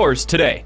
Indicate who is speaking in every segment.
Speaker 1: Coors today.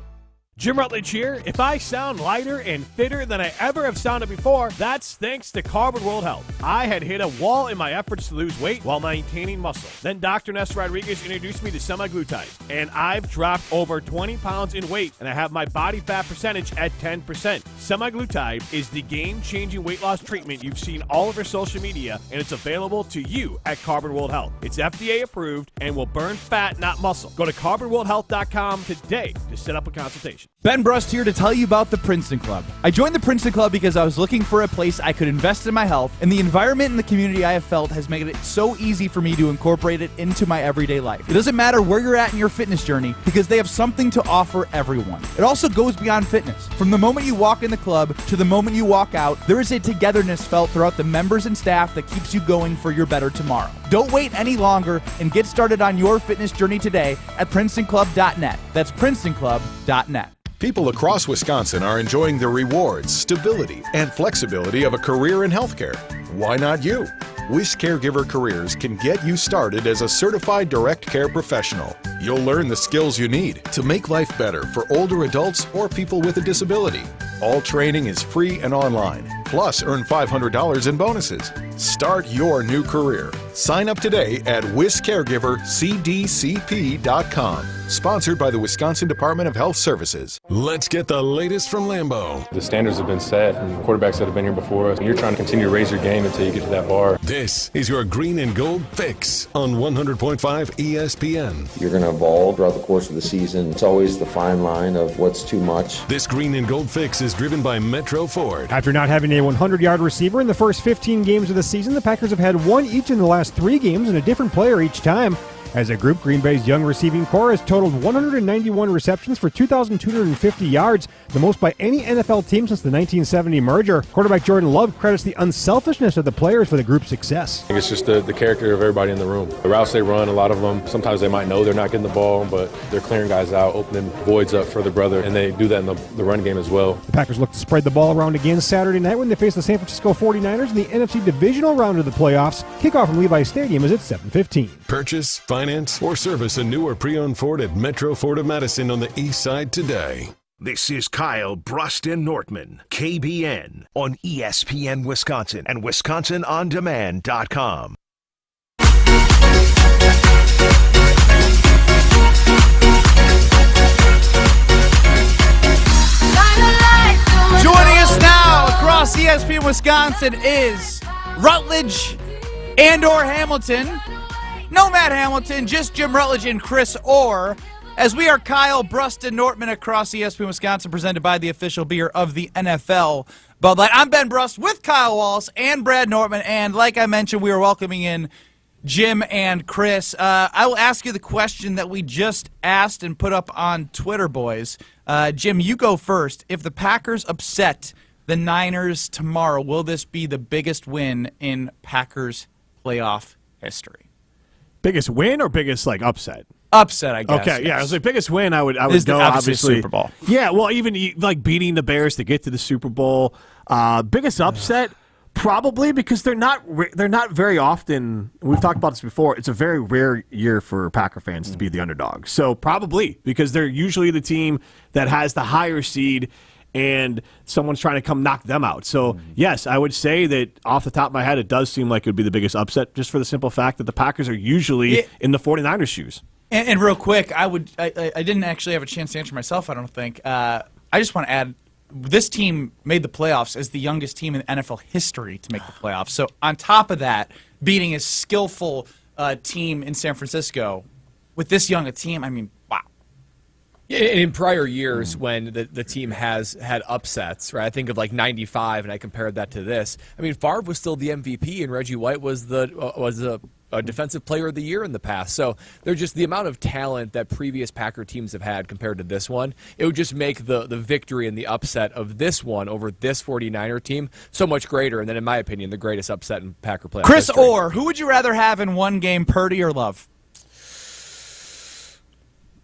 Speaker 2: Jim Rutledge here. If I sound lighter and fitter than I ever have sounded before, that's thanks to Carbon World Health. I had hit a wall in my efforts to lose weight while maintaining muscle. Then Dr. Ness Rodriguez introduced me to semaglutide, and I've dropped over 20 pounds in weight, and I have my body fat percentage at 10%. Semaglutide is the game-changing weight loss treatment you've seen all over social media, and it's available to you at Carbon World Health. It's FDA approved and will burn fat, not muscle. Go to carbonworldhealth.com today to set up a consultation.
Speaker 3: Ben Brust here to tell you about the Princeton Club. I joined the Princeton Club because I was looking for a place I could invest in my health, and the environment and the community I have felt has made it so easy for me to incorporate it into my everyday life. It doesn't matter where you're at in your fitness journey because they have something to offer everyone. It also goes beyond fitness. From the moment you walk in the club to the moment you walk out, there is a togetherness felt throughout the members and staff that keeps you going for your better tomorrow. Don't wait any longer and get started on your fitness journey today at PrincetonClub.net. That's PrincetonClub.net.
Speaker 4: People across Wisconsin are enjoying the rewards, stability, and flexibility of a career in healthcare. Why not you? Wish Caregiver Careers can get you started as a certified direct care professional. You'll learn the skills you need to make life better for older adults or people with a disability. All training is free and online. Plus, earn $500 in bonuses. Start your new career. Sign up today at WishCaregiverCDCP.com. Sponsored by the Wisconsin Department of Health Services.
Speaker 5: Let's get the latest from Lambeau.
Speaker 6: The standards have been set from quarterbacks that have been here before us. You're trying to continue to raise your game until you get to that bar.
Speaker 5: This is your green and gold fix on 100.5 ESPN.
Speaker 7: You're going to evolve throughout the course of the season. It's always the fine line of what's too much.
Speaker 5: This green and gold fix is driven by Metro Ford.
Speaker 8: After not having a 100-yard receiver in the first 15 games of the season, the Packers have had one each in the last 3 games and a different player each time. As a group, Green Bay's young receiving core has totaled 191 receptions for 2,250 yards, the most by any NFL team since the 1970 merger. Quarterback Jordan Love credits the unselfishness of the players for the group's success.
Speaker 6: I think it's just the character of everybody in the room. The routes they run, a lot of them, sometimes they might know they're not getting the ball, but they're clearing guys out, opening voids up for the brother, and they do that in the run game as well.
Speaker 8: The Packers look to spread the ball around again Saturday night when they face the San Francisco 49ers in the NFC Divisional round of the playoffs. Kickoff from Levi Stadium is at 7:15.
Speaker 5: Purchase, finance, or service a new or pre-owned Ford at Metro Ford of Madison on the east side today.
Speaker 9: This is Kyle Brust and Nortman, KBN, on ESPN Wisconsin and WisconsinOnDemand.com.
Speaker 3: Joining us now across ESPN Wisconsin is Rutledge and or Hamilton. No Matt Hamilton, just Jim Rutledge and Chris Orr, as we are Kyle Brust and Nortman across ESPN Wisconsin, presented by the official beer of the NFL, Bud Light. I'm Ben Brust with Kyle Walls and Brad Nortman, and like I mentioned, we are welcoming in Jim and Chris. I will ask you the question that we just asked and put up on Twitter, boys. Jim, you go first. If the Packers upset the Niners tomorrow, will this be the biggest win in Packers playoff history?
Speaker 2: Biggest win or biggest upset?
Speaker 3: Upset, I guess.
Speaker 2: Okay, yeah,
Speaker 3: yes.
Speaker 2: it was the biggest win. I would
Speaker 3: Is
Speaker 2: go obviously
Speaker 3: Super Bowl.
Speaker 2: Yeah, well, even beating the Bears to get to the Super Bowl. Biggest upset, probably because they're not very often. We've talked about this before. It's a very rare year for Packer fans to be the underdog. So probably because they're usually the team that has the higher seed, and someone's trying to come knock them out. So, yes, I would say that off the top of my head, it does seem like it would be the biggest upset, just for the simple fact that the Packers are usually in the 49ers' shoes.
Speaker 3: And real quick, I didn't actually have a chance to answer myself, I don't think. I just want to add, this team made the playoffs as the youngest team in NFL history to make the playoffs. So, on top of that, beating a skillful team in San Francisco, with this young a team, I mean, wow.
Speaker 10: In prior years, when the team has had upsets, right? I think of 95, and I compared that to this. I mean, Favre was still the MVP, and Reggie White was a defensive player of the year in the past. So they're just the amount of talent that previous Packer teams have had compared to this one. It would just make the victory and the upset of this one over this 49er team so much greater. And then, in my opinion, the greatest upset in Packer playoff
Speaker 3: Chris
Speaker 10: history.
Speaker 3: Orr, who would you rather have in one game, Purdy or Love?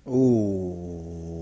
Speaker 11: Ooh,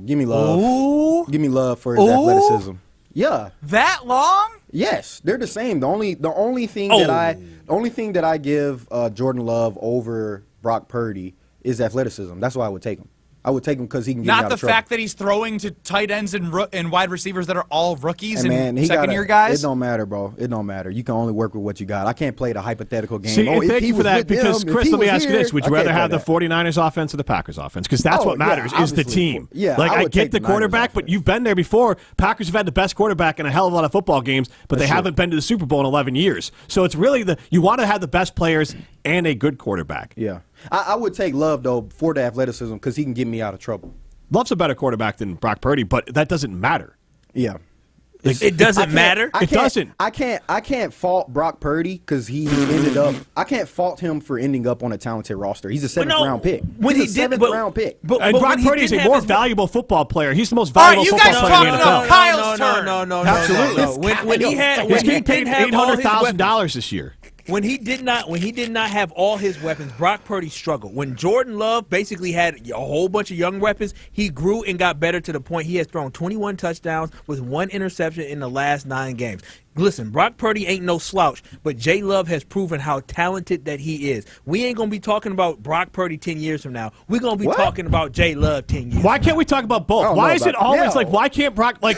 Speaker 11: give me Love.
Speaker 3: Ooh.
Speaker 11: Give me Love for his athleticism. Yeah.
Speaker 3: That long?
Speaker 11: Yes, they're the same. The only thing that I give Jordan Love over Brock Purdy is athleticism. That's why I would take him. I would take him because he can get me out
Speaker 3: Not
Speaker 11: of
Speaker 3: the
Speaker 11: trouble.
Speaker 3: fact that he's throwing to tight ends and wide receivers that are all rookies
Speaker 11: Hey,
Speaker 3: and
Speaker 11: man,
Speaker 3: second-year guys.
Speaker 11: It don't matter, bro. It don't matter. You can only work with what you got. I can't play the hypothetical game.
Speaker 2: See,
Speaker 11: oh,
Speaker 2: and
Speaker 11: if
Speaker 2: thank
Speaker 11: he
Speaker 2: you for
Speaker 11: was
Speaker 2: that,
Speaker 11: with
Speaker 2: because,
Speaker 11: them, if
Speaker 2: Chris,
Speaker 11: he
Speaker 2: let me
Speaker 11: was
Speaker 2: ask you
Speaker 11: here,
Speaker 2: this. Would
Speaker 11: I
Speaker 2: you
Speaker 11: can't
Speaker 2: rather
Speaker 11: play
Speaker 2: have the
Speaker 11: that.
Speaker 2: 49ers offense or the Packers offense? Because that's
Speaker 11: Oh,
Speaker 2: what matters
Speaker 11: yeah,
Speaker 2: is the
Speaker 11: obviously.
Speaker 2: team.
Speaker 11: Yeah,
Speaker 2: like,
Speaker 11: I
Speaker 2: I
Speaker 11: would
Speaker 2: get
Speaker 11: take
Speaker 2: the
Speaker 11: the Niners
Speaker 2: quarterback, but
Speaker 11: offense.
Speaker 2: you've been there before. Packers have had the best quarterback in a hell of a lot of football games, but they
Speaker 11: That's
Speaker 2: haven't been to the Super Bowl in 11 years. So it's really you want to have the best players and a good quarterback.
Speaker 11: Yeah. I would take Love, though, for the athleticism because he can get me out of trouble.
Speaker 2: Love's a better quarterback than Brock Purdy, but that doesn't matter.
Speaker 11: Yeah.
Speaker 10: It doesn't matter.
Speaker 2: It doesn't.
Speaker 11: I can't fault Brock Purdy because he ended up. I can't fault him for ending up on a talented roster. He's a seventh-round pick. He's a seventh-round pick.
Speaker 2: And Brock Purdy is a more valuable football player. He's the most
Speaker 3: All right,
Speaker 2: valuable
Speaker 3: you
Speaker 2: football
Speaker 3: guys
Speaker 2: player in the
Speaker 3: talking
Speaker 2: NFL.
Speaker 3: about Kyle's turn.
Speaker 10: No.
Speaker 2: Absolutely.
Speaker 10: When he had,
Speaker 2: He's
Speaker 10: when he
Speaker 2: getting paid
Speaker 10: didn't have all his weapons,
Speaker 2: $800,000 this year.
Speaker 1: When he did not have all his weapons, Brock Purdy struggled. When Jordan Love basically had a whole bunch of young weapons, he grew and got better to the point he has thrown 21 touchdowns with 1 interception in the last 9 games. Listen, Brock Purdy ain't no slouch, but Jay Love has proven how talented that he is. We ain't going to be talking about Brock Purdy 10 years from now. We're going to be talking about Jay Love 10 years.
Speaker 2: Why can't we talk about both? Why is it always like, why can't Brock, like,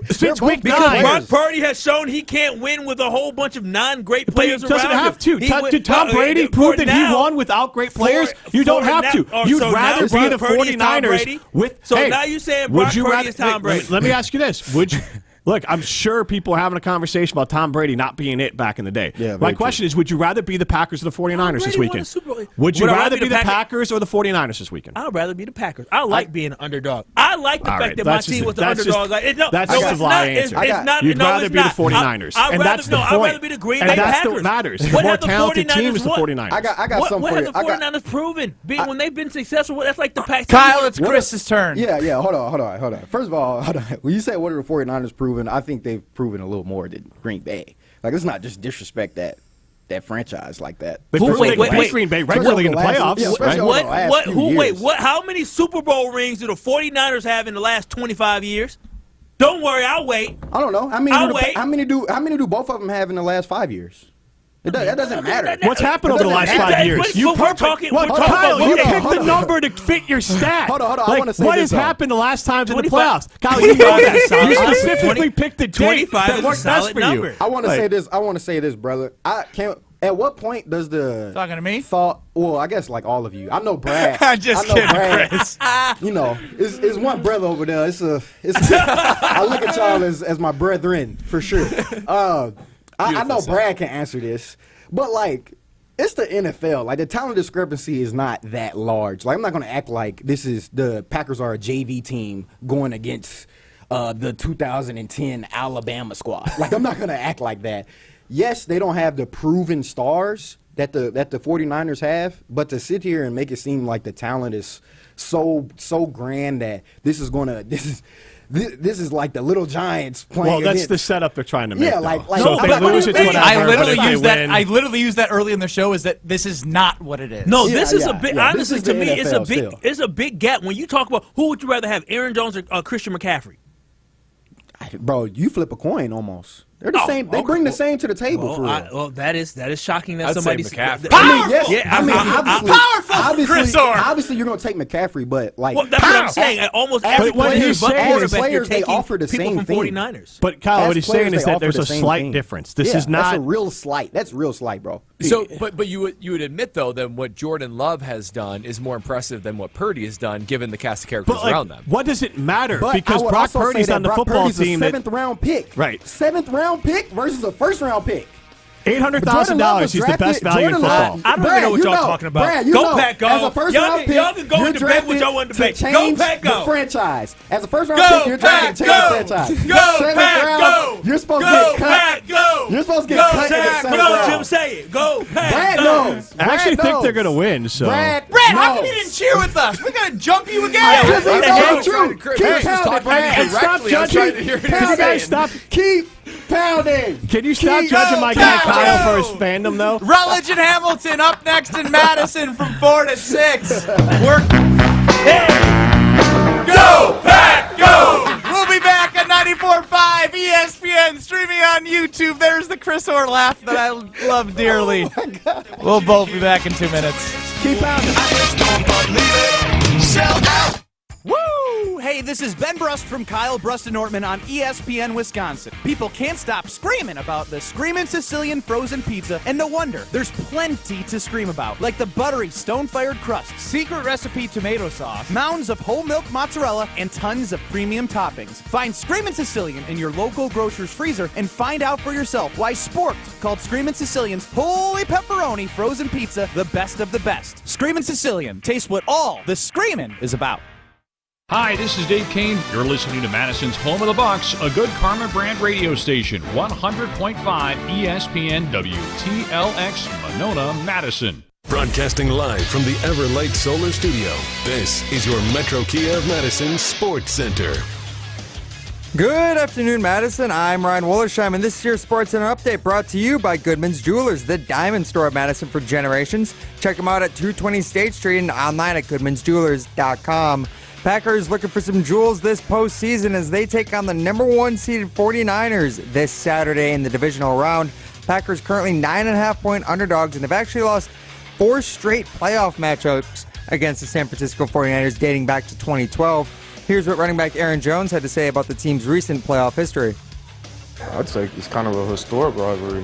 Speaker 2: since week 9?
Speaker 1: Because Brock Purdy has shown he can't win with a whole bunch of non-great players around him.
Speaker 2: He doesn't have to. Did Tom Brady prove that he won without great players? You don't have to. You'd rather be the 49ers with.
Speaker 1: So now you're saying Brock Purdy is Tom Brady.
Speaker 2: Let me ask you this. Would you? Look, I'm sure people are having a conversation about Tom Brady not being it back in the day.
Speaker 11: Yeah,
Speaker 2: my question is, would you rather be the Packers or the 49ers this weekend? Would you rather be the Packers or the 49ers this weekend?
Speaker 1: I'd rather be the Packers. I like being an underdog. I like the fact that my team was the underdog.
Speaker 2: That's just a lie answer. You'd rather be the 49ers. And that's the point.
Speaker 1: I'd rather be the Green Bay
Speaker 2: Packers. And that's
Speaker 1: Packers.
Speaker 2: what matters. The more talented team is the 49ers.
Speaker 11: I got something
Speaker 1: what
Speaker 11: for
Speaker 1: have
Speaker 11: you.
Speaker 1: the 49ers proven? When they've been successful, that's like the Packers.
Speaker 3: Kyle, it's Chris's turn.
Speaker 11: Yeah. Hold on. First of all, when you say what are the 49ers proven, I think they've proven a little more than Green Bay. Like, let's not just disrespect that franchise like that.
Speaker 2: Wait, Green Bay regularly in the playoffs.
Speaker 1: How many Super Bowl rings do the 49ers have in the last 25 years? Don't worry, I'll wait.
Speaker 11: I don't know. How many do both of them have in the last 5 years? That doesn't matter.
Speaker 2: What's happened over the last 5 years? Kyle, you picked the number to fit your stat.
Speaker 11: Hold on. I want to say
Speaker 2: what
Speaker 11: this,
Speaker 2: has happened the last times in the
Speaker 1: 25.
Speaker 2: playoffs? Kyle, you specifically picked the date that worked best for you.
Speaker 11: I want to say this, brother. I can't. At what point does the
Speaker 3: talking to me
Speaker 11: thought? Well, I guess like all of you. I know Brad.
Speaker 3: Just kidding, Chris.
Speaker 11: You know, it's one brother over there. I look at y'all as my brethren for sure. I know Brad can answer this, but like it's the NFL. Like the talent discrepancy is not that large. Like I'm not going to act like the Packers are a JV team going against the 2010 Alabama squad. Like I'm not going to act like that. Yes, they don't have the proven stars that the 49ers have, but to sit here and make it seem like the talent is so grand that this is like the little Giants playing.
Speaker 2: Well, that's
Speaker 11: against,
Speaker 2: the setup they're trying to make.
Speaker 11: Yeah,
Speaker 2: like
Speaker 11: so
Speaker 2: if they lose, it's whatever.
Speaker 3: I literally used that early in the show. Is that this is not what it is?
Speaker 1: No, this is a big. Honestly, to me,
Speaker 11: NFL
Speaker 1: it's a big gap. When you talk about who would you rather have, Aaron Jones or Christian McCaffrey?
Speaker 11: Bro, you flip a coin almost. They're the same. They bring the same to the table for real.
Speaker 1: Well, that is shocking that somebody.
Speaker 10: McCaffrey.
Speaker 11: Obviously, you're going to take McCaffrey, but like
Speaker 1: that's what I'm saying. Almost every
Speaker 11: players they offer the same thing.
Speaker 1: 49ers.
Speaker 2: But Kyle, what he's saying is that there's a slight difference. This is not
Speaker 11: that's a real slight. That's real slight, bro.
Speaker 10: So, but you would admit though that what Jordan Love has done is more impressive than what Purdy has done, given the cast of characters around them.
Speaker 2: What does it matter?
Speaker 11: But
Speaker 2: because Brock Purdy's on the football team.
Speaker 11: A 7th round pick,
Speaker 2: right?
Speaker 11: 7th round pick versus a 1st round pick.
Speaker 2: $800,000. He's the best value in football.
Speaker 1: I don't even know what y'all talking about.
Speaker 11: Brad,
Speaker 1: go Pack, go.
Speaker 11: As a 1st round pick,
Speaker 1: y'all can go and debate what y'all want to debate. Go Pack, go.
Speaker 11: The franchise. As a 1st round pick, you're trying to change the franchise.
Speaker 1: Go Pack, go.
Speaker 11: You're supposed to get cut.
Speaker 1: Pack, go.
Speaker 11: You're supposed to get cut in the 7th round.
Speaker 1: Jim, say it. Go Pack,
Speaker 11: Brad
Speaker 1: go.
Speaker 11: knows.
Speaker 2: I actually think they're going to win. So
Speaker 11: Brad,
Speaker 3: how come you didn't cheer with us? We're going to jump you again.
Speaker 11: Because he knows the truth.
Speaker 10: Keep
Speaker 11: pounding, Brad.
Speaker 2: And stop judging. Can you guys stop?
Speaker 11: Keep pounding.
Speaker 2: Can you stop judging my guy Kyle for his fandom, though?
Speaker 3: Rutledge and Hamilton up next in Madison from 4 to 6. Go Pack, go! We'll be back at 94.5 ESPN, streaming on YouTube. There's the Chris Orr laugh that I love dearly. We'll both be back in 2 minutes.
Speaker 11: Keep pounding.
Speaker 9: sell out.
Speaker 3: Woo! Hey, this is Ben Brust from Kyle Brust and Nortman on ESPN Wisconsin. People can't stop screaming about the Screamin' Sicilian frozen pizza, and no wonder. There's plenty to scream about, like the buttery stone-fired crust, secret recipe tomato sauce, mounds of whole milk mozzarella, and tons of premium toppings. Find Screamin' Sicilian in your local grocer's freezer and find out for yourself why Sporked called Screamin' Sicilian's Holy Pepperoni frozen pizza the best of the best. Screamin' Sicilian. Taste what all the screamin' is about.
Speaker 12: Hi, this is Dave Kane. You're listening to Madison's Home of the Bucks, a good Karma brand radio station, 100.5 ESPN WTLX, Monona, Madison.
Speaker 5: Broadcasting live from the Everlight Solar Studio, this is your Metro Kia of Madison Sports Center.
Speaker 13: Good afternoon, Madison. I'm Ryan Wollersheim, and this is your Sports Center update brought to you by Goodman's Jewelers, the diamond store of Madison for generations. Check them out at 220 State Street and online at goodmansjewelers.com. Packers looking for some jewels this postseason as they take on the number 1 seeded 49ers this Saturday in the divisional round. Packers currently 9.5-point underdogs and have actually lost 4 straight playoff matchups against the San Francisco 49ers dating back to 2012. Here's what running back Aaron Jones had to say about the team's recent playoff history.
Speaker 14: I'd say it's kind of a historic rivalry.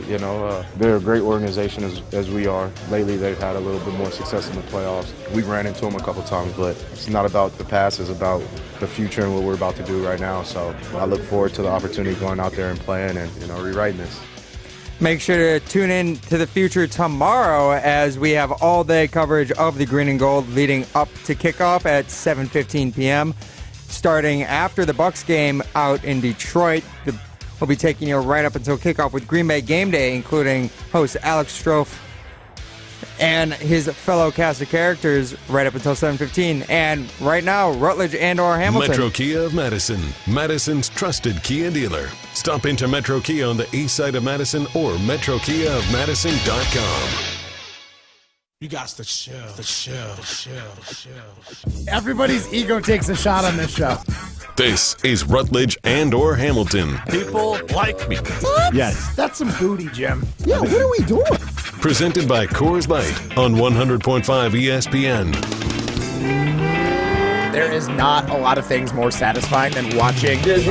Speaker 14: They're a great organization as we are. Lately, they've had a little bit more success in the playoffs. We ran into them a couple times, but it's not about the past. It's about the future and what we're about to do right now. So I look forward to the opportunity going out there and playing and, rewriting this.
Speaker 13: Make sure to tune in to the future tomorrow as we have all-day coverage of the green and gold leading up to kickoff at 7:15 p.m. Starting after the Bucs game out in Detroit, we'll be taking you right up until kickoff with Green Bay Game Day, including host Alex Strofe and his fellow cast of characters right up until 7:15. And right now, Rutledge and or Hamilton.
Speaker 5: Metro Kia of Madison, Madison's trusted Kia dealer. Stop into Metro Kia on the east side of Madison or metrokiaofmadison.com.
Speaker 15: You got the chill.
Speaker 16: Everybody's ego takes a shot on this show.
Speaker 5: This is Rutledge and or Hamilton.
Speaker 15: People like me.
Speaker 16: What?
Speaker 8: Yes.
Speaker 16: That's some booty, Jim. Yeah, what are we doing?
Speaker 5: Presented by Coors Light on 100.5 ESPN.
Speaker 16: There is not a lot of things more satisfying than watching.
Speaker 17: They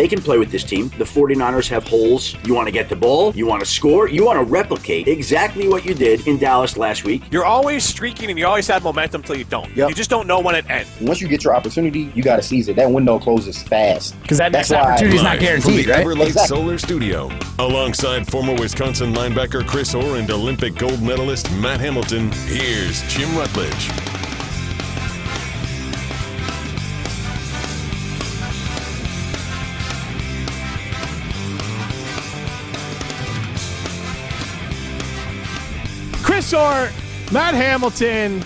Speaker 17: can play with this team. The 49ers have holes. You want to get the ball. You want to score. You want to replicate exactly what you did in Dallas last week.
Speaker 2: You're always streaking and you always have momentum until you don't. Yep. You just don't know when it ends.
Speaker 18: Once you get your opportunity, you got to seize it. That window closes fast.
Speaker 16: Because that next opportunity is not guaranteed,
Speaker 5: right? From the Everlight
Speaker 18: Exactly.
Speaker 5: Solar Studio. Alongside former Wisconsin linebacker Chris Orr and Olympic gold medalist Matt Hamilton, here's Jim Rutledge.
Speaker 2: Chris Orr, Matt Hamilton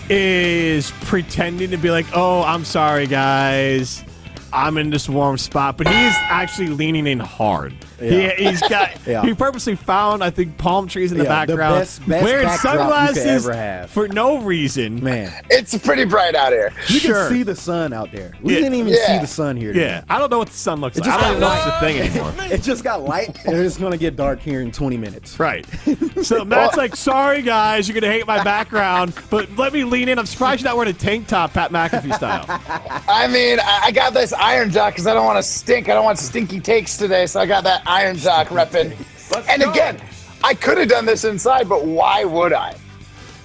Speaker 2: is pretending to be like, oh, I'm sorry, guys. I'm in this warm spot. But he is actually leaning in hard.
Speaker 11: Yeah.
Speaker 2: He's got.
Speaker 11: Yeah.
Speaker 2: He purposely found, I think, palm trees in the
Speaker 11: Yeah, the
Speaker 2: background.
Speaker 11: best
Speaker 2: wearing
Speaker 11: backdrop you could
Speaker 2: sunglasses
Speaker 11: ever have.
Speaker 2: for no reason.
Speaker 11: Man,
Speaker 18: It's pretty bright out here.
Speaker 11: you
Speaker 2: Sure.
Speaker 11: can see the sun out there. We
Speaker 2: Yeah.
Speaker 11: didn't even
Speaker 18: Yeah.
Speaker 11: see the sun here today.
Speaker 2: Yeah, I don't know what the sun looks like.
Speaker 11: just
Speaker 2: I don't even know
Speaker 11: got
Speaker 2: if it's a thing anymore.
Speaker 11: It just got light, and it's going to get dark here in 20 minutes.
Speaker 2: Right. So Matt's like, sorry, guys, you're going to hate my background, but let me lean in. I'm surprised you're not wearing a tank top, Pat McAfee style.
Speaker 18: I mean, I got this iron jock because I don't want to stink. I don't want stinky takes today, so I got that iron jock repping. And again, I could have done this inside, but why would I?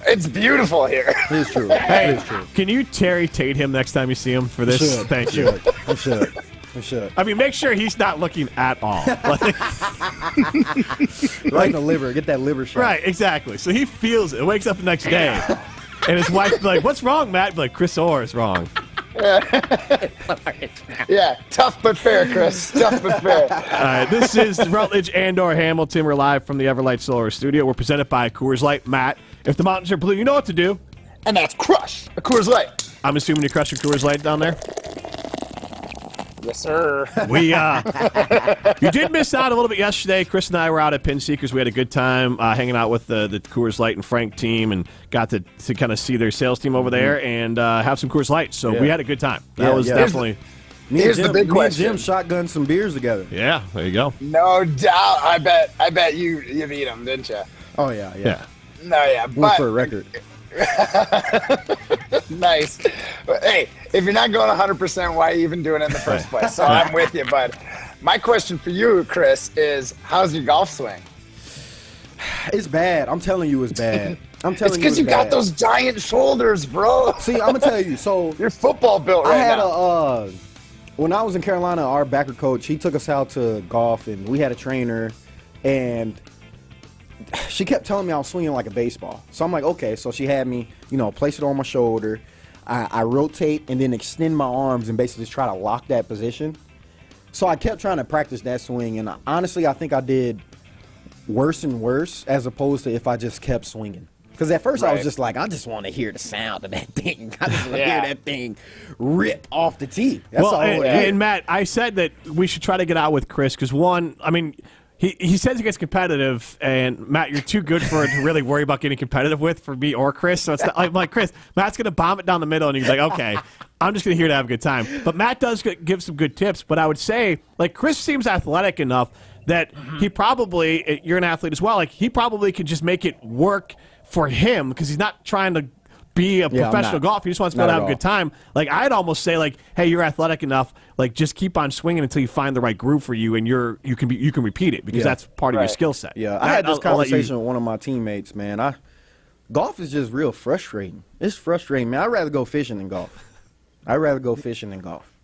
Speaker 18: It's beautiful here.
Speaker 11: It's true.
Speaker 2: Hey,
Speaker 11: It's true.
Speaker 2: can you Terry Tate him next time you see him for this?
Speaker 11: Should.
Speaker 2: Thank you.
Speaker 11: I should.
Speaker 2: I mean, make sure he's not looking at all.
Speaker 11: Right in the liver. Get that liver shot.
Speaker 2: Right, exactly. So he feels it. Wakes up the next day, and his wife be like, "What's wrong, Matt?" Be like, "Chris Orr is wrong."
Speaker 18: Yeah, tough but fair, Chris. Tough but fair.
Speaker 2: All right, this is Rutledge and or Hamilton. We're live from the Everlight Solar Studio. We're presented by Coors Light. Matt, if the mountains are blue, you know what to do.
Speaker 18: And that's crush a Coors Light.
Speaker 2: I'm assuming you crush your Coors Light down there.
Speaker 18: Yes, sir.
Speaker 2: You did miss out a little bit yesterday. Chris and I were out at Pin Seekers. We had a good time hanging out with the Coors Light and Frank team and got to kind of see their sales team over there and have some Coors Light. So we had a good time. That was definitely...
Speaker 18: Here's the big question.
Speaker 11: Me and Jim shotgunned some beers together.
Speaker 2: Yeah, there you go.
Speaker 18: No doubt. I bet you beat them, didn't you?
Speaker 11: Oh, yeah.
Speaker 18: No, yeah.
Speaker 11: Went
Speaker 18: But
Speaker 11: for a record.
Speaker 18: Nice. Hey, if you're not going 100%, why are you even doing it in the first place? So I'm with you, bud. My question for you, Chris, is how's your golf swing?
Speaker 11: It's bad. I'm telling you, it's bad.
Speaker 18: It's because you got those giant shoulders, bro.
Speaker 11: See, I'm gonna tell you. So
Speaker 18: you're football built right now.
Speaker 11: When I was in Carolina, our backer coach, he took us out to golf, and we had a trainer, and she kept telling me I was swinging like a baseball. So I'm like, okay. So she had me, place it on my shoulder. I rotate and then extend my arms and basically just try to lock that position. So I kept trying to practice that swing, and honestly, I think I did worse and worse as opposed to if I just kept swinging. Because at first I was just like, I just want to hear the sound of that thing. I just want to hear that thing rip off the tee. That's all.
Speaker 2: And Matt, I said that we should try to get out with Chris because he says he gets competitive, and Matt, you're too good for it to really worry about getting competitive with for me or Chris. So it's not, I'm like, Chris, Matt's going to bomb it down the middle, and he's like, okay, I'm just going to here to have a good time. But Matt does give some good tips. But I would say, like, Chris seems athletic enough that he probably, you're an athlete as well, like he probably could just make it work for him because he's not trying to be a professional golfer. He just wants to be able to have a good time. Like, I'd almost say, like, hey, you're athletic enough. Like, just keep on swinging until you find the right groove for you, and you can repeat it because that's part of your skill set.
Speaker 11: Yeah, I had this conversation with one of my teammates, man. Golf is just real frustrating. It's frustrating, man. I'd rather go fishing than golf.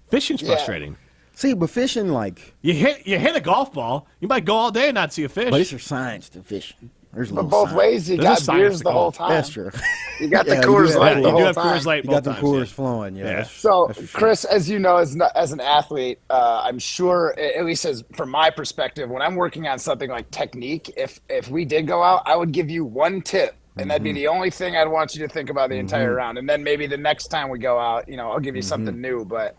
Speaker 2: Fishing's frustrating.
Speaker 11: See, but fishing, like...
Speaker 2: You hit a golf ball, you might go all day and not see a fish.
Speaker 11: But it's your science to fishing.
Speaker 18: But both ways, you got beers the whole time.
Speaker 11: That's true.
Speaker 18: You got the Coors Light the whole time.
Speaker 2: Coors Light
Speaker 11: you got the Coors flowing,
Speaker 18: So, Chris, as you know, as an athlete, I'm sure, at least from my perspective, when I'm working on something like technique, if we did go out, I would give you one tip. And that'd be the only thing I'd want you to think about the entire round. And then maybe the next time we go out, I'll give you something new. But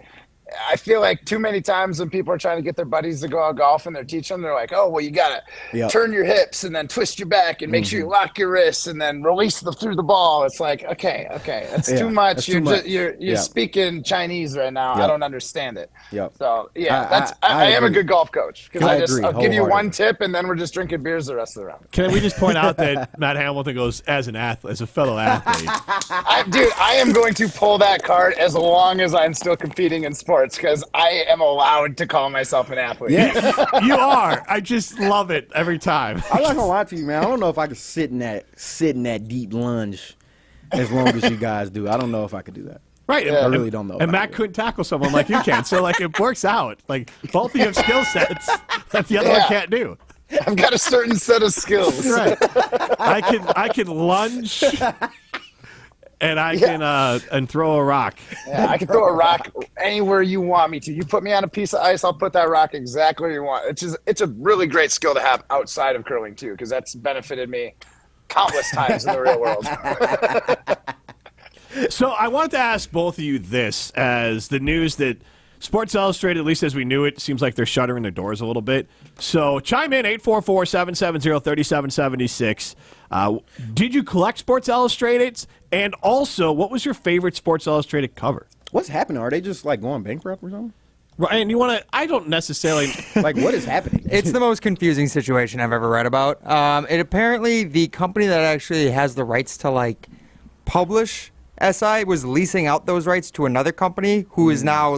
Speaker 18: I feel like too many times when people are trying to get their buddies to go out golf and they're teaching them, they're like, oh, well, you got to turn your hips and then twist your back and make sure you lock your wrists and then release through the ball. It's like, okay, that's too much. You're speaking Chinese right now. I don't understand it. So, I am a good golf coach because I'll give you one tip and then we're just drinking beers the rest of the round.
Speaker 2: Can we just point out that Matt Hamilton goes, as an athlete, as a fellow athlete.
Speaker 18: I am going to pull that card as long as I'm still competing in sports. Because I am allowed to call myself an athlete.
Speaker 2: Yeah, you are. I just love it every time.
Speaker 11: I'm not gonna lie to you, man. I don't know if I could sit in that deep lunge as long as you guys do. I don't know if I could do that.
Speaker 2: Right.
Speaker 11: I really don't know.
Speaker 2: And Matt couldn't tackle someone like you can. So it works out. Like both of you have skill sets that the other one can't do.
Speaker 18: I've got a certain set of skills.
Speaker 2: Right. I can lunge. And I can and throw a rock.
Speaker 18: Yeah, I can throw a rock anywhere you want me to. You put me on a piece of ice, I'll put that rock exactly where you want. It's a really great skill to have outside of curling too, because that's benefited me countless times in the real world.
Speaker 2: So I wanted to ask both of you this, as the news that Sports Illustrated, at least as we knew it, seems like they're shuttering their doors a little bit. So chime in, 844-770-3776. Did you collect Sports Illustrated? And also, what was your favorite Sports Illustrated cover?
Speaker 11: What's happening? Are they just like going bankrupt or something?
Speaker 2: Right, and you want to? I don't necessarily
Speaker 11: like what is happening.
Speaker 13: It's the most confusing situation I've ever read about. It apparently the company that actually has the rights to publish SI was leasing out those rights to another company who is now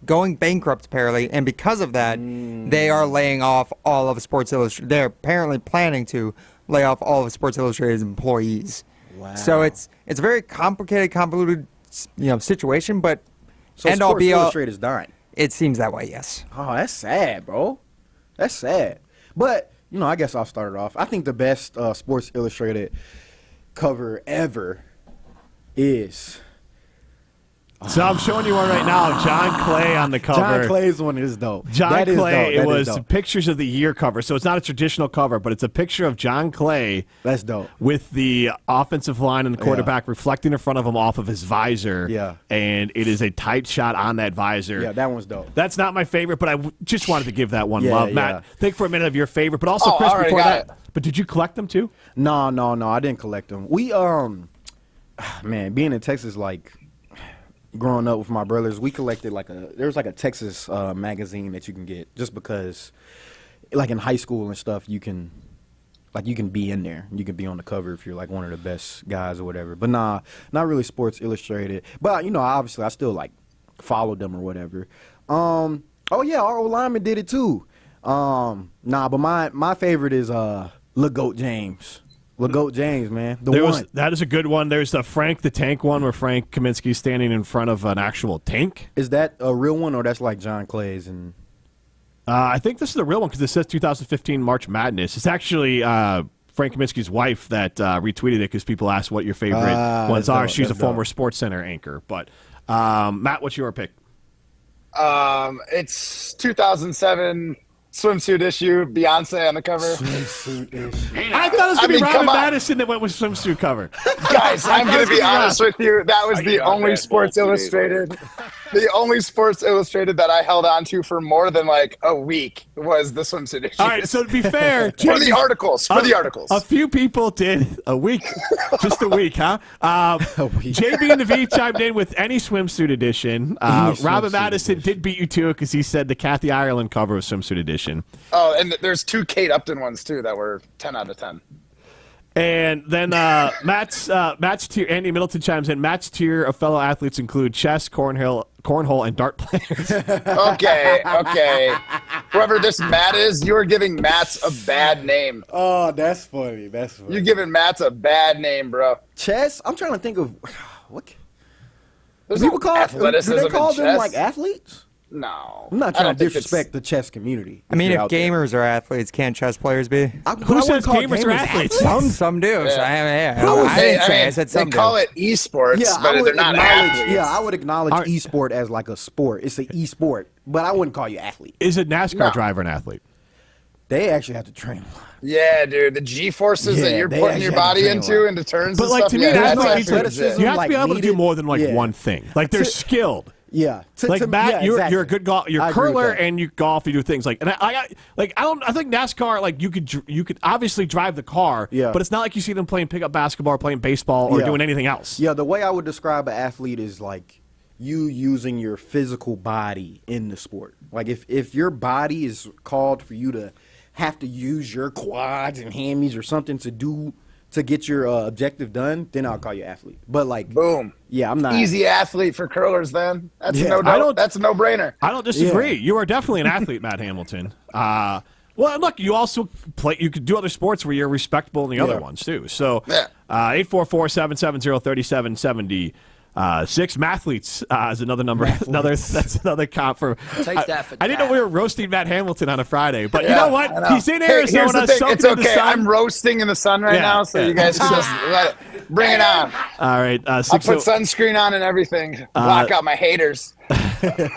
Speaker 13: going bankrupt apparently, and because of that, they are laying off all of Sports Illustrated. They're apparently planning to lay off all of Sports Illustrated's employees. Wow. So it's a very complicated, convoluted, situation. But
Speaker 11: so Sports Illustrated is dying.
Speaker 13: It seems that way, yes.
Speaker 11: Oh, that's sad, bro. That's sad. But I guess I'll start it off. I think the best Sports Illustrated cover ever is.
Speaker 2: So I'm showing you one right now. John Clay on the cover.
Speaker 11: John Clay's one is dope.
Speaker 2: John Clay, it was pictures of the year cover. So it's not a traditional cover, but it's a picture of John Clay.
Speaker 11: That's dope.
Speaker 2: With the offensive line and the quarterback reflecting in front of him off of his visor.
Speaker 11: Yeah.
Speaker 2: And it is a tight shot on that visor.
Speaker 11: Yeah, that one's dope.
Speaker 2: That's not my favorite, but I just wanted to give that one love. Matt, think for a minute of your favorite, but also Chris before that. But did you collect them too?
Speaker 11: No, I didn't collect them. We man, being in Texas, growing up with my brothers, we collected there's a Texas magazine that you can get just because, in high school and stuff, you can like you can be in there. You can be on the cover if you're like one of the best guys or whatever. But nah, not really Sports Illustrated. But obviously I still like followed them or whatever. Oh yeah, our old lineman did it too. But my favorite is LeGoat James. LeGoat James, man.
Speaker 2: That is a good one. There's the Frank the Tank one where Frank Kaminsky's standing in front of an actual tank.
Speaker 11: Is that a real one or that's like John Clay's? And
Speaker 2: I think this is the real one because it says 2015 March Madness. It's actually Frank Kaminsky's wife that retweeted it because people asked what your favorite ones are. She's a former Sports Center anchor. But Matt, what's your pick?
Speaker 18: It's 2007 swimsuit issue, Beyonce on the cover.
Speaker 11: Swimsuit issue.
Speaker 2: I thought it was going to be Robin Madison that went with swimsuit cover.
Speaker 18: Guys, I'm going to be honest with you. That was the only Sports Illustrated. The only Sports Illustrated that I held on to for more than like a week was the swimsuit issue.
Speaker 2: All right, so to be fair,
Speaker 18: for the articles.
Speaker 2: A few people did a week, just a week, huh? JB and the V chimed in with any swimsuit edition. Robin Madison did beat you to it because he said the Kathy Ireland cover of swimsuit edition.
Speaker 18: Oh, and there's 2 Kate Upton ones too that were 10 out of 10.
Speaker 2: And then Matt's tier, Andy Middleton chimes in. Matt's tier of fellow athletes include chess, cornhole, and dart players.
Speaker 18: Okay. Whoever this Matt is, you're giving Matt's a bad name.
Speaker 11: Oh, that's funny.
Speaker 18: You're giving Matt's a bad name, bro.
Speaker 11: Chess? I'm trying to think of what.
Speaker 18: There's
Speaker 11: People
Speaker 18: no athleticism
Speaker 11: do they call
Speaker 18: in
Speaker 11: them
Speaker 18: chess.
Speaker 11: like athletes?
Speaker 18: No.
Speaker 11: I'm not trying to disrespect the chess community.
Speaker 13: I mean, if gamers are athletes, can't chess players be?
Speaker 2: Who says gamers are athletes?
Speaker 13: Some do.
Speaker 18: Yeah.
Speaker 13: So I didn't say. I said some
Speaker 18: they call it esports, but they're not athletes.
Speaker 11: Yeah, I would acknowledge esport as like a sport. It's an esport, but I wouldn't call you athlete.
Speaker 2: Is a NASCAR driver an athlete?
Speaker 11: They actually have to train.
Speaker 18: Yeah, dude, the G-forces that you're putting your body into turns
Speaker 2: but
Speaker 18: and
Speaker 2: like
Speaker 18: stuff.
Speaker 2: To me,
Speaker 11: athleticism,
Speaker 2: you have to be able to do more than like one thing. Like they're skilled.
Speaker 11: Yeah,
Speaker 2: Matt, you're a good golf. You're a curler and you golf. You do things like, and I think NASCAR. Like you could obviously drive the car, but it's not like you see them playing pickup basketball, or playing baseball, or doing anything else.
Speaker 11: Yeah, the way I would describe an athlete is like you using your physical body in the sport. Like if your body is called for you to have to use your quads and hammies or something to get your objective done, then I'll call you athlete. But like,
Speaker 18: boom,
Speaker 11: yeah, I'm not
Speaker 18: easy athlete for curlers. Then that's that's a no-brainer.
Speaker 2: I don't disagree. You are definitely an athlete, Matt Hamilton. Well, look, you also play. You could do other sports where you're respectable in the other ones too. So, 844-770-3776. Mathletes is another number. That's another comp for.
Speaker 19: Take that for
Speaker 2: I didn't know we were roasting Matt Hamilton on a Friday, but you know what?
Speaker 18: Know.
Speaker 2: He's in Arizona.
Speaker 18: It's okay. I'm roasting in the sun right now, so you guys can just bring it on.
Speaker 2: All right.
Speaker 18: I'll put sunscreen on and everything. Block out my haters.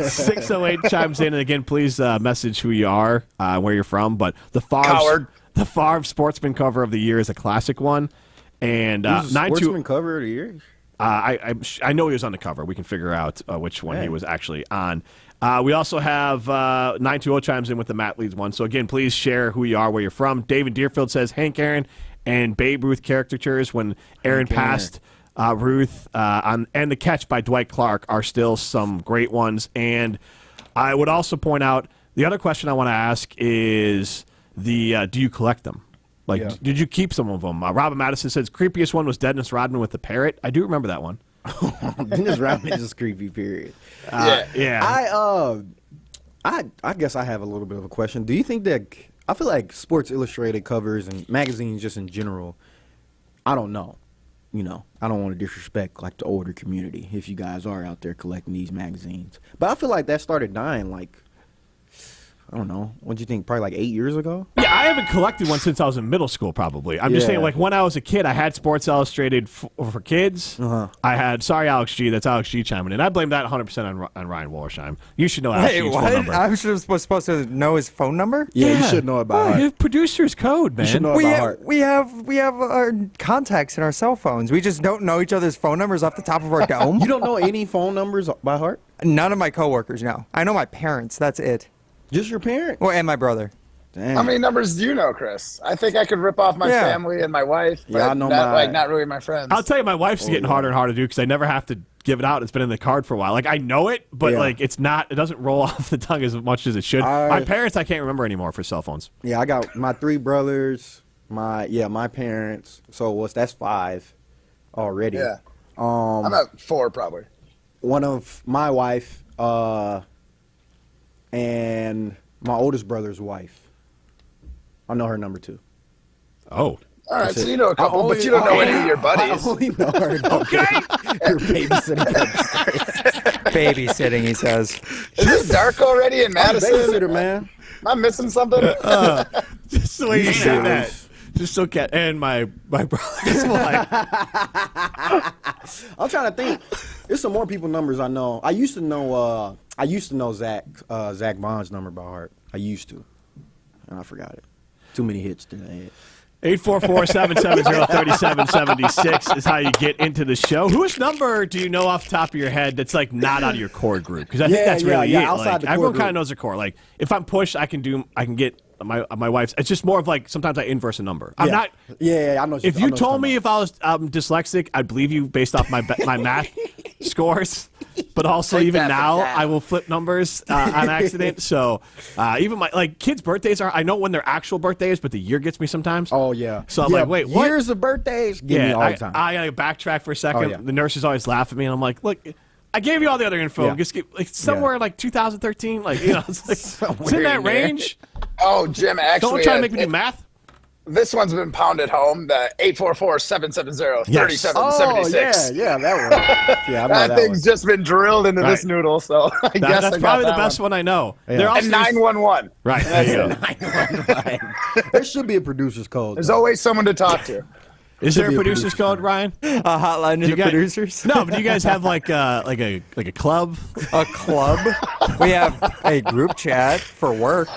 Speaker 2: 608 chimes in, and again, please message who you are, where you're from. But the Favre Sportsman cover of the year is a classic one, and
Speaker 11: Sportsman cover of the year.
Speaker 2: I know he was on the cover. We can figure out which one he was actually on. We also have 920 chimes in with the Matt Leeds one. So, again, please share who you are, where you're from. David Deerfield says Hank Aaron and Babe Ruth caricatures when Aaron passed Ruth and the catch by Dwight Clark are still some great ones. And I would also point out the other question I want to ask is do you collect them? Did you keep some of them? Robin Madison says creepiest one was Dennis Rodman with the parrot. I do remember that one.
Speaker 11: Dennis Rodman is just creepy. Period.
Speaker 2: Yeah.
Speaker 11: I guess I have a little bit of a question. Do you think that I feel like Sports Illustrated covers and magazines just in general? I don't know. I don't want to disrespect like the older community if you guys are out there collecting these magazines, but I feel like that started dying like. I don't know. What do you think? Probably like 8 years ago?
Speaker 2: Yeah, I haven't collected one since I was in middle school, probably. I'm just saying, like, when I was a kid, I had Sports Illustrated for kids. I had, sorry, Alex G. That's Alex G chiming in. I blame that 100% on Ryan Wollersheim. You should know Alex G's phone number.
Speaker 13: I was supposed to know his phone number?
Speaker 11: Yeah, you should know about
Speaker 2: heart. Producer's code, man.
Speaker 11: You should know about heart.
Speaker 13: We have our contacts in our cell phones. We just don't know each other's phone numbers off the top of our dome.
Speaker 11: You don't know any phone numbers by heart?
Speaker 13: None of my coworkers know. I know my parents. That's it.
Speaker 11: Just your parents?
Speaker 13: Well, and my brother.
Speaker 11: Damn.
Speaker 18: How many numbers do you know, Chris? I think I could rip off my family and my wife, but
Speaker 11: I know
Speaker 18: not really my friends.
Speaker 2: I'll tell you, my wife's getting harder and harder to do because I never have to give it out. It's been in the card for a while. Like, I know it, but like it doesn't roll off the tongue as much as it should. My parents, I can't remember anymore for cell phones.
Speaker 11: Yeah, I got my 3 brothers, My parents. So that's 5 already.
Speaker 18: Yeah. I'm at 4 probably.
Speaker 11: One of my wife, and my oldest brother's wife. I know her number 2.
Speaker 2: Oh.
Speaker 18: All right, so you know a couple, but you don't know any of your buddies.
Speaker 11: I only know her number.
Speaker 18: Okay.
Speaker 11: Her babysitting.
Speaker 13: Babysitting, he says.
Speaker 18: Is it dark already in Madison?
Speaker 11: Babysitter, man.
Speaker 18: Am I missing something?
Speaker 2: Just the way you said that. Just so cat and my brother's wife.
Speaker 11: I'm trying to think. There's some more people numbers I know. I used to know Zach Bond's number by heart. I used to, and I forgot it. Too many hits today.
Speaker 2: 844-770-3776 is how you get into the show. Whose number do you know off the top of your head that's like not out of your core group? Because I think that's really it.
Speaker 11: Outside
Speaker 2: like,
Speaker 11: the core
Speaker 2: everyone kind of
Speaker 11: group.
Speaker 2: knows the core. Like if I'm pushed, I can get my wife's. It's just more of like sometimes I inverse a number. I'm not.
Speaker 11: Yeah, I know.
Speaker 2: If you told me if I was dyslexic, I'd believe you based off my math scores. But also, even now, I will flip numbers on accident. So even my kids' birthdays are. I know when their actual birthday is, but the year gets me sometimes.
Speaker 11: Oh yeah.
Speaker 2: So I'm like, wait, what?
Speaker 11: Years of birthdays get me all the time.
Speaker 2: I gotta backtrack for a second.
Speaker 11: Oh, yeah.
Speaker 2: The nurses always laugh at me, and I'm like, look. I gave you all the other info.
Speaker 11: Yeah.
Speaker 2: Just somewhere like 2013, it's it's in that range.
Speaker 18: Oh, Jim, actually,
Speaker 2: Don't try to make me do math.
Speaker 18: This one's been pounded home. The 844-770-3776.
Speaker 11: Oh yeah, that one. Yeah, I know
Speaker 18: that thing's just been drilled into this noodle. So I guess
Speaker 2: that's probably the best one I know.
Speaker 11: Yeah.
Speaker 18: And 911.
Speaker 2: Right. There you go.
Speaker 11: 911. There should be a producer's code.
Speaker 18: There's always someone to talk to.
Speaker 2: Is there a producer's code, Ryan?
Speaker 13: A hotline to the producers?
Speaker 2: No, but do you guys have like a club?
Speaker 13: A club? We have a group chat for work.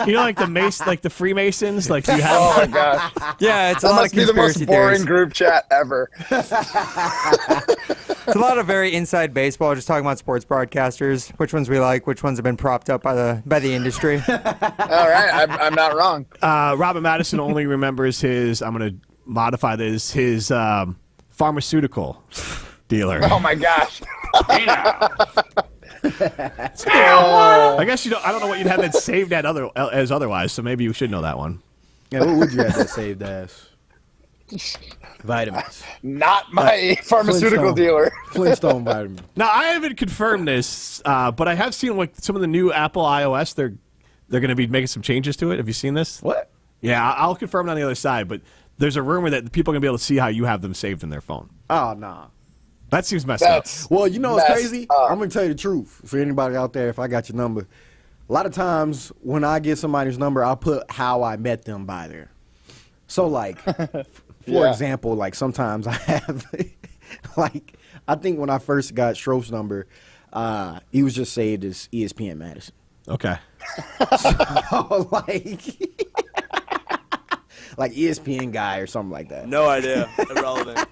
Speaker 2: You know, like the Freemasons. Like you have.
Speaker 18: Oh my god!
Speaker 13: Yeah, it's
Speaker 18: that
Speaker 13: a lot
Speaker 18: must
Speaker 13: of
Speaker 18: be the most
Speaker 13: conspiracy
Speaker 18: boring
Speaker 13: theories.
Speaker 18: group chat ever.
Speaker 13: It's a lot of very inside baseball, just talking about sports broadcasters, which ones we like, which ones have been propped up by the industry.
Speaker 18: All right, I'm not wrong.
Speaker 2: Robert Madison only remembers his. I'm going to modify this. His pharmaceutical dealer.
Speaker 18: Oh my gosh!
Speaker 2: I guess you don't. I don't know what you'd have that saved at as otherwise. So maybe you should know that one.
Speaker 11: Yeah, what would you have that saved as? Vitamins.
Speaker 18: Not my pharmaceutical dealer.
Speaker 11: Flintstone vitamins.
Speaker 2: Now I haven't confirmed this, but I have seen like some of the new Apple iOS. They're going to be making some changes to it. Have you seen this?
Speaker 11: What?
Speaker 2: Yeah, I'll confirm it on the other side. But there's a rumor that people are going to be able to see how you have them saved in their phone.
Speaker 11: Oh nah.
Speaker 2: That seems messed up.
Speaker 11: Well, you know what's crazy? I'm going to tell you the truth. For anybody out there, if I got your number, a lot of times when I get somebody's number, I'll put how I met them by there. So, like, for example, like sometimes I have, like, I think when I first got Stroh's number, he was just saved as ESPN Madison.
Speaker 2: Okay.
Speaker 11: So, like ESPN guy or something like that.
Speaker 10: No idea. Irrelevant.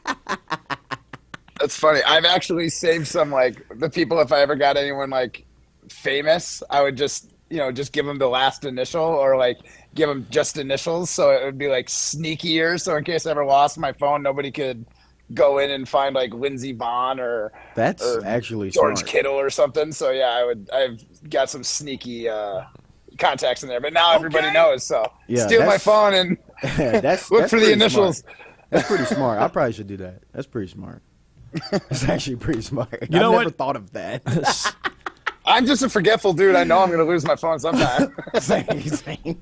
Speaker 18: That's funny. I've actually saved some, like, the people, if I ever got anyone, like, famous, I would just give them the last initial or, like, give them just initials. So it would be, like, sneakier. So in case I ever lost my phone, nobody could go in and find, like, Lindsey Vonn or
Speaker 11: actually
Speaker 18: George
Speaker 11: smart.
Speaker 18: Kittle or something. So, yeah, I've got some sneaky contacts in there. But now everybody knows. So steal my phone and look for the initials.
Speaker 11: Smart. That's pretty smart. I probably should do that. That's pretty smart. It's actually pretty smart.
Speaker 2: You know
Speaker 11: I never
Speaker 2: what?
Speaker 11: thought of that.
Speaker 18: I'm just a forgetful dude. I know I'm going to lose my phone sometime.
Speaker 11: Same.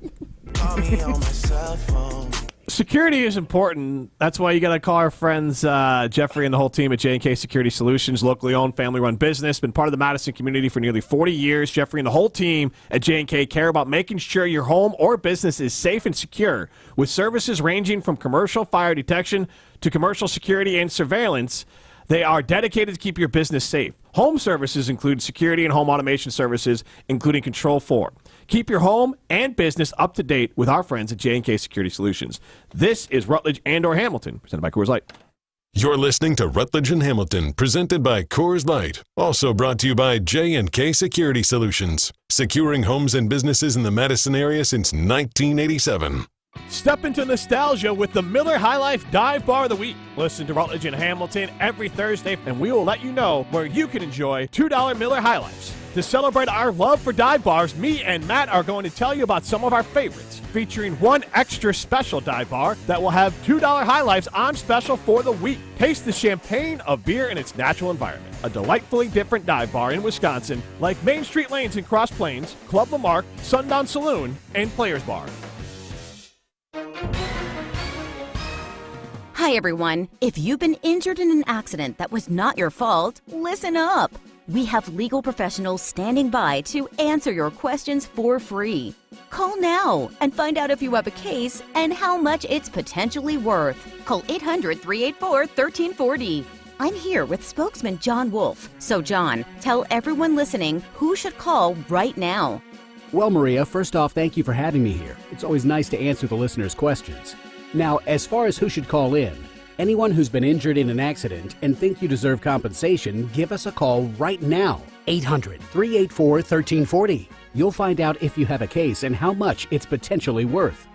Speaker 2: Security is important. That's why you got to call our friends Jeffrey and the whole team at J&K Security Solutions, locally owned, family-run business. Been part of the Madison community for nearly 40 years. Jeffrey and the whole team at J&K care about making sure your home or business is safe and secure, with services ranging from commercial fire detection to commercial security and surveillance. They are dedicated to keep your business safe. Home services include security and home automation services, including Control4. Keep your home and business up to date with our friends at J&K Security Solutions. This is Rutledge and Hamilton, presented by Coors Light.
Speaker 5: You're listening to Rutledge and Hamilton, presented by Coors Light. Also brought to you by J&K Security Solutions, securing homes and businesses in the Madison area since 1987.
Speaker 2: Step into nostalgia with the Miller High Life Dive Bar of the Week. Listen to Rutledge and Hamilton every Thursday, and we will let you know where you can enjoy $2 Miller High Lifes. To celebrate our love for dive bars, me and Matt are going to tell you about some of our favorites, featuring one extra special dive bar that will have $2 High Lifes on special for the week. Taste the champagne of beer in its natural environment. A delightfully different dive bar in Wisconsin, like Main Street Lanes in Cross Plains, Club Lamarck, Sundown Saloon, and Players Bar.
Speaker 19: Hi, everyone. If you've been injured in an accident that was not your fault, listen up. We have legal professionals standing by to answer your questions for free. Call now and find out if you have a case and how much it's potentially worth. Call 800-384-1340. I'm here with spokesman John Wolf. So, John, tell everyone listening who should call right now.
Speaker 20: Well, Maria, first off, thank you for having me here. It's always nice to answer the listeners' questions. Now, as far as who should call in, anyone who's been injured in an accident and think you deserve compensation, give us a call right now. 800-384-1340. You'll find out if you have a case and how much it's potentially worth.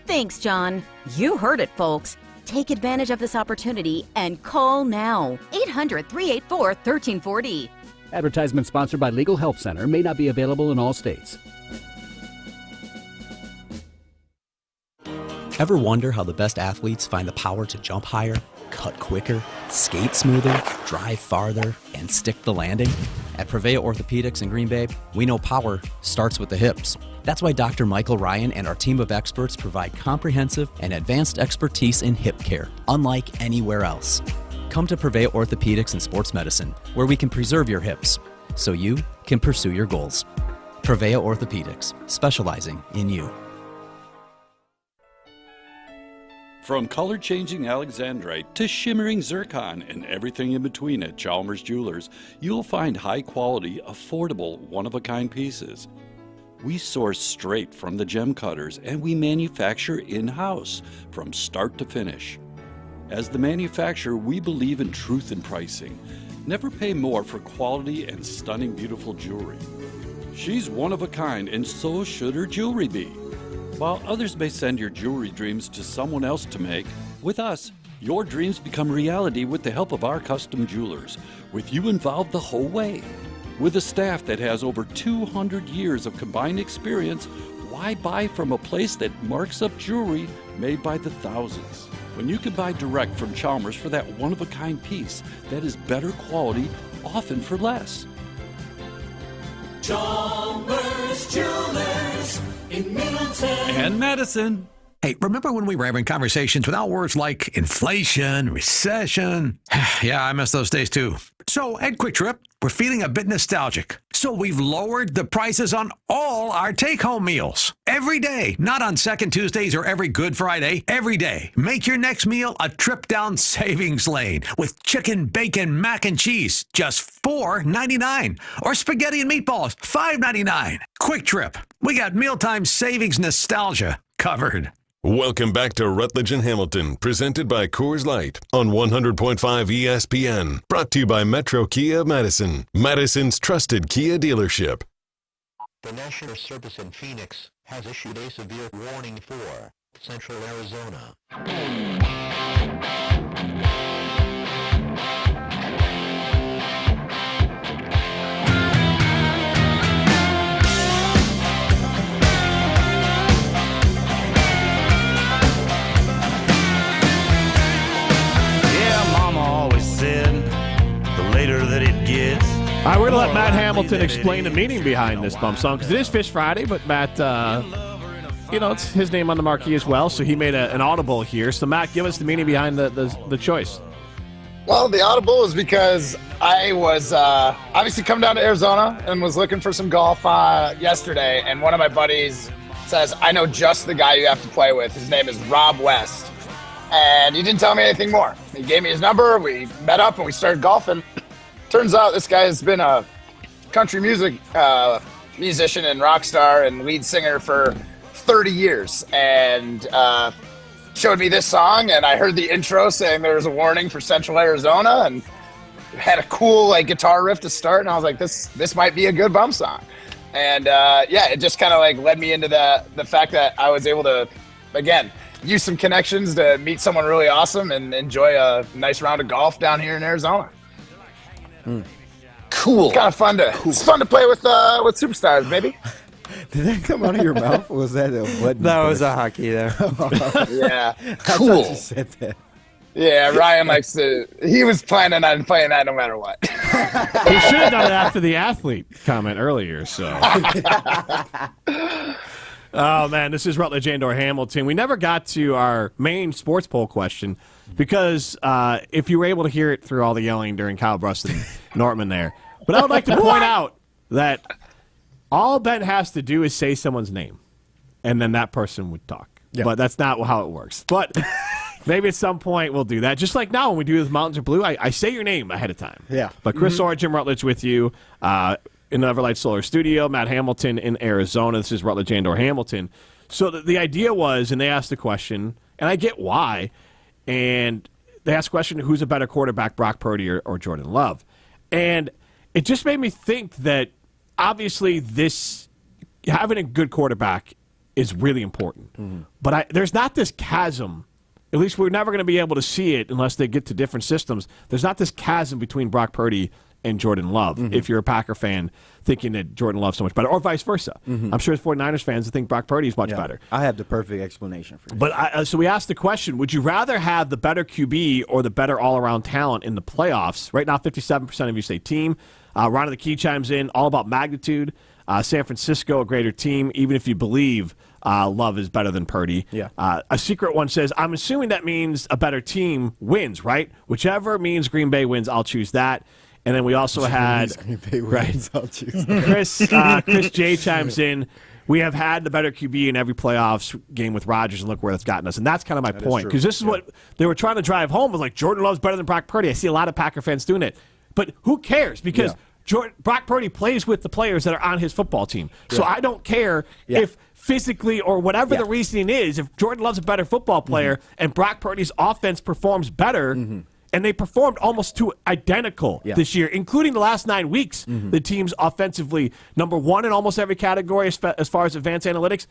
Speaker 19: Thanks, John. You heard it, folks. Take advantage of this opportunity and call now. 800-384-1340.
Speaker 20: Advertisement sponsored by Legal Help Center, may not be available in all states.
Speaker 21: Ever wonder how the best athletes find the power to jump higher, cut quicker, skate smoother, drive farther, and stick the landing? At Prevea Orthopedics in Green Bay, we know power starts with the hips. That's why Dr. Michael Ryan and our team of experts provide comprehensive and advanced expertise in hip care, unlike anywhere else. Come to Prevea Orthopedics and Sports Medicine, where we can preserve your hips so you can pursue your goals. Prevea Orthopedics, specializing in you.
Speaker 22: From color-changing alexandrite to shimmering zircon and everything in between at Chalmers Jewelers, you'll find high-quality, affordable, one-of-a-kind pieces. We source straight from the gem cutters, and we manufacture in-house from start to finish. As the manufacturer, we believe in truth in pricing. Never pay more for quality and stunning, beautiful jewelry. She's one of a kind, and so should her jewelry be. While others may send your jewelry dreams to someone else to make, with us, your dreams become reality with the help of our custom jewelers, with you involved the whole way. With a staff that has over 200 years of combined experience, why buy from a place that marks up jewelry made by the thousands? When you can buy direct from Chalmers for that one-of-a-kind piece that is better quality, often for less.
Speaker 23: Chalmers Jewelers in Middleton
Speaker 24: and Madison. Hey, remember when we were having conversations without words like inflation, recession? Yeah, I miss those days too. So at Quick Trip, we're feeling a bit nostalgic. So we've lowered the prices on all our take-home meals. Every day, not on second Tuesdays or every Good Friday, every day. Make your next meal a trip down savings lane with chicken, bacon, mac and cheese, just $4.99. Or spaghetti and meatballs, $5.99. Quick Trip, we got mealtime savings nostalgia covered.
Speaker 5: Welcome back to Rutledge and Hamilton, presented by Coors Light on 100.5 ESPN. Brought to you by Metro Kia of Madison, Madison's trusted Kia dealership.
Speaker 25: The National Service in Phoenix has issued a severe warning for Central Arizona.
Speaker 2: That it gets. All right, we're going to let Matt Hamilton explain the meaning behind this bump song, because it is Fish Friday, but Matt, it's his name on the marquee as well, so he made an audible here. So, Matt, give us the meaning behind the choice.
Speaker 18: Well, the audible is because I was obviously come down to Arizona and was looking for some golf yesterday, and one of my buddies says, I know just the guy you have to play with. His name is Rob West. And he didn't tell me anything more. He gave me his number, we met up, and we started golfing. Turns out this guy has been a country music musician and rock star and lead singer for 30 years, and showed me this song, and I heard the intro saying there was a warning for Central Arizona, and had a cool guitar riff to start, and I was like, this might be a good bump song. And it just kind of led me into the fact that I was able to, again, use some connections to meet someone really awesome and enjoy a nice round of golf down here in Arizona.
Speaker 17: Cool.
Speaker 18: It's kind of fun to. It's fun to play with superstars, baby.
Speaker 11: Did that come out of your mouth? Or was that a button?
Speaker 13: That was a hockey there.
Speaker 18: Yeah.
Speaker 17: Cool.
Speaker 11: I thought you said that.
Speaker 18: Yeah, Ryan likes to. He was planning on playing that no matter what.
Speaker 2: He should have done it after the athlete comment earlier. So, oh man, this is Rutledge and Hamilton. We never got to our main sports poll question because if you were able to hear it through all the yelling during Kyle Brust and Nortman there, but I would like to point out that all Ben has to do is say someone's name, and then that person would talk.
Speaker 11: Yeah.
Speaker 2: But that's not how it works. But maybe at some point we'll do that. Just like now when we do this Mountains Are Blue, I say your name ahead of time.
Speaker 11: Yeah.
Speaker 2: But Chris Orr, Jim Rutledge with you in the Everlight Solar Studio, Matt Hamilton in Arizona. This is Rutledge and Hamilton. So the idea was, and they asked the question, and I get why, and they asked the question, who's a better quarterback, Brock Purdy or Jordan Love? And it just made me think that obviously having a good quarterback is really important. Mm-hmm. But there's not this chasm. At least we're never going to be able to see it unless they get to different systems. There's not this chasm between Brock Purdy and Jordan Love, if you're a Packer fan thinking that Jordan Love's so much better, or vice versa. I'm sure there's 49ers fans that think Brock Purdy is much better.
Speaker 11: I have the perfect explanation for you.
Speaker 2: But so we asked the question, would you rather have the better QB or the better all-around talent in the playoffs? Right now, 57% of you say team. Ron of the Key chimes in, all about magnitude. San Francisco, a greater team, even if you believe Love is better than Purdy.
Speaker 11: Yeah.
Speaker 2: A secret one says, I'm assuming that means a better team wins, right? Whichever means Green Bay wins, I'll choose that. And then we also had
Speaker 11: Green Bay wins, I'll choose that.
Speaker 2: Chris J chimes in. We have had the better QB in every playoffs game with Rodgers, and look where that's gotten us. And that's kind of my point, because this is what they were trying to drive home, was like, Jordan Love's better than Brock Purdy. I see a lot of Packer fans doing it. But who cares? Because Brock Purdy plays with the players that are on his football team. So I don't care if physically or whatever the reasoning is, if Jordan Love's a better football player and Brock Purdy's offense performs better, and they performed almost identical this year, including the last 9 weeks. The team's offensively number one in almost every category as far as advanced analytics,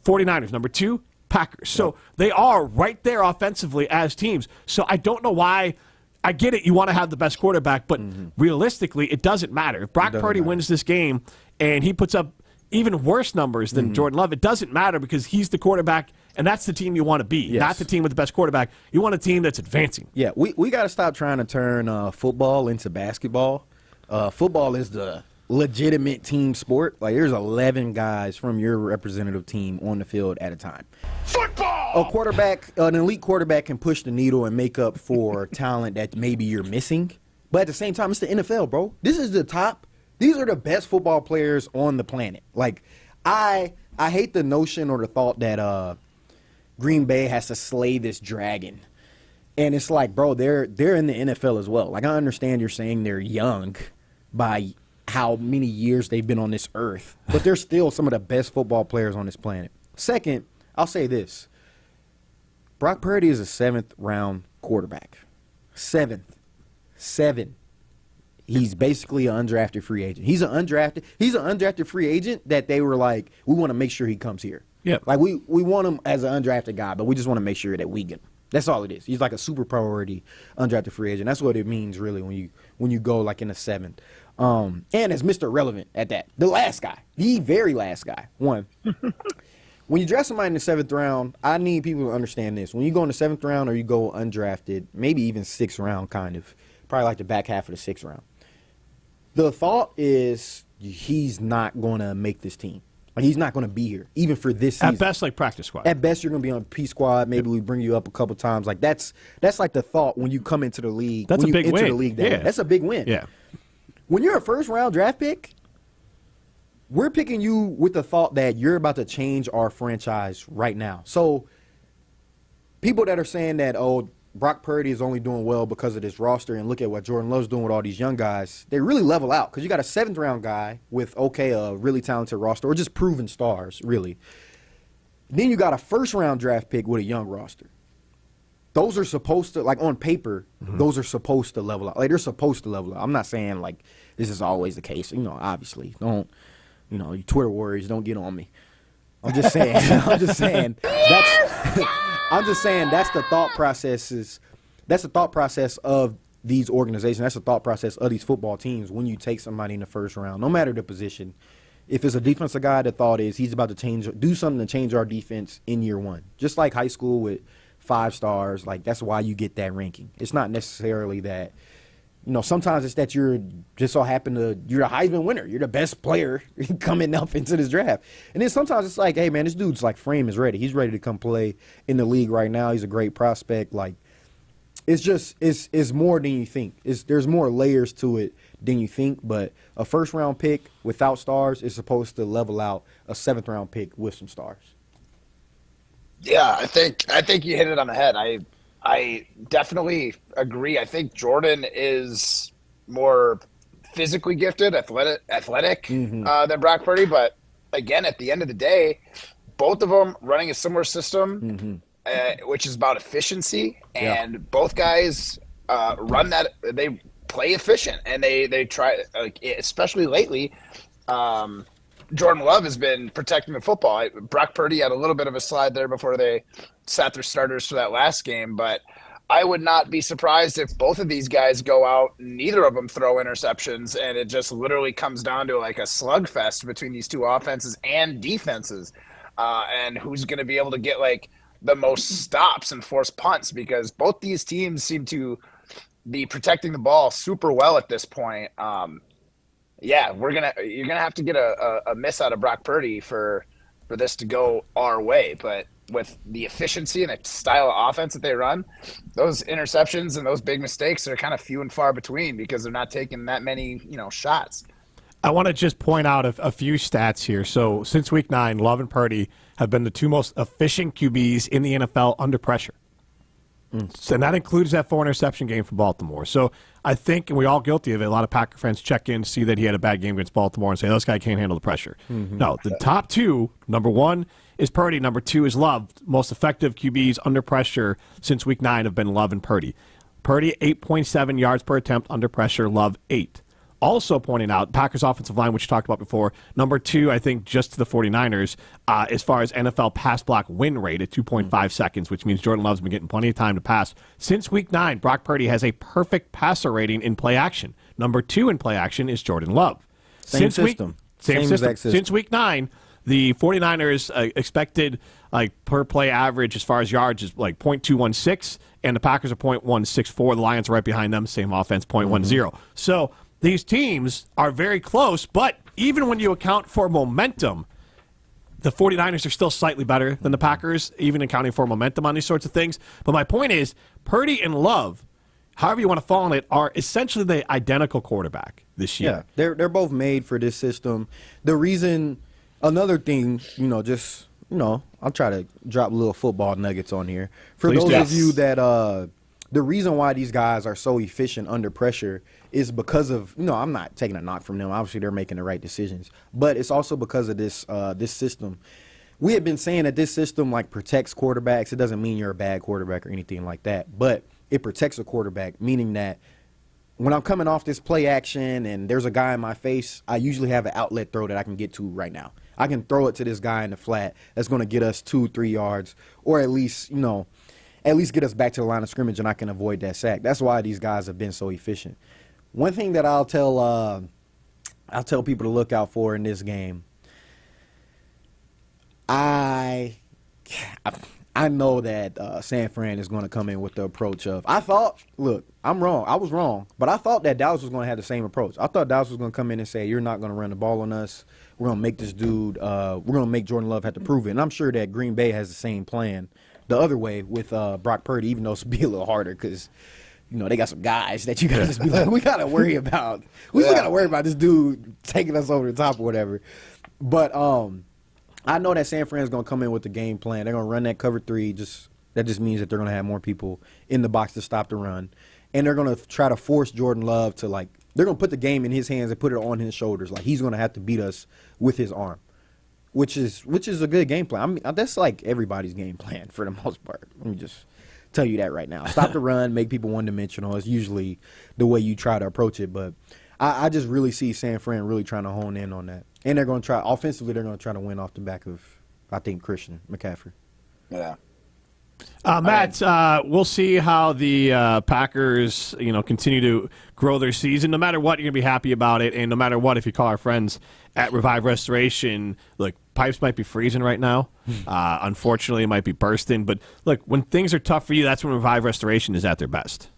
Speaker 2: 49ers. Number two, Packers. So they are right there offensively as teams. So I don't know why. I get it. You want to have the best quarterback, but realistically, it doesn't matter. If Brock Purdy wins this game and he puts up even worse numbers than Jordan Love, it doesn't matter because he's the quarterback, and that's the team you want to be, not the team with the best quarterback. You want a team that's advancing.
Speaker 11: Yeah, we got to stop trying to turn football into basketball. Football is the legitimate team sport. Like, there's 11 guys from your representative team on the field at a time. Football! An elite quarterback can push the needle and make up for talent that maybe you're missing. But at the same time, it's the NFL, bro. This is the top. These are the best football players on the planet. Like, I hate the notion or the thought that Green Bay has to slay this dragon. And it's like, bro, they're in the NFL as well. Like, I understand you're saying they're young by how many years they've been on this earth, but they're still some of the best football players on this planet. Second, I'll say this. Brock Purdy is a 7th-round quarterback. 7th. He's basically an undrafted free agent. He's an undrafted free agent that they were like, we want to make sure he comes here.
Speaker 2: Yeah.
Speaker 11: Like, we want him as an undrafted guy, but we just want to make sure that we get him. That's all it is. He's like a super priority undrafted free agent. That's what it means, really, when you go like in the 7th. And as Mr. Relevant at that. The last guy. The very last guy. One. When you draft somebody in the 7th round, I need people to understand this. When you go in the 7th round or you go undrafted, maybe even 6th round kind of, probably like the back half of the 6th round, the thought is he's not going to make this team. Like, he's not going to be here, even for this season.
Speaker 2: At best, like practice squad.
Speaker 11: At best, you're going to be on P squad. Maybe we bring you up a couple times. Like, that's like the thought when you come into the league.
Speaker 2: That's
Speaker 11: when
Speaker 2: a big
Speaker 11: you enter
Speaker 2: win.
Speaker 11: the league.
Speaker 2: Yeah.
Speaker 11: That's a big win.
Speaker 2: Yeah.
Speaker 11: When you're a first-round draft pick, we're picking you with the thought that you're about to change our franchise right now. So people that are saying that, oh, Brock Purdy is only doing well because of this roster, and look at what Jordan Love's doing with all these young guys, they really level out because you got a 7th-round guy with, a really talented roster, or just proven stars, really. Then you got a first-round draft pick with a young roster. Those are supposed to, like, on paper, those are supposed to level out. Like, they're supposed to level out. I'm not saying, like, this is always the case. Obviously. Don't, you Twitter warriors, don't get on me. I'm just saying. I'm just saying that's the thought process of these organizations, that's the thought process of these football teams when you take somebody in the first round, no matter the position. If it's a defensive guy, the thought is he's about to do something to change our defense in year one. Just like high school with 5 stars, like that's why you get that ranking. It's not necessarily that, sometimes it's that you're the Heisman winner. You're the best player coming up into this draft. And then sometimes it's like, hey, man, this dude's like frame is ready. He's ready to come play in the league right now. He's a great prospect. Like, it's more than you think. There's more layers to it than you think, but a first-round pick without stars is supposed to level out a 7th-round pick with some stars.
Speaker 18: Yeah, I think you hit it on the head. I definitely agree. I think Jordan is more physically gifted, athletic than Brock Purdy, but again, at the end of the day, both of them running a similar system, which is about efficiency, and both guys run that. They play efficient, and they try, especially lately. Jordan Love has been protecting the football. Brock Purdy had a little bit of a slide there before they sat their starters for that last game, but I would not be surprised if both of these guys go out, neither of them throw interceptions, and it just literally comes down to like a slugfest between these two offenses and defenses, and who's going to be able to get like the most stops and force punts, because both these teams seem to be protecting the ball super well at this point. You're gonna have to get a miss out of Brock Purdy for this to go our way. But with the efficiency and the style of offense that they run, those interceptions and those big mistakes are kind of few and far between because they're not taking that many shots.
Speaker 2: I want to just point out a few stats here. So since week 9, Love and Purdy have been the 2 most efficient QBs in the NFL under pressure. So, and that includes that 4 interception game for Baltimore. So I think, and we're all guilty of it, a lot of Packer fans check in, see that he had a bad game against Baltimore and say, this guy can't handle the pressure. No, the top 2, number 1 is Purdy, number 2 is Love. Most effective QBs under pressure since week 9 have been Love and Purdy. Purdy, 8.7 yards per attempt under pressure, Love, 8. Also pointing out, Packers offensive line, which you talked about before, number 2, I think, just to the 49ers, as far as NFL pass block win rate at 2.5 seconds, which means Jordan Love's been getting plenty of time to pass. Since week 9, Brock Purdy has a perfect passer rating in play action. Number 2 in play action is Jordan Love.
Speaker 11: Same system.
Speaker 2: Since week 9, the 49ers expected per play average as far as yards is like .216, and the Packers are .164. The Lions are right behind them, same offense, .10. So these teams are very close, but even when you account for momentum, the 49ers are still slightly better than the Packers, even accounting for momentum on these sorts of things. But my point is, Purdy and Love, however you want to fall on it, are essentially the identical quarterback this year.
Speaker 11: Yeah, they're both made for this system. The reason, another thing, I'll try to drop little football nuggets on here. For those of you that the reason why these guys are so efficient under pressure is because of, I'm not taking a knock from them. Obviously, they're making the right decisions. But it's also because of this system. We have been saying that this system, protects quarterbacks. It doesn't mean you're a bad quarterback or anything like that. But it protects a quarterback, meaning that when I'm coming off this play action and there's a guy in my face, I usually have an outlet throw that I can get to right now. I can throw it to this guy in the flat that's going to get us 2-3 yards, or at least get us back to the line of scrimmage, and I can avoid that sack. That's why these guys have been so efficient. One thing that I'll tell people to look out for in this game, I know that San Fran is going to come in with the approach of, I'm wrong. I was wrong, but I thought that Dallas was going to have the same approach. I thought Dallas was going to come in and say, you're not going to run the ball on us. We're going to make this dude, we're going to make Jordan Love have to prove it. And I'm sure that Green Bay has the same plan the other way with Brock Purdy, even though it's be a little harder because, they got some guys that you got to just be like, we got to worry about. We still got to worry about this dude taking us over the top or whatever. But I know that San Fran's going to come in with the game plan. They're going to run that cover 3. That just means that they're going to have more people in the box to stop the run. And they're going to try to force Jordan Love to, they're going to put the game in his hands and put it on his shoulders. He's going to have to beat us with his arm. Which is a good game plan. I mean, that's everybody's game plan for the most part. Let me just tell you that right now. Stop the run, make people one-dimensional is usually the way you try to approach it. But I just really see San Fran really trying to hone in on that. And they're going to try, offensively, they're going to try to win off the back of, I think, Christian McCaffrey.
Speaker 18: Yeah.
Speaker 2: Matt, we'll see how the Packers, continue to grow their season. No matter what, you're going to be happy about it. And no matter what, if you call our friends at Revive Restoration, look, pipes might be freezing right now. Unfortunately, it might be bursting. But look, when things are tough for you, that's when Revive Restoration is at their best.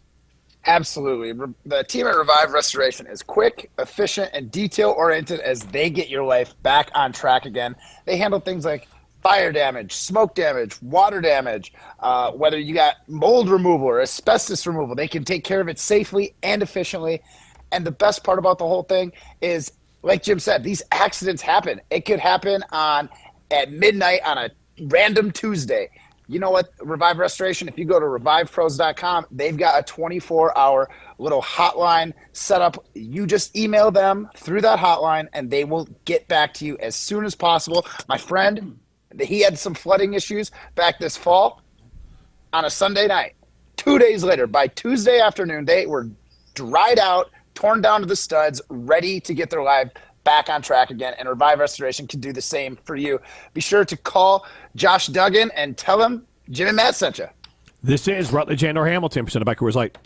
Speaker 18: Absolutely. The team at Revive Restoration is quick, efficient, and detail-oriented as they get your life back on track again. They handle things like fire damage, smoke damage, water damage, whether you got mold removal or asbestos removal. They can take care of it safely and efficiently. And the best part about the whole thing is, like Jim said, these accidents happen. It could happen at midnight on a random Tuesday. You know what, Revive Restoration, if you go to revivepros.com, they've got a 24-hour little hotline set up. You just email them through that hotline, and they will get back to you as soon as possible. My friend, he had some flooding issues back this fall on a Sunday night. 2 days later, by Tuesday afternoon, they were dried out, torn down to the studs, ready to get their life back on track again, and Revive Restoration can do the same for you. Be sure to call Josh Duggan and tell him Jim and Matt sent you.
Speaker 2: This is Rutledge and Hamilton, presented by Coors Light.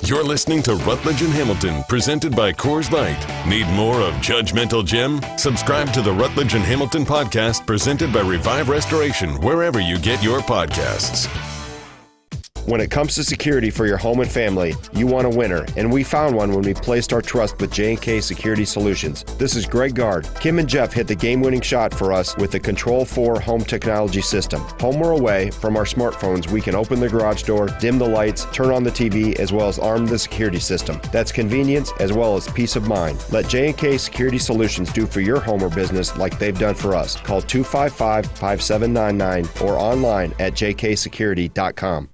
Speaker 5: You're listening to Rutledge and Hamilton, presented by Coors Light. Need more of Judgmental Jim? Subscribe to the Rutledge and Hamilton podcast, presented by Revive Restoration, wherever you get your podcasts.
Speaker 1: When it comes to security for your home and family, you want a winner, and we found one when we placed our trust with J&K Security Solutions. This is Greg Gard. Kim and Jeff hit the game-winning shot for us with the Control 4 home technology system. Home or away, from our smartphones, we can open the garage door, dim the lights, turn on the TV, as well as arm the security system. That's convenience as well as peace of mind. Let J&K Security Solutions do for your home or business like they've done for us. Call 255-5799 or online at jksecurity.com.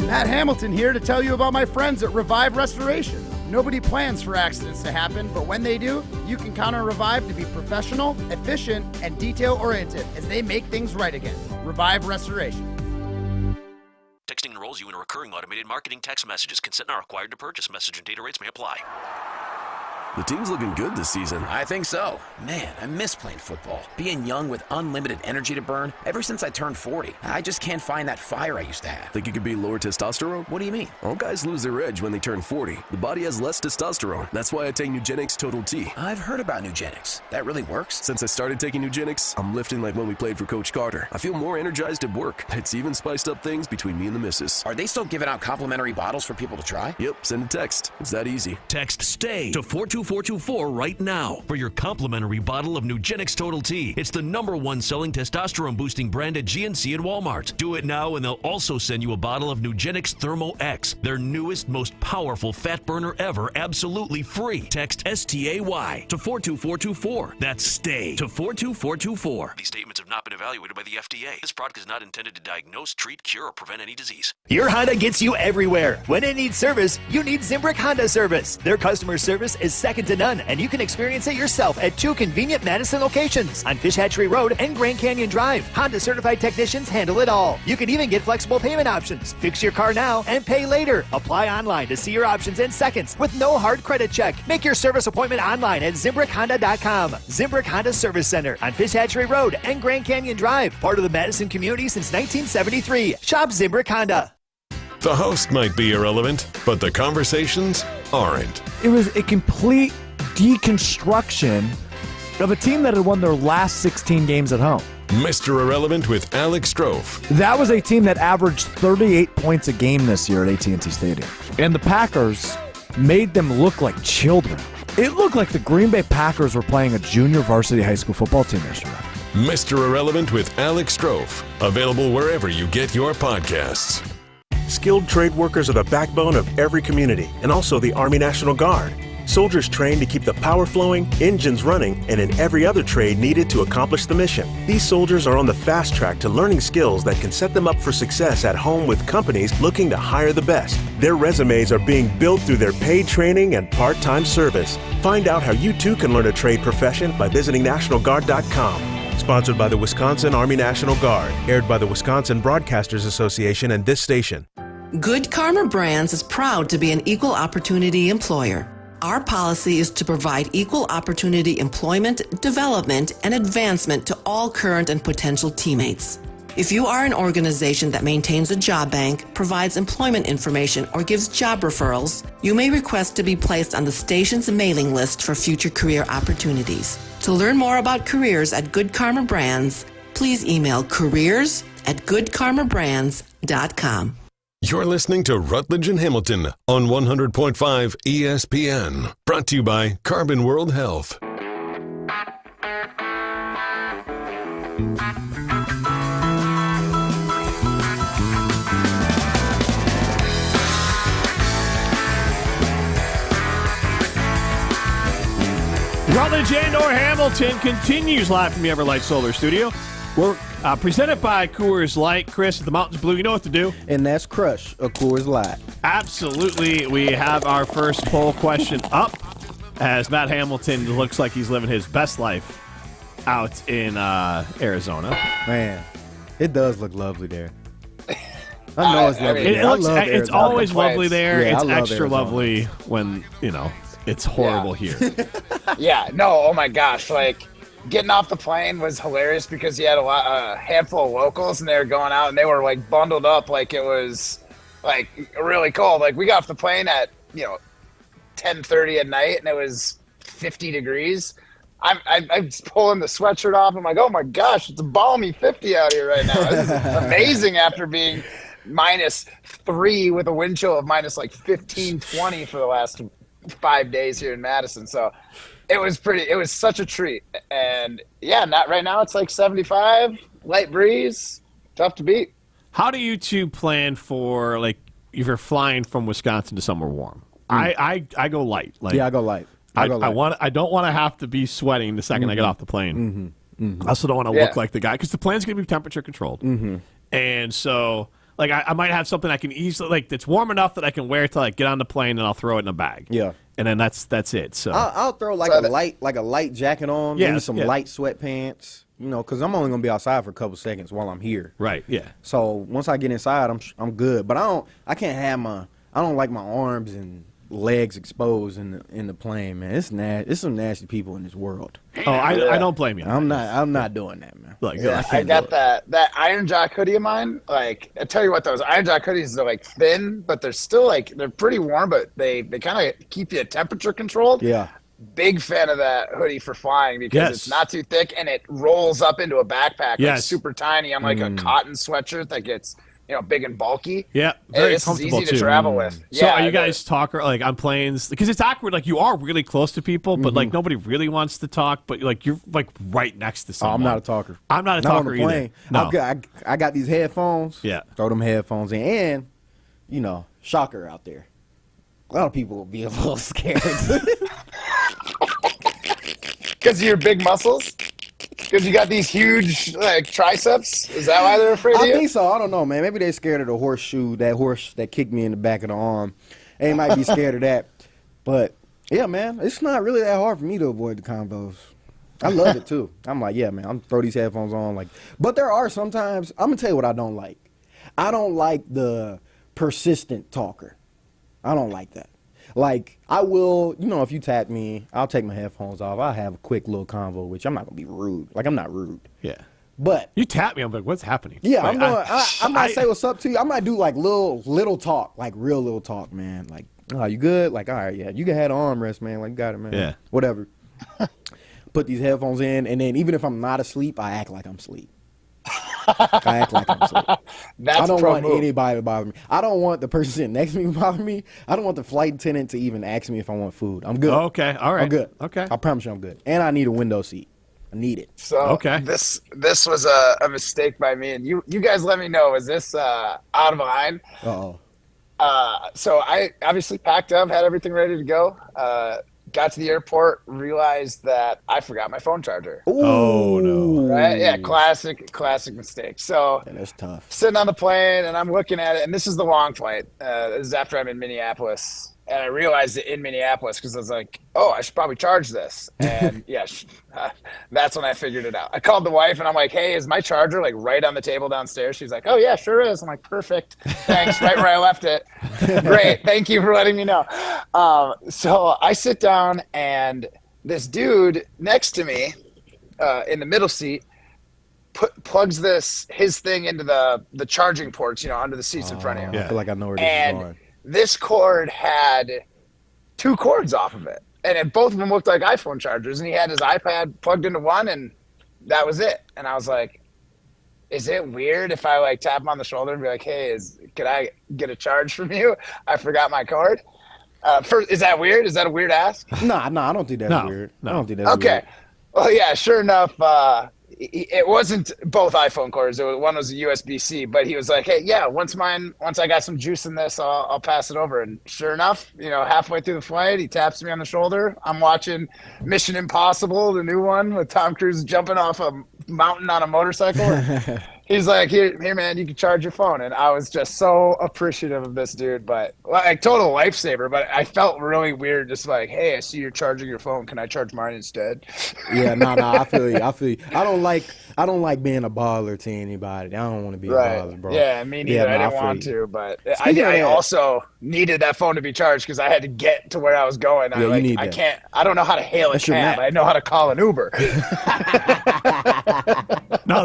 Speaker 4: Matt Hamilton here to tell you about my friends at Revive Restoration. Nobody plans for accidents to happen, but when they do, you can count on Revive to be professional, efficient, and detail-oriented as they make things right again. Revive Restoration.
Speaker 6: Texting enrolls you in a recurring automated marketing text messages. Consent not required to purchase. Message and data rates may apply.
Speaker 7: The team's looking good this season.
Speaker 9: I think so. Man, I miss playing football. Being young with unlimited energy to burn. Ever since I turned 40, I just can't find that fire I used to have.
Speaker 7: Think it could be lower testosterone?
Speaker 9: What do you mean?
Speaker 7: All guys lose their edge when they turn 40. The body has less testosterone. That's why I take Nugenix Total T.
Speaker 9: I've heard about Nugenix. That really works?
Speaker 7: Since I started taking Nugenix, I'm lifting like when we played for Coach Carter. I feel more energized at work. It's even spiced up things between me and the missus.
Speaker 9: Are they still giving out complimentary bottles for people to try?
Speaker 7: Yep, send a text. It's that easy.
Speaker 6: Text STAY to 42424 right now for your complimentary bottle of Nugenix Total T. It's the #1 selling testosterone boosting brand at GNC and Walmart. Do it now and they'll also send you a bottle of Nugenix Thermo X, their newest, most powerful fat burner ever, absolutely free. Text STAY to 42424. That's STAY to 42424. These statements have not been evaluated by the FDA. This product is not intended to diagnose, treat, cure, or prevent any disease.
Speaker 26: Your Honda gets you everywhere. When it needs service, you need Zimbrick Honda service. Their customer service is second to none, and you can experience it yourself at 2 convenient Madison locations on Fish Hatchery Road and Grand Canyon Drive. Honda certified technicians handle it all. You can even get flexible payment options. Fix your car now and pay later. Apply online to see your options in seconds with no hard credit check. Make your service appointment online at ZimbrickHonda.com. Zimbrick Honda Service Center on Fish Hatchery Road and Grand Canyon Drive. Part of the Madison community since 1973. Shop Zimbrick Honda.
Speaker 5: The host might be irrelevant, but the conversations aren't.
Speaker 27: It was a complete deconstruction of a team that had won their last 16 games at home.
Speaker 5: Mr. Irrelevant with Alex Strofe.
Speaker 27: That was a team that averaged 38 points a game this year at AT&T Stadium. And the Packers made them look like children. It looked like the Green Bay Packers were playing a junior varsity high school football team yesterday.
Speaker 5: Mr. Irrelevant with Alex Strofe. Available wherever you get your podcasts.
Speaker 28: Skilled trade workers are the backbone of every community, and also the Army National Guard. Soldiers trained to keep the power flowing, engines running, and in every other trade needed to accomplish the mission. These soldiers are on the fast track to learning skills that can set them up for success at home with companies looking to hire the best. Their resumes are being built through their paid training and part-time service. Find out how you too can learn a trade profession by visiting NationalGuard.com. Sponsored by the Wisconsin Army National Guard. Aired by the Wisconsin Broadcasters Association and this station.
Speaker 29: Good Karma Brands is proud to be an equal opportunity employer. Our policy is to provide equal opportunity employment, development, and advancement to all current and potential teammates. If you are an organization that maintains a job bank, provides employment information, or gives job referrals, you may request to be placed on the station's mailing list for future career opportunities. To learn more about careers at Good Karma Brands, please email careers@goodkarmabrands.com.
Speaker 5: You're listening to Rutledge and Hamilton on 100.5 ESPN. Brought to you by Carbon World Health.
Speaker 2: Rutledge and Hamilton continues live from the Everlight Solar Studio. We're presented by Coors Light. Chris, the Mountains Blue, you know what to do.
Speaker 11: And that's crush a Coors Light.
Speaker 2: Absolutely. We have our first poll question up as Matt Hamilton looks like he's living his best life out in Arizona.
Speaker 11: Man, it does look lovely there. I know it's lovely.
Speaker 2: It's always lovely there.
Speaker 11: Yeah,
Speaker 2: it's extra lovely when, it's horrible here.
Speaker 18: Yeah, no, oh my gosh. Like, getting off the plane was hilarious because you had a handful of locals and they were going out and they were like bundled up like it was like really cold. Like, we got off the plane at, 10:30 at night and it was 50 degrees. I'm pulling the sweatshirt off. I'm like, oh my gosh, it's a balmy 50 out here right now. This is amazing after being -3 with a wind chill of minus like 15, 20 for the last 5 days here in Madison. So it was such a treat. And yeah, not right now. It's like 75, light breeze, tough to beat.
Speaker 2: How do you two plan for, like, if you're flying from Wisconsin to somewhere warm? I go light.
Speaker 11: I go light.
Speaker 2: I don't want to have to be sweating the second I get off the plane. I also don't want to look like the guy because the plane's going to be temperature controlled. And so, like, I might have something I can easily, like, that's warm enough that I can wear to, like, get on the plane and I'll throw it in a bag.
Speaker 11: Yeah.
Speaker 2: And then that's it. So
Speaker 11: I'll throw a light jacket on, maybe some light sweatpants, because I'm only gonna be outside for a couple seconds while I'm here.
Speaker 2: Right. Yeah.
Speaker 11: So once I get inside, I'm good. But I don't like my arms and legs exposed in the plane, man. It's some nasty people in this world.
Speaker 2: Oh, I don't blame you.
Speaker 11: I'm not doing that, man.
Speaker 2: Look,
Speaker 18: I got that Iron Jock hoodie of mine. Like, I tell you what, those Iron Jock hoodies are like thin, but they're still like they're pretty warm, but they kind of keep you temperature controlled.
Speaker 11: Yeah.
Speaker 18: Big fan of that hoodie for flying because it's not too thick and it rolls up into a backpack. Like, super tiny. I'm like a cotton sweatshirt that gets big and bulky.
Speaker 2: Yeah, very
Speaker 18: it's
Speaker 2: comfortable
Speaker 18: easy
Speaker 2: too.
Speaker 18: to travel with.
Speaker 2: So are you guys talking like on planes? Because it's awkward. Like, you are really close to people, but like nobody really wants to talk. But like you're like right next to someone.
Speaker 11: I'm not a talker.
Speaker 2: I'm not a talker
Speaker 11: on the plane.
Speaker 2: either. No.
Speaker 11: I got these headphones.
Speaker 2: Yeah.
Speaker 11: Throw them headphones in, and shocker out there. A lot of people will be a little scared.
Speaker 18: Because of your big muscles. Because you got these huge triceps? Is that why they're afraid of you?
Speaker 11: I think so. I don't know, man. Maybe they're scared of the horseshoe, that horse that kicked me in the back of the arm. They might be scared of that. But, yeah, man, it's not really that hard for me to avoid the combos. I love it, too. I'm like, yeah, man, I'm throw these headphones on. But there are sometimes, I'm going to tell you what I don't like. I don't like the persistent talker. I don't like that. Like, I will, if you tap me, I'll take my headphones off. I'll have a quick little convo, which I'm not going to be rude. Like, I'm not rude.
Speaker 2: Yeah.
Speaker 11: But
Speaker 2: you tap me, I'm like, what's happening?
Speaker 11: Yeah,
Speaker 2: like,
Speaker 11: I might say what's up to you. I might do, like, little talk, like, real little talk, man. Like, oh, you good? Like, all right, yeah. You can have the armrest, man. Like, got it, man.
Speaker 2: Yeah.
Speaker 11: Whatever. Put these headphones in, and then even if I'm not asleep, I act like I'm asleep. I act like I'm asleep. I don't want anybody to bother me. I don't want the person sitting next to me to bother me. I don't want the flight attendant to even ask me if I want food. I'm good.
Speaker 2: Okay, all right.
Speaker 11: I'm good.
Speaker 2: Okay.
Speaker 11: I promise you I'm good. And I need a window seat. I need it.
Speaker 18: So this was a mistake by me, and you guys let me know. Is this out of line?
Speaker 11: Uh-oh.
Speaker 18: So I obviously packed up, had everything ready to go. Got to the airport, realized that I forgot my phone charger.
Speaker 11: Ooh. Oh, no.
Speaker 18: Right? Yeah, classic mistake. So
Speaker 11: that's tough.
Speaker 18: Sitting on the plane, and I'm looking at it, and this is the long flight. This is after I'm in Minneapolis. And I realized it in Minneapolis because I was like, oh, I should probably charge this. And that's when I figured it out. I called the wife and I'm like, hey, is my charger like right on the table downstairs? She's like, oh, yeah, sure is. I'm like, perfect. Thanks. Right where I left it. Great. Thank you for letting me know. So I sit down and this dude next to me in the middle seat plugs his thing into the charging ports, under the seats in front of you.
Speaker 11: I feel like I know where this is going.
Speaker 18: This cord had 2 cords off of it, and both of them looked like iPhone chargers. And he had his iPad plugged into one, and that was it. And I was like, "Is it weird if I tap him on the shoulder and be like, hey, could I get a charge from you? I forgot my cord." Is that weird? Is that a weird ask?
Speaker 11: No, I don't think that's weird.
Speaker 18: No.
Speaker 11: I don't think that's
Speaker 18: weird.
Speaker 11: Okay.
Speaker 18: Well, yeah, sure enough, it wasn't both iPhone cords. One was a USB-C, but he was like, "Hey, yeah, once I got some juice in this, I'll pass it over." And sure enough, halfway through the flight, he taps me on the shoulder. I'm watching Mission Impossible, the new one with Tom Cruise jumping off a mountain on a motorcycle. He's like, here, man, you can charge your phone. And I was just so appreciative of this dude, but total lifesaver. But I felt really weird, just like, hey, I see you're charging your phone. Can I charge mine instead?
Speaker 11: Yeah, no, I feel you. I don't like being a baller to anybody. I don't want to be a baller, bro.
Speaker 18: Yeah, me neither. I didn't want to, but I also needed that phone to be charged because I had to get to where I was going. I don't know how to hail a cab. I know how to call an Uber.
Speaker 2: No,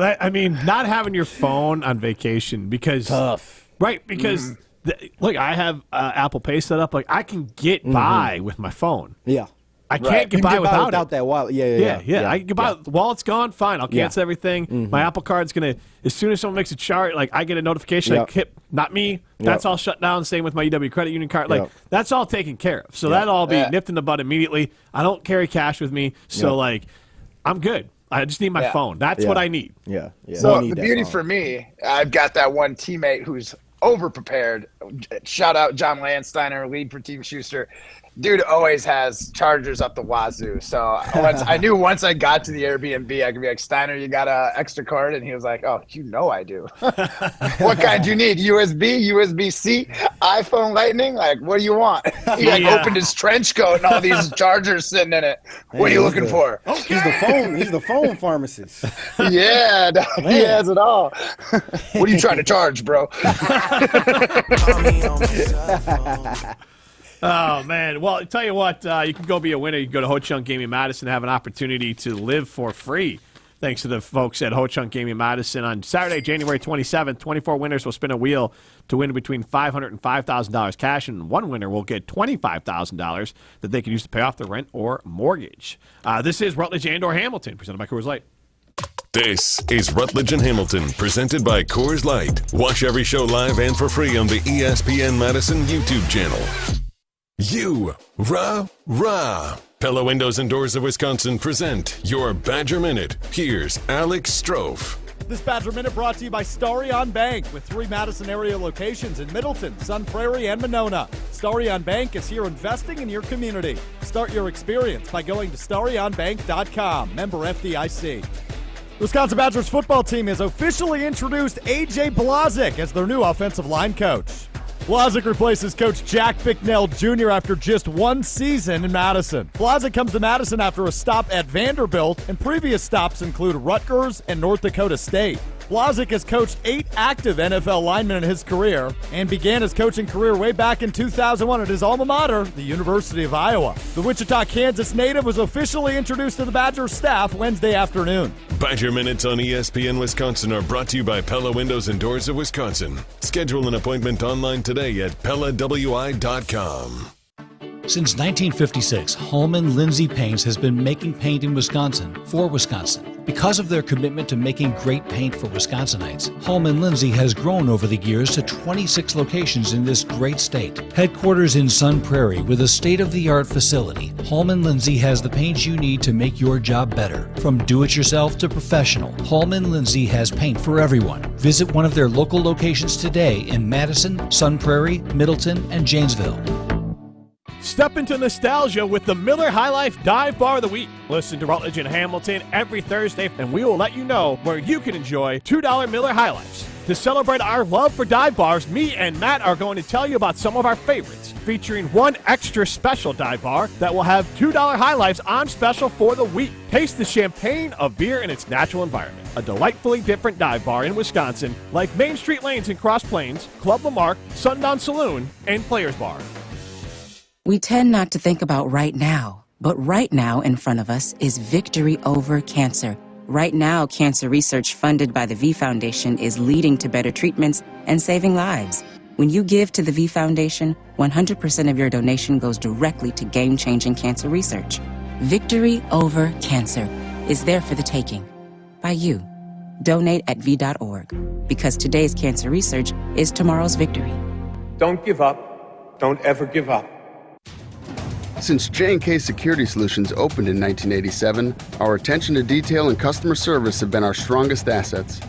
Speaker 2: not having your phone on vacation because
Speaker 11: tough,
Speaker 2: right? Because look, I have Apple Pay set up. Like I can get by with my phone.
Speaker 11: Yeah,
Speaker 2: I can't get by without
Speaker 11: that wallet. Yeah.
Speaker 2: I can get by. The wallet's gone. Fine, I'll cancel everything. My Apple Card's gonna. As soon as someone makes a charge, I get a notification. Like, hit, not me. That's all shut down. Same with my EW credit union card. That's all taken care of. So that'll all be nipped in the bud immediately. I don't carry cash with me, so I'm good. I just need my phone. That's what I need.
Speaker 11: Yeah.
Speaker 18: So the beauty for me, I've got that one teammate who's over-prepared. Shout out John Landsteiner, lead for Team Schuster. Dude always has chargers up the wazoo. So I knew once I got to the Airbnb, I could be like, Steiner, you got an extra cord? And he was like, oh, I do. What kind do you need? USB, USB-C, iPhone Lightning? Like, what do you want? He opened his trench coat and all these chargers sitting in it. What are you looking for?
Speaker 11: Okay. He's the phone pharmacist.
Speaker 18: Yeah, he has it all. What are you trying to charge, bro?
Speaker 2: Oh, man. Well, I tell you what, you can go be a winner. You can go to Ho Chunk Gaming Madison and have an opportunity to live for free. Thanks to the folks at Ho Chunk Gaming Madison. On Saturday, January 27th, 24 winners will spin a wheel to win between $500 and $5,000 cash, and one winner will get $25,000 that they can use to pay off their rent or mortgage. This is Rutledge and or Hamilton, presented by Coors Light.
Speaker 5: This is Rutledge and Hamilton, presented by Coors Light. Watch every show live and for free on the ESPN Madison YouTube channel. Rah. Pella Windows and Doors of Wisconsin present your Badger Minute. Here's Alex Strofe.
Speaker 3: This Badger Minute brought to you by Starion Bank with 3 Madison area locations in Middleton, Sun Prairie, and Monona. Starion Bank is here investing in your community. Start your experience by going to starionbank.com. Member FDIC. The Wisconsin Badgers football team has officially introduced A.J. Blazik as their new offensive line coach. Blazik replaces Coach Jack Bicknell Jr. after just 1 season in Madison. Blazik comes to Madison after a stop at Vanderbilt, and previous stops include Rutgers and North Dakota State. Blazik has coached 8 active NFL linemen in his career and began his coaching career way back in 2001 at his alma mater, the University of Iowa. The Wichita, Kansas native was officially introduced to the Badgers staff Wednesday afternoon.
Speaker 5: Badger Minutes on ESPN Wisconsin are brought to you by Pella Windows and Doors of Wisconsin. Schedule an appointment online today at PellaWI.com.
Speaker 8: Since 1956, Holman Lindsay Paints has been making paint in Wisconsin for Wisconsin. Because of their commitment to making great paint for Wisconsinites, Holman Lindsay has grown over the years to 26 locations in this great state. Headquarters in Sun Prairie with a state-of-the-art facility, Holman Lindsay has the paint you need to make your job better. From do-it-yourself to professional, Holman Lindsay has paint for everyone. Visit one of their local locations today in Madison, Sun Prairie, Middleton, and Janesville.
Speaker 2: Step into nostalgia with the Miller High Life Dive Bar of the Week. Listen to Rutledge and Hamilton every Thursday, and we will let you know where you can enjoy $2 Miller High Lifes. To celebrate our love for dive bars, me and Matt are going to tell you about some of our favorites, featuring one extra special dive bar that will have $2 High Lifes on special for the week. Taste the champagne of beer in its natural environment. A delightfully different dive bar in Wisconsin, like Main Street Lanes in Cross Plains, Club Lamarck, Sundown Saloon, and Players Bar.
Speaker 10: We tend not to think about right now, but right now in front of us is victory over cancer. Right now, cancer research funded by the V Foundation is leading to better treatments and saving lives. When you give to the V Foundation, 100% of your donation goes directly to game-changing cancer research. Victory over cancer is there for the taking. By you. Donate at V.org. Because today's cancer research is tomorrow's victory.
Speaker 12: Don't give up. Don't ever give up.
Speaker 14: Since J&K Security Solutions opened in 1987, our attention to detail and customer service have been our strongest assets.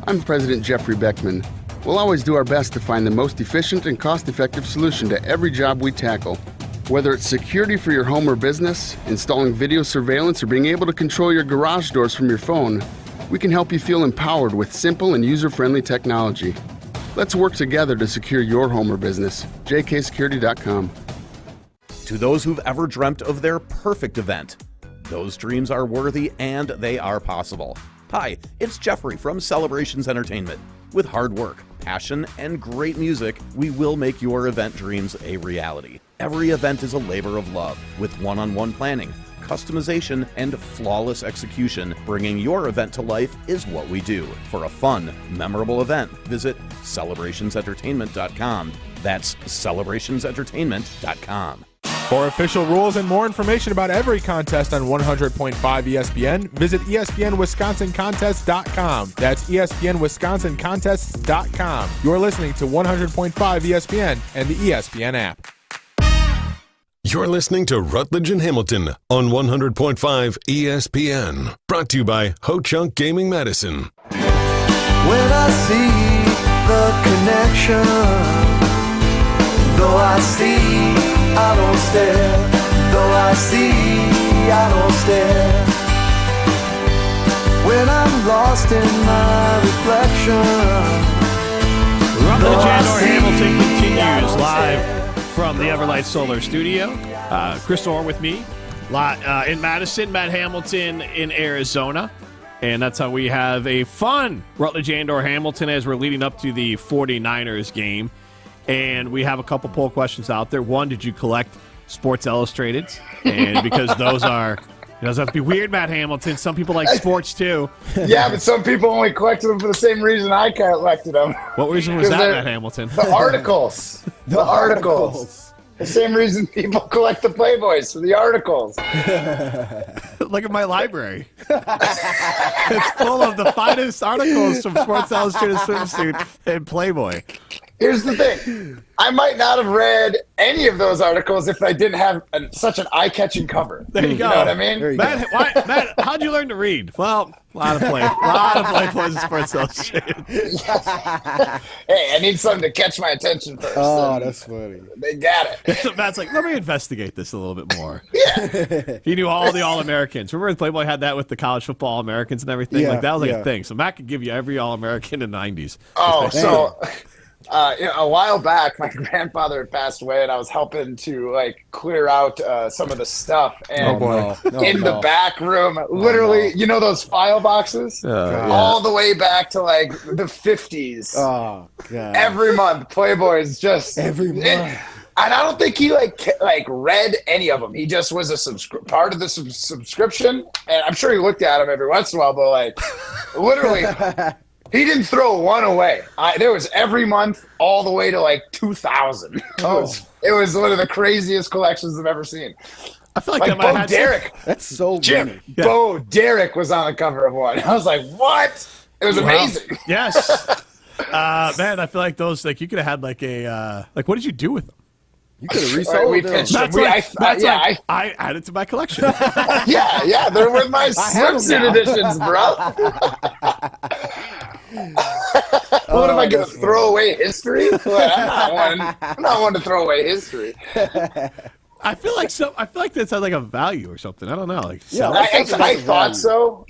Speaker 14: I'm President Jeffrey Beckman. We'll always do our best to find the most efficient and cost-effective solution to every job we tackle. Whether it's security for your home or business, installing video surveillance, or being able to control your garage doors from your phone, we can help you feel empowered with simple and user-friendly technology. Let's work together to secure your home or business. jksecurity.com.
Speaker 15: To those who've ever dreamt of their perfect event, those dreams are worthy and they are possible. Hi, it's Jeffrey from Celebrations Entertainment. With hard work, passion, and great music, we will make your event dreams a reality. Every event is a labor of love, with one-on-one planning, customization, and flawless execution. Bringing your event to life is what we do. For a fun, memorable event, visit celebrationsentertainment.com. That's celebrationsentertainment.com.
Speaker 16: For official rules and more information about every contest on 100.5 ESPN, visit ESPNWisconsinContests.com. That's ESPNWisconsinContests.com. You're listening to 100.5 ESPN and the ESPN app.
Speaker 5: You're listening to Rutledge and Hamilton on 100.5 ESPN. Brought to you by Ho-Chunk Gaming Madison.
Speaker 19: When I see the connection, though I see, I don't stare. Though I see, I don't stare. When I'm lost in my reflection.
Speaker 2: Rutledge and Hamilton continues live from the Everlight Solar Studio. Chris Orr with me in Madison, Matt Hamilton in Arizona. And that's how we have a fun Rutledge and Hamilton as we're leading up to the 49ers game. And we have a couple poll questions out there. One, did you collect Sports Illustrated? And because those have to be weird, Matt Hamilton. Some people like sports too.
Speaker 18: Yeah, but some people only collected them for the same reason I collected them.
Speaker 2: What reason was that, Matt Hamilton?
Speaker 18: The articles. The articles. The same reason people collect the Playboys, for the articles.
Speaker 2: Look at my library. It's full of the finest articles from Sports Illustrated Swimsuit and Playboy.
Speaker 18: Here's the thing. I might not have read any of those articles if I didn't have such an eye-catching cover.
Speaker 2: There you go.
Speaker 18: You know what I mean?
Speaker 2: Matt, how'd you learn to read? Well, a lot of Playboys in Sports Illustrated.
Speaker 18: Hey, I need something to catch my attention first.
Speaker 11: Oh, that's funny.
Speaker 18: They got it.
Speaker 2: So Matt's like, let me investigate this a little bit more.
Speaker 18: Yeah.
Speaker 2: He knew all the All-Americans. Remember Playboy had that with the college football All-Americans and everything?
Speaker 11: Yeah,
Speaker 2: like that was like a thing. So Matt could give you every All-American in the 90s.
Speaker 18: Oh, so... a while back, my grandfather had passed away, and I was helping to clear out some of the stuff. And in the back room, literally, you know those file boxes, all the way back to the 50s.
Speaker 11: Oh God!
Speaker 18: Every month, Playboy's just
Speaker 11: every month.
Speaker 18: And I don't think he read any of them. He just was a part of the subscription, and I'm sure he looked at them every once in a while. But literally. He didn't throw one away. There was every month all the way to 2000. It was one of the craziest collections I've ever seen.
Speaker 2: I feel like that
Speaker 18: Bo Derek.
Speaker 11: That's so
Speaker 18: Jim.
Speaker 11: funny.
Speaker 2: Yeah.
Speaker 18: Bo Derek was on the cover of one. I was like, what? It was amazing.
Speaker 2: Yes. Man, I feel like those you could have had a what did you do with them?
Speaker 11: You could have resold
Speaker 18: we
Speaker 11: them.
Speaker 18: pitched them.
Speaker 2: I added to my collection.
Speaker 18: Yeah, they're with my swimsuit editions, bro. What am I going to throw away history? I'm not one to throw away history.
Speaker 2: I feel like that's like a value or something. I don't know. I
Speaker 18: thought so.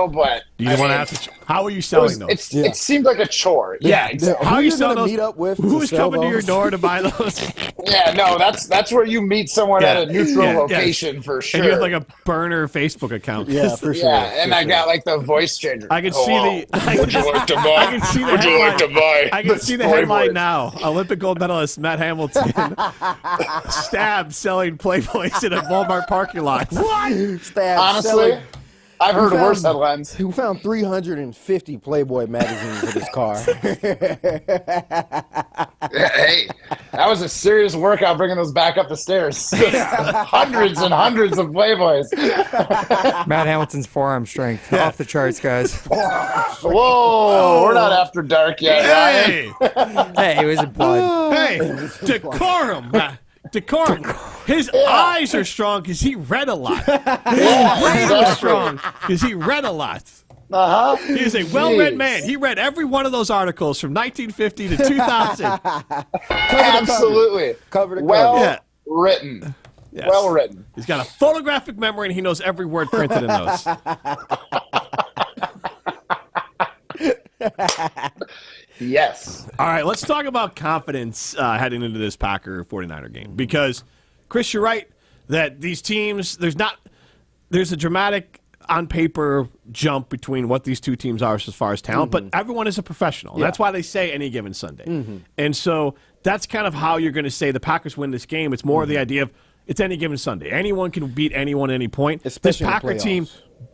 Speaker 18: But
Speaker 2: you didn't want to have to. How are you selling those?
Speaker 18: It seemed like a chore. Yeah, exactly.
Speaker 2: How are you selling
Speaker 11: those?
Speaker 2: Meet up with? Who's coming to your door to buy those?
Speaker 18: Yeah, no, that's where you meet someone at a neutral location for sure.
Speaker 2: And you have a burner Facebook account.
Speaker 11: Yeah, for sure.
Speaker 18: Yeah, and I got the voice changer.
Speaker 2: I can see
Speaker 18: Would you like to buy?
Speaker 2: I can see the
Speaker 18: Would you like to buy?
Speaker 2: I can see the headline now. Olympic gold medalist Matt Hamilton stabbed selling Playboys in a Walmart parking lot.
Speaker 11: What?
Speaker 18: Honestly, I've heard worse headlines.
Speaker 11: Who found 350 Playboy magazines in his car?
Speaker 18: Hey, that was a serious workout bringing those back up the stairs. Hundreds and hundreds of Playboys.
Speaker 1: Matt Hamilton's forearm strength off the charts, guys.
Speaker 18: Whoa, we're not after dark yet, Ryan.
Speaker 1: Hey, it was implied.
Speaker 2: Hey, decorum. Decorum. His eyes are strong because he read a lot. His brain was strong because he read a lot. He is a well-read man. He read every one of those articles from 1950 to 2000.
Speaker 18: Absolutely.
Speaker 11: Cover to cover.
Speaker 18: Well written.
Speaker 2: Yes.
Speaker 18: Well written.
Speaker 2: He's got a photographic memory, and he knows every word printed in those.
Speaker 18: Yes.
Speaker 2: All right, let's talk about confidence heading into this Packer 49er game. Because, Chris, you're right that these teams, there's a dramatic on paper jump between what these two teams are as far as talent, but everyone is a professional. And that's why they say any given Sunday. And so that's kind of how you're going to say the Packers win this game. It's more of the idea of it's any given Sunday. Anyone can beat anyone at any point.
Speaker 11: Especially
Speaker 2: this Packer team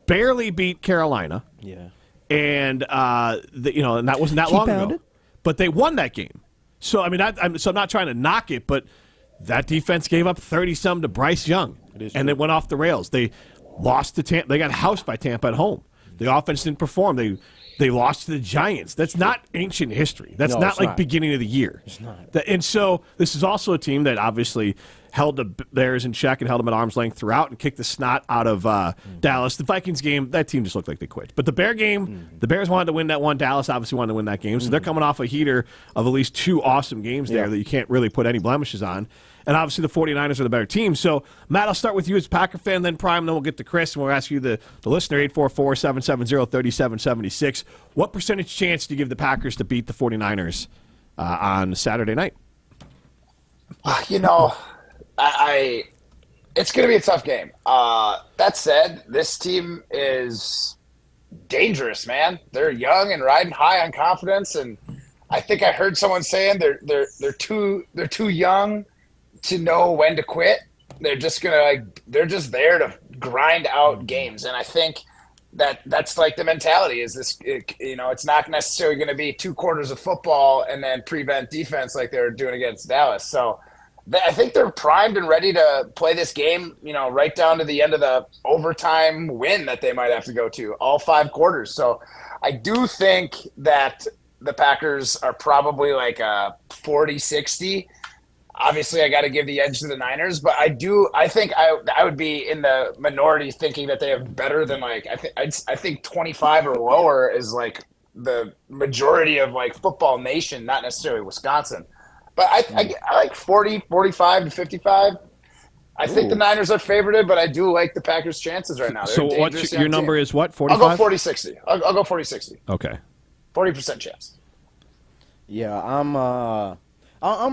Speaker 2: barely beat Carolina.
Speaker 11: Yeah.
Speaker 2: And and that wasn't that long ago. But they won that game. So I'm not trying to knock it, but that defense gave up 30-some to Bryce Young, and they went off the rails. They lost to Tampa. They got housed by Tampa at home. The offense didn't perform. They lost to the Giants. That's not ancient history. That's not like beginning of the year.
Speaker 11: It's not.
Speaker 2: And so this is also a team that obviously held the Bears in check and held them at arm's length throughout and kicked the snot out of Dallas. The Vikings game, that team just looked like they quit. But the Bear game, the Bears wanted to win that one. Dallas obviously wanted to win that game. So they're coming off a heater of at least two awesome games there that you can't really put any blemishes on. And obviously the 49ers are the better team. So, Matt, I'll start with you as a Packer fan, then Prime, then we'll get to Chris, and we'll ask you, the listener, 844-770-3776. What percentage chance do you give the Packers to beat the 49ers on Saturday night?
Speaker 18: It's going to be a tough game. That said, this team is dangerous, man. They're young and riding high on confidence, and I think I heard someone saying they're too young to know when to quit. They're just there to grind out games, and I think that's like the mentality. Is this? It's not necessarily going to be 2 quarters of football and then prevent defense like they're doing against Dallas. So I think they're primed and ready to play this game. Right down to the end of the overtime win that they might have to go to, all 5 quarters. So I do think that the Packers are probably like a 40-60. Obviously, I got to give the edge to the Niners, but I think I would be in the minority thinking that they have better than I think 25 or lower is like the majority of like football nation, not necessarily Wisconsin. But I like 40, 45 to 55. I think the Niners are favorited, but I do like the Packers' chances right now.
Speaker 2: So what's your number is what, 45?
Speaker 18: I'll go 40-60. I'll go 40-60.
Speaker 2: Okay.
Speaker 18: 40% chance.
Speaker 11: Yeah, I'm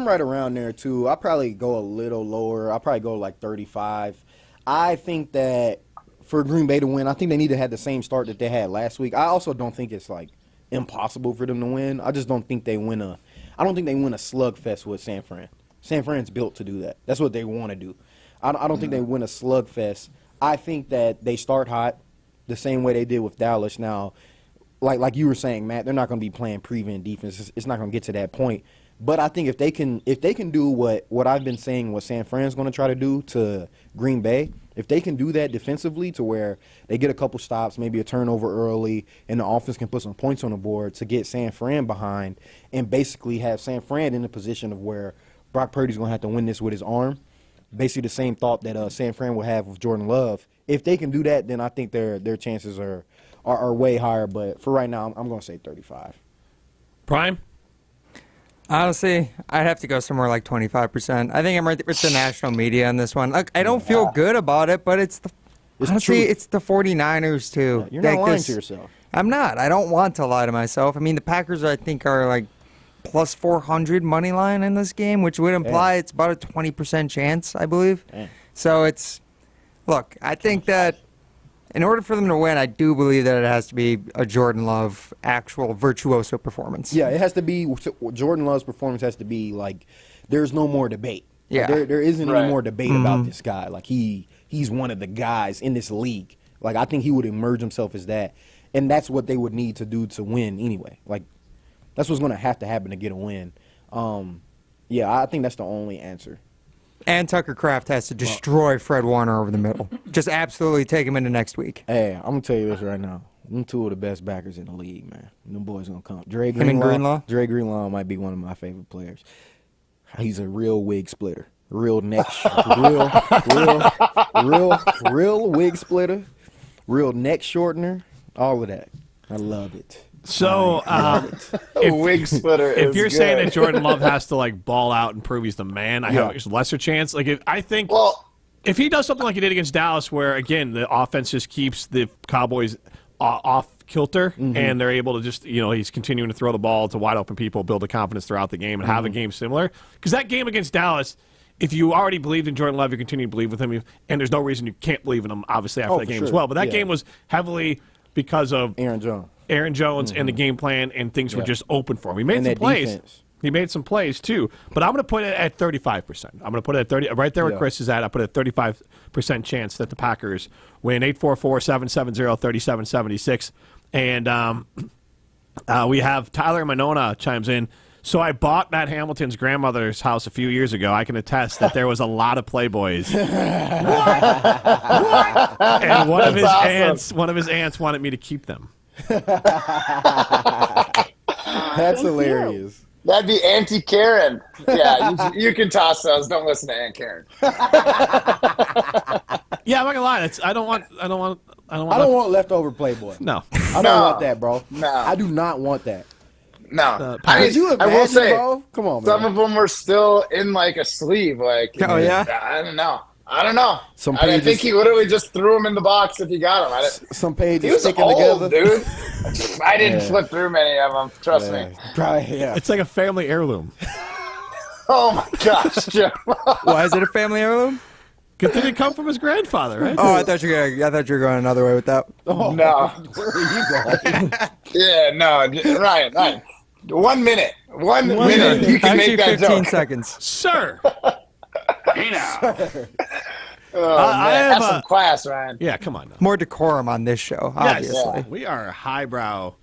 Speaker 11: right around there too. I'll probably go a little lower. I'll probably go like 35. I think that for Green Bay to win, I think they need to have the same start that they had last week. I also don't think it's like impossible for them to win. I just don't think they win a slugfest with San Fran. San Fran's built to do that. That's what they want to do. I don't think they win a slugfest. I think that they start hot the same way they did with Dallas. Now, like you were saying, Matt, they're not going to be playing prevent defense. It's not going to get to that point. But I think if they can do what I've been saying, what San Fran's going to try to do to Green Bay, if they can do that defensively to where they get a couple stops, maybe a turnover early, and the offense can put some points on the board to get San Fran behind and basically have San Fran in a position of where Brock Purdy's going to have to win this with his arm, basically the same thought that San Fran will have with Jordan Love. If they can do that, then I think their chances are way higher. But for right now, I'm going to say 35.
Speaker 2: Prime?
Speaker 1: Honestly, I'd have to go somewhere like 25%. I think I'm right with the national media on this one. Like, I don't feel good about it, but it's the 49ers too.
Speaker 11: You're not lying to yourself.
Speaker 1: I'm not. I don't want to lie to myself. I mean, the Packers, I think, are like plus 400 money line in this game, which would imply it's about a 20% chance, I believe. So look, I think that in order for them to win, I do believe that it has to be a Jordan Love actual virtuoso performance.
Speaker 11: Yeah, it has to be. Jordan Love's performance has to be like there's no more debate.
Speaker 1: Yeah,
Speaker 11: there isn't any more debate about this guy. Like he's one of the guys in this league. Like, I think he would emerge himself as that. And that's what they would need to do to win anyway. Like, that's what's going to have to happen to get a win. Yeah, I think that's the only answer.
Speaker 1: And Tucker Kraft has to destroy Fred Warner over the middle. Just absolutely take him into next week.
Speaker 11: Hey, I'm going to tell you this right now. Them two of the best backers in the league, man. Them boys going to come. Dre Greenlaw might be one of my favorite players. He's a real wig splitter. Real neck, real wig splitter. Real neck shortener. All of that. I love it.
Speaker 2: So,
Speaker 18: wig splitter.
Speaker 2: If you're
Speaker 18: good.
Speaker 2: saying that Jordan Love has to like ball out and prove he's the man, I have a lesser chance. Like, if he does something like he did against Dallas, where again the offense just keeps the Cowboys off kilter, and they're able to just he's continuing to throw the ball to wide open people, build the confidence throughout the game, and have a game similar. Because that game against Dallas, if you already believed in Jordan Love, you continue to believe with him, and there's no reason you can't believe in him. Obviously after that game as well, but that game was heavily because of Aaron Jones and the game plan, and things were just open for him. He made some plays. Defense. He made some plays too, but I'm going to put it at 35%. I'm going to put it at 30, right there where Chris is at. I put it at 35% chance that the Packers win. 844-770-3776, and we have Tyler Monona chimes in. So I bought Matt Hamilton's grandmother's house a few years ago. I can attest that there was a lot of Playboys. What? And one of his aunts wanted me to keep them.
Speaker 11: That's hilarious.
Speaker 18: That'd be Auntie Karen. Yeah, you can toss those. Don't listen to Aunt Karen.
Speaker 2: Yeah, I'm not gonna lie. I don't want
Speaker 11: leftover Playboy.
Speaker 2: No,
Speaker 11: I don't want that, bro. No, I do not want that.
Speaker 18: No,
Speaker 11: I will say, bro? Come on, man.
Speaker 18: Some of them were still in like a sleeve. Like,
Speaker 11: oh yeah,
Speaker 18: I don't know.
Speaker 11: Some
Speaker 18: I think he literally just threw them in the box if he got them.
Speaker 11: Some pages
Speaker 18: he was
Speaker 11: sticking
Speaker 18: old,
Speaker 11: together,
Speaker 18: dude. I didn't flip through many of them. Trust me.
Speaker 11: Probably, yeah.
Speaker 2: It's like a family heirloom.
Speaker 18: Oh my gosh, Jim.
Speaker 1: Why is it a family heirloom?
Speaker 2: Because did it come from his grandfather, right?
Speaker 1: Oh, I thought you were going another way with that.
Speaker 11: Oh,
Speaker 18: no.
Speaker 11: Where are you going?
Speaker 18: Yeah, no, Ryan. 1 minute. One minute. You can make that
Speaker 1: 15
Speaker 18: joke.
Speaker 1: seconds.
Speaker 2: Sir.
Speaker 18: Hey now. Man. Have some class, Ryan.
Speaker 2: Yeah, come on now.
Speaker 1: More decorum on this show, obviously.
Speaker 2: Yes, we are a highbrow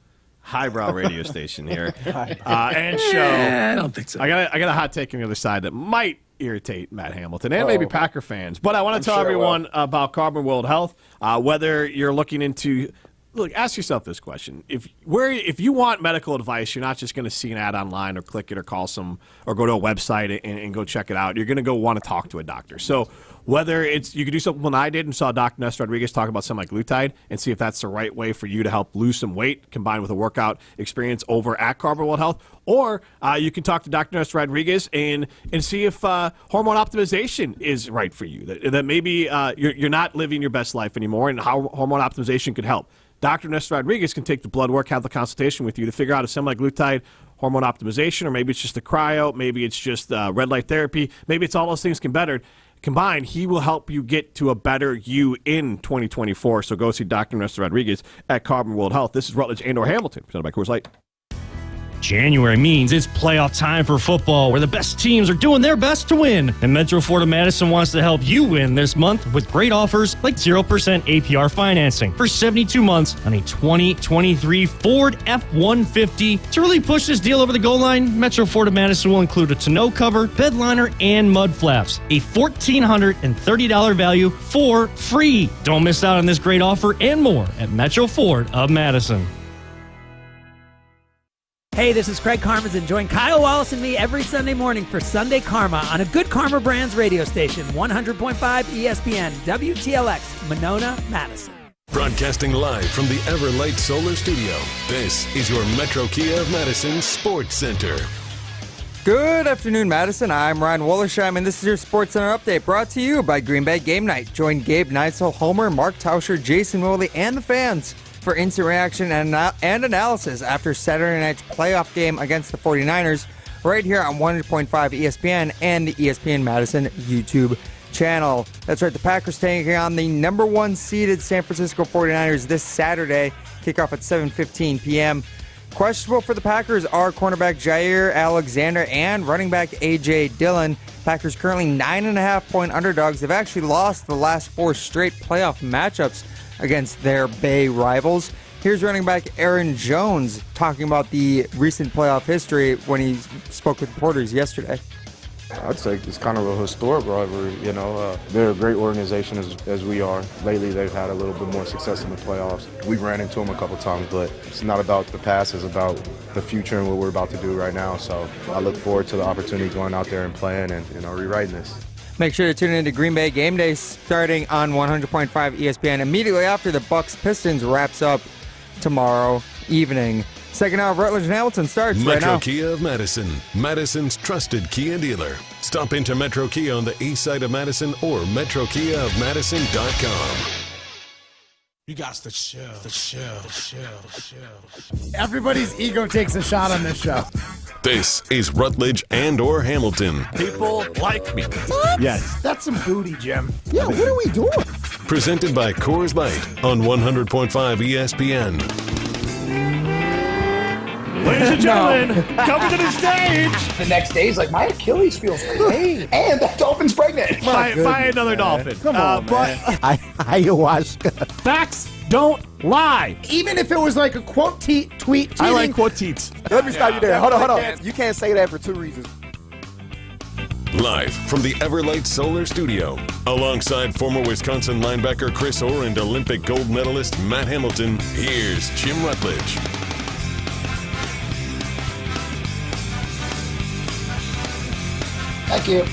Speaker 2: radio station here. And show.
Speaker 6: I don't think so.
Speaker 2: I got a hot take on the other side that might irritate Matt Hamilton and maybe Packer fans. But I want to tell everyone about Carbon World Health, whether you're looking into... Look, ask yourself this question. If you want medical advice, you're not just going to see an ad online or click it or call or go to a website and go check it out. You're going to go want to talk to a doctor. So whether you could do something when I did and saw Dr. Ness Rodriguez talk about semaglutide and see if that's the right way for you to help lose some weight combined with a workout experience over at Carbon World Health, or you can talk to Dr. Ness Rodriguez and see if hormone optimization is right for you. That maybe you're not living your best life anymore, and how hormone optimization could help. Dr. Ness Rodriguez can take the blood work, have the consultation with you to figure out if semaglutide, hormone optimization, or maybe it's just the cryo, maybe it's just red light therapy, maybe it's all those things combined. He will help you get to a better you in 2024. So go see Dr. Ness Rodriguez at Carbon World Health. This is Rutledge and Hamilton, presented by Coors Light.
Speaker 4: January means it's playoff time for football, where the best teams are doing their best to win. And Metro Ford of Madison wants to help you win this month with great offers like 0% APR financing for 72 months on a 2023 Ford F-150. To really push this deal over the goal line, Metro Ford of Madison will include a tonneau cover, bed liner, and mud flaps. A $1,430 value for free. Don't miss out on this great offer and more at Metro Ford of Madison.
Speaker 13: Hey, this is Craig Karmazin. Join Kyle Wallace and me every Sunday morning for Sunday Karma on a Good Karma Brands radio station, 100.5 ESPN, WTLX, Monona, Madison.
Speaker 5: Broadcasting live from the Everlight Solar Studio, this is your Metro Kia of Madison Sports Center.
Speaker 1: Good afternoon, Madison. I'm Ryan Wollersheim, and this is your Sports Center update brought to you by Green Bay Game Night. Join Gabe Neitzel, Homer, Mark Tauscher, Jason Woolley, and the fans for instant reaction and analysis after Saturday night's playoff game against the 49ers right here on 100.5 ESPN and the ESPN Madison YouTube channel. That's right, the Packers taking on the number one seeded San Francisco 49ers this Saturday. Kickoff at 7:15 p.m. Questionable for the Packers are cornerback Jair Alexander and running back A.J. Dillon. Packers currently 9.5-point underdogs. They've actually lost the last 4 straight playoff matchups against their Bay rivals. Here's running back Aaron Jones talking about the recent playoff history when he spoke with reporters yesterday.
Speaker 7: I'd say it's kind of a historic rivalry. They're a great organization as we are. Lately, they've had a little bit more success in the playoffs. We ran into them a couple times, but it's not about the past. It's about the future and what we're about to do right now. So I look forward to the opportunity going out there and playing and rewriting this.
Speaker 1: Make sure to tune into Green Bay Game Day starting on 100.5 ESPN immediately after the Bucks-Pistons wraps up tomorrow evening. Second hour of Rutledge and Hamilton starts right now.
Speaker 5: Metro Kia of Madison, Madison's trusted Kia dealer. Stop into Metro Kia on the east side of Madison or metrokiaofmadison.com.
Speaker 9: You got the chill.
Speaker 17: Everybody's ego takes a shot on this show.
Speaker 5: This is Rutledge and or Hamilton.
Speaker 2: People like me.
Speaker 17: What?
Speaker 5: Yes.
Speaker 17: That's some booty, Jim.
Speaker 11: Yeah, what are we doing?
Speaker 5: Presented by Coors Light on 100.5 ESPN.
Speaker 2: Ladies and gentlemen, coming to the stage.
Speaker 18: The next day, he's like, my Achilles feels great. And that dolphin's pregnant.
Speaker 2: Buy another dolphin.
Speaker 17: Come on,
Speaker 2: but
Speaker 17: ayahuasca.
Speaker 2: Facts don't lie.
Speaker 17: Even if it was like a quote tweet.
Speaker 2: I like quote tweets.
Speaker 11: Let me stop you there. Hold on. You can't say that for two reasons.
Speaker 5: Live from the Everlight Solar Studio, alongside former Wisconsin linebacker Chris Orr and Olympic gold medalist Matt Hamilton, here's Jim Rutledge.
Speaker 18: Thank you.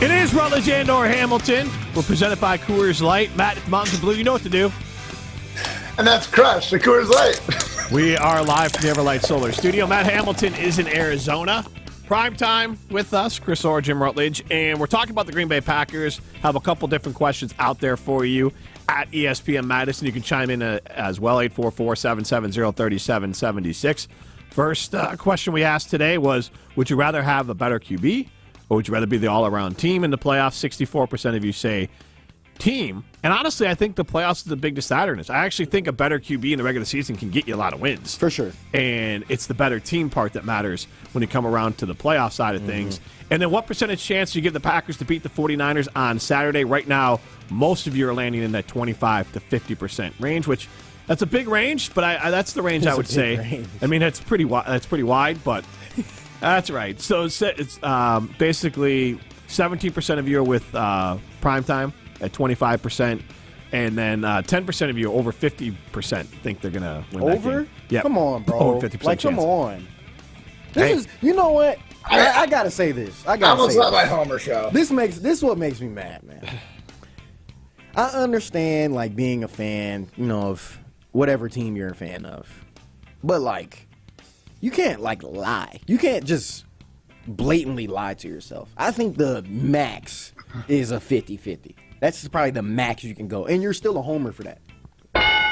Speaker 2: It is Rutledge and or Hamilton. We're presented by Coors Light. Matt, if Mountains are blue, you know what to do.
Speaker 18: And that's Crush, the Coors Light.
Speaker 2: We are live from the Everlight Solar Studio. Matt Hamilton is in Arizona. Prime time with us, Chris Orr, Jim Rutledge, and we're talking about the Green Bay Packers. Have a couple different questions out there for you at ESPN Madison. You can chime in as well, 844-770-3776. First question we asked today was, would you rather have a better QB or would you rather be the all-around team in the playoffs? 64% of you say team. And honestly, I think the playoffs is a big decider in this. I actually think a better QB in the regular season can get you a lot of wins.
Speaker 11: For sure.
Speaker 2: And it's the better team part that matters when you come around to the playoff side of things. And then what percentage chance do you give the Packers to beat the 49ers on Saturday? Right now, most of you are landing in that 25 to 50% range, which that's a big range, but that's the range I would say.
Speaker 11: Range.
Speaker 2: I mean, that's pretty wide, but that's right. So it's basically 17% of you are with primetime at 25%, and then 10% of you, over 50%, think they're going to win that game.
Speaker 11: Yeah. Come on, bro.
Speaker 2: Over 50%
Speaker 11: Like, come
Speaker 2: chance.
Speaker 11: on. This is, you know what? I got to say this. I
Speaker 18: almost love my Homer show.
Speaker 11: This is what makes me mad, man. I understand, like, being a fan, of whatever team you're a fan of. But, like, you can't, like, lie. You can't just blatantly lie to yourself. I think the max is a 50-50. That's probably the max you can go. And you're still a homer for that.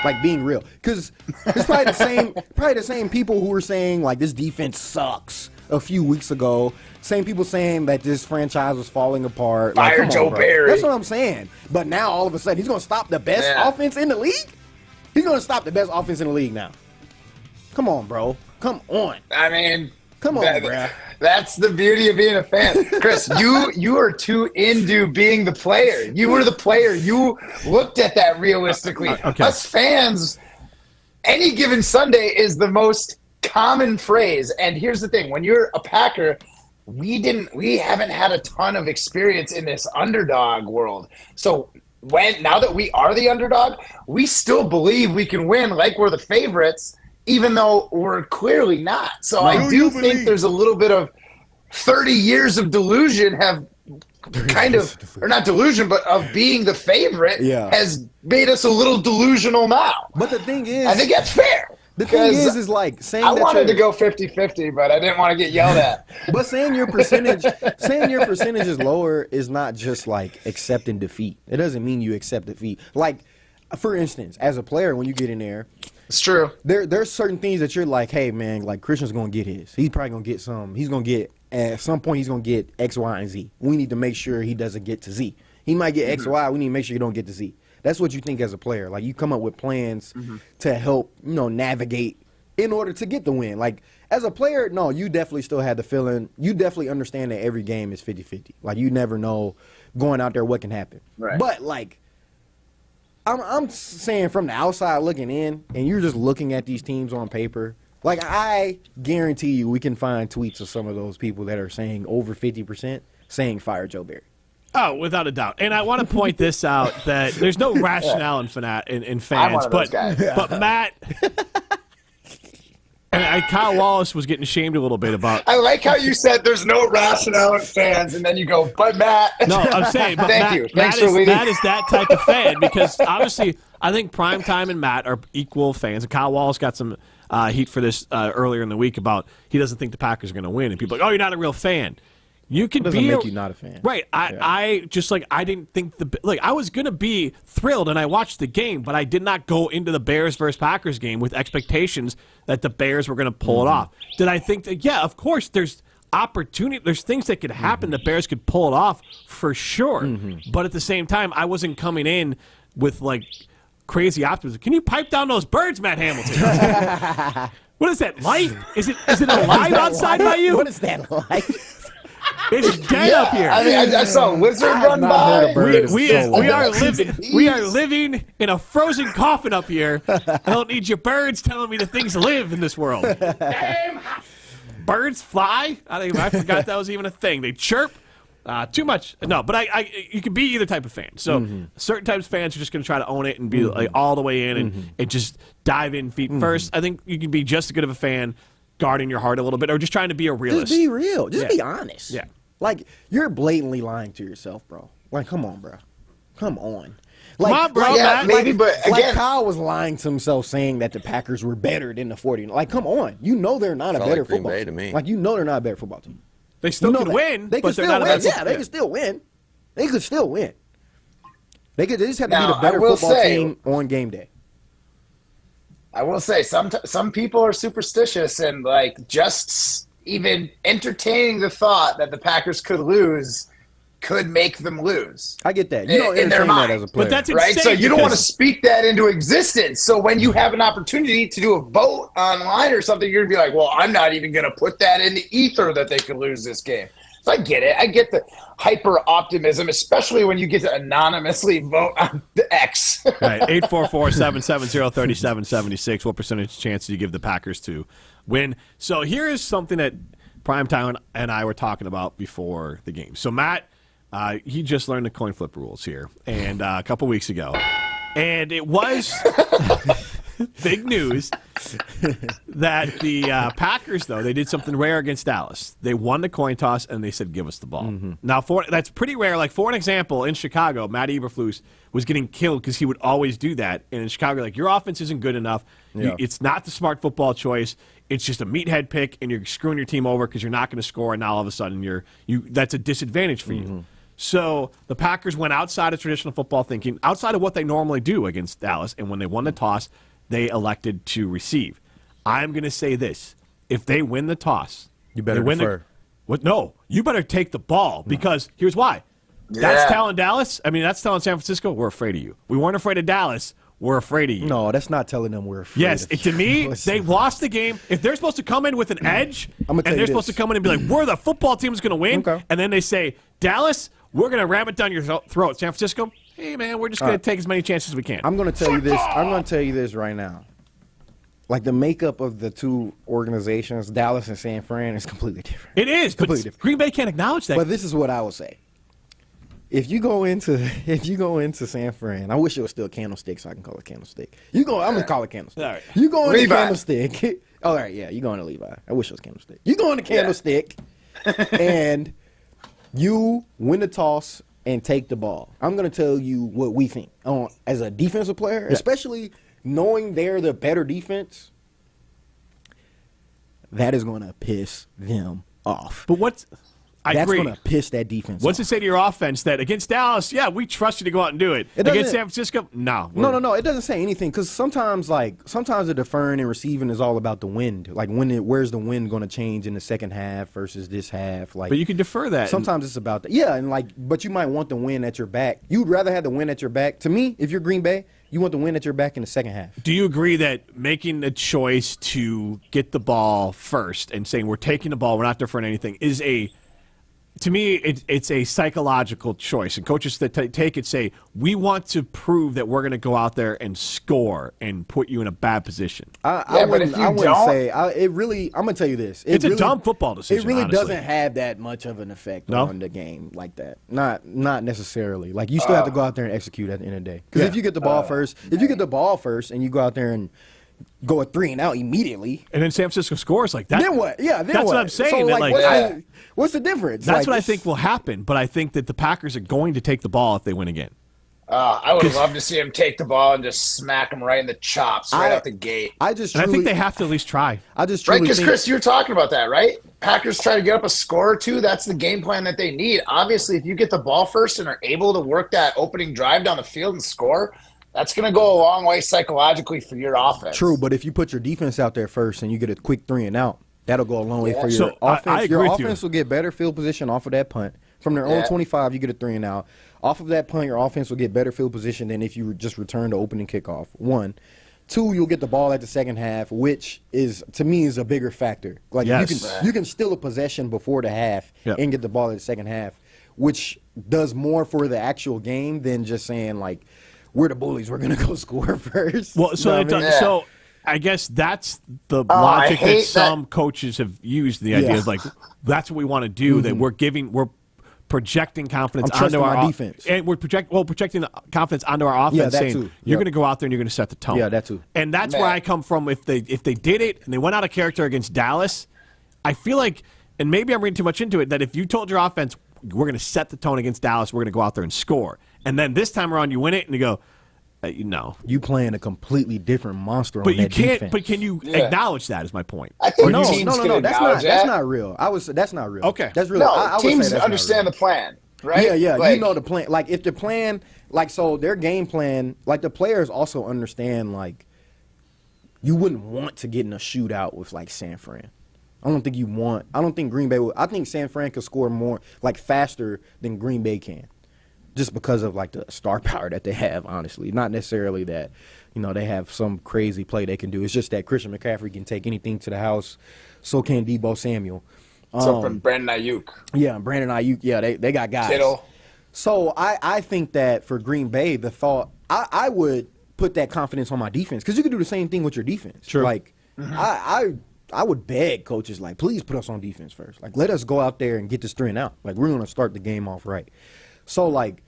Speaker 11: Like, being real. Because it's probably the same people who were saying, like, this defense sucks a few weeks ago. Same people saying that this franchise was falling apart.
Speaker 18: Fire
Speaker 11: like,
Speaker 18: Joe Barry.
Speaker 11: That's what I'm saying. But now, all of a sudden, he's going to stop the best offense in the league? He's going to stop the best offense in the league now. Come on, bro. Come on.
Speaker 18: I mean,
Speaker 11: come on, bro.
Speaker 18: That's the beauty of being a fan. Chris, you are too into being the player. You were the player. You looked at that realistically.
Speaker 2: Okay.
Speaker 18: Us fans, any given Sunday is the most common phrase. And here's the thing. When you're a Packer, we haven't had a ton of experience in this underdog world. So now that we are the underdog, we still believe we can win like we're the favorites, even though we're clearly not. So I do think there's a little bit of 30 years of delusion have kind of, or not delusion, but of being the favorite has made us a little delusional now.
Speaker 11: But the thing is,
Speaker 18: I think that's fair.
Speaker 11: The thing is like saying
Speaker 18: I
Speaker 11: that
Speaker 18: wanted to go 50-50, but I didn't want to get yelled at.
Speaker 11: But saying your percentage is lower is not just like accepting defeat. It doesn't mean you accept defeat. Like, for instance, as a player, when you get in there,
Speaker 18: it's true.
Speaker 11: There's certain things that you're like, hey man, like Christian's gonna get his. He's probably gonna get some. He's gonna get at some point. He's gonna get X, Y, and Z. We need to make sure he doesn't get to Z. He might get X, Y. We need to make sure you don't get to Z. That's what you think as a player. Like, you come up with plans to help, navigate in order to get the win. Like, as a player, no, you definitely still had the feeling. You definitely understand that every game is 50-50. Like, you never know going out there what can happen.
Speaker 18: Right.
Speaker 11: But, like, I'm saying from the outside looking in, and you're just looking at these teams on paper. Like, I guarantee you we can find tweets of some of those people that are saying over 50% saying fire Joe Barry.
Speaker 2: Oh, without a doubt. And I want to point this out that there's no rationale in fans.
Speaker 18: I'm one of those guys.
Speaker 2: But Matt and Kyle Wallace was getting shamed a little bit about.
Speaker 18: I like how you said there's no rationale in fans, and then you go, but Matt.
Speaker 2: No, I'm saying, but
Speaker 18: Thank
Speaker 2: Matt,
Speaker 18: you. Thanks for leading.
Speaker 2: Matt is that type of fan because obviously I think Primetime and Matt are equal fans. And Kyle Wallace got some heat for this earlier in the week about he doesn't think the Packers are going to win. And people are like, oh, you're not a real fan. You can
Speaker 11: doesn't
Speaker 2: be
Speaker 11: make you not a fan,
Speaker 2: right? I just like I didn't think I was gonna be thrilled and I watched the game, but I did not go into the Bears versus Packers game with expectations that the Bears were gonna pull it off. Did I think that? Yeah, of course. There's opportunity. There's things that could happen. The Bears could pull it off for sure. But at the same time, I wasn't coming in with like crazy optimism. Can you pipe down those birds, Matt Hamilton? What is that? Life? Is it alive outside by you?
Speaker 17: What is that like?
Speaker 2: It's dead up here.
Speaker 18: I mean, I saw a lizard run by.
Speaker 2: We are living in a frozen coffin up here. I don't need your birds telling me that things live in this world. Birds fly? I forgot that was even a thing. They chirp. Too much. No, but you can be either type of fan. So certain types of fans are just going to try to own it and be like all the way in and just dive in feet first. I think you can be just as good of a fan guarding your heart a little bit or just trying to be a realist.
Speaker 11: Just be real. Just be honest.
Speaker 2: Yeah.
Speaker 11: Like, you're blatantly lying to yourself, bro. Like, come on, bro. Come on.
Speaker 2: Come on, bro.
Speaker 18: Yeah, maybe, but again,
Speaker 11: like Kyle was lying to himself saying that the Packers were better than the 40. Like, come on. You know they're not a better football team. To me. Like, you know they're not a better football team.
Speaker 2: They still can win,
Speaker 11: they
Speaker 2: but
Speaker 11: they're
Speaker 2: not
Speaker 11: not
Speaker 2: a better
Speaker 11: Yeah, they can still win. They could still win. They just have to be the better football team on game day.
Speaker 18: I will say some people are superstitious and like just even entertaining the thought that the Packers could lose could make them lose.
Speaker 11: I get that. You don't
Speaker 18: in their
Speaker 11: entertain
Speaker 18: mind,
Speaker 11: that as a player.
Speaker 2: But that's
Speaker 18: right?
Speaker 2: insane
Speaker 18: So you don't want to speak that into existence. So when you have an opportunity to do a vote online or something, you're going to be like, well, I'm not even going to put that in the ether that they could lose this game. So I get it. I get the hyper optimism, especially when you get to anonymously vote on the X.
Speaker 2: Right, 844-770-3776. What percentage chance do you give the Packers to win? So here is something that Primetime and I were talking about before the game. So Matt, he just learned the coin flip rules here, and a couple weeks ago, and it was big news that the Packers, though, they did something rare against Dallas. They won the coin toss, and they said, give us the ball. Now, that's pretty rare. Like, for an example, in Chicago, Matt Eberflus was getting killed because he would always do that. And in Chicago, like, your offense isn't good enough.
Speaker 11: Yeah.
Speaker 2: It's not the smart football choice. It's just a meathead pick, and you're screwing your team over because you're not going to score, and now all of a sudden that's a disadvantage for you. So the Packers went outside of traditional football thinking, outside of what they normally do against Dallas, and when they won the toss, they elected to receive. I'm going to say this. If they win the toss,
Speaker 16: you better defer.
Speaker 2: No, you better take the ball because here's why. That's telling Dallas. I mean, that's telling San Francisco, we're afraid of you. We weren't afraid of Dallas. We're afraid of you.
Speaker 11: No, that's not telling them we're afraid
Speaker 2: Yes,
Speaker 11: of you.
Speaker 2: to me, they lost the game. If they're supposed to come in with an edge, and they're supposed to come in and be like, we're the football team that's going to win, and then they say, Dallas, we're going to ram it down your throat. San Francisco, hey, man, we're just going to take as many chances as we can.
Speaker 11: I'm going to tell you this. I'm going to tell you this right now. Like, the makeup of the two organizations, Dallas and San Fran, is completely different.
Speaker 2: It is, completely different. Green Bay can't acknowledge that.
Speaker 11: But this is what I would say. If you go into San Fran, I wish it was still Candlestick so I can call it Candlestick. I'm gonna call it Candlestick.
Speaker 2: All right.
Speaker 11: You go into Candlestick. All right, yeah, you going to Levi. I wish it was Candlestick. You go into Candlestick and you win the toss and take the ball. I'm gonna tell you what we think as a defensive player, especially knowing they're the better defense. That is gonna piss them off.
Speaker 2: But
Speaker 11: That's
Speaker 2: agree.
Speaker 11: going to piss that defense
Speaker 2: What's
Speaker 11: off.
Speaker 2: it say to your offense that against Dallas, we trust you to go out and do it. Against San Francisco, no.
Speaker 11: No. It doesn't say anything because sometimes the deferring and receiving is all about the wind. Like where's the wind going to change in the second half versus this half? Like,
Speaker 2: but you can defer that.
Speaker 11: Sometimes it's about that. Yeah, but you might want the win at your back. You'd rather have the win at your back. To me, if you're Green Bay, you want the win at your back in the second half.
Speaker 2: Do you agree that making the choice to get the ball first and saying we're taking the ball, we're not deferring anything, is to me, it's a psychological choice. And coaches that take it say, we want to prove that we're going to go out there and score and put you in a bad position.
Speaker 11: I wouldn't say it really. I'm going to tell you this.
Speaker 2: It's a dumb football decision.
Speaker 11: It really
Speaker 2: honestly.
Speaker 11: doesn't have that much of an effect on the game like that. Not necessarily. Like, you still have to go out there and execute at the end of the day. Because if you get the ball first, and you go out there and go a 3 and out immediately,
Speaker 2: and then San Francisco scores like that.
Speaker 11: Then what? Yeah, then
Speaker 2: that's
Speaker 11: what
Speaker 2: I'm saying.
Speaker 11: So,
Speaker 2: that,
Speaker 11: what's the difference?
Speaker 2: That's what I think will happen. But I think that the Packers are going to take the ball if they win again.
Speaker 18: I would love to see him take the ball and just smack him right in the chops right out the gate.
Speaker 2: I think they have to at least try.
Speaker 18: Right, because Chris, you were talking about that, right? Packers try to get up a score or two. That's the game plan that they need. Obviously, if you get the ball first and are able to work that opening drive down the field and score, that's going to go a long way psychologically for your offense.
Speaker 11: True, but if you put your defense out there first and you get a quick 3 and out, that'll go a long way for your offense.
Speaker 2: I agree
Speaker 11: your
Speaker 2: with
Speaker 11: offense
Speaker 2: you.
Speaker 11: will get better field position off of that punt. From their own 25, you get a 3 and out. Off of that punt, your offense will get better field position than if you just return the opening kickoff. 1. 2, you'll get the ball at the second half, which is, to me, is a bigger factor. Like, you can steal a possession before the half and get the ball at the second half, which does more for the actual game than just saying, like, we're the bullies, we're going to go score first.
Speaker 2: Well, so I guess that's the logic that some coaches have used. The idea is like, that's what we want to do, that we're projecting confidence onto our
Speaker 11: defense.
Speaker 2: And we're projecting the confidence onto our offense, saying you're going to go out there and you're going to set the tone.
Speaker 11: Yeah, that too.
Speaker 2: And that's where I come from. If they did it and they went out of character against Dallas, I feel like, and maybe I'm reading too much into it, that if you told your offense, we're going to set the tone against Dallas, we're going to go out there and score, and then this time around you win it and you go, no.
Speaker 11: You playing a completely different monster on that defense.
Speaker 2: But can you acknowledge that is my point.
Speaker 18: I think
Speaker 11: no, that's
Speaker 18: not
Speaker 11: real. That's not real.
Speaker 2: Okay.
Speaker 11: That's real.
Speaker 18: No,
Speaker 11: I would
Speaker 18: teams
Speaker 11: say that's
Speaker 18: understand the plan, right?
Speaker 11: Yeah,
Speaker 18: like,
Speaker 11: you know the plan. Like, if the plan, like, so their game plan, like, the players also understand, like, you wouldn't want to get in a shootout with, like, San Fran. I don't think Green Bay would. I think San Fran could score more, like, faster than Green Bay can. Just because of, like, the star power that they have, honestly. Not necessarily that, they have some crazy play they can do. It's just that Christian McCaffrey can take anything to the house. So can Deebo Samuel.
Speaker 18: So from Brandon Ayuk.
Speaker 11: Yeah, Brandon Ayuk. Yeah, they got guys.
Speaker 18: Kittle.
Speaker 11: So I think that for Green Bay, the thought, I would put that confidence on my defense. Because you can do the same thing with your defense.
Speaker 2: Sure.
Speaker 11: Like, I would beg coaches, like, please put us on defense first. Like, let us go out there and get this 3 and out. Like, we're going to start the game off right. So, like,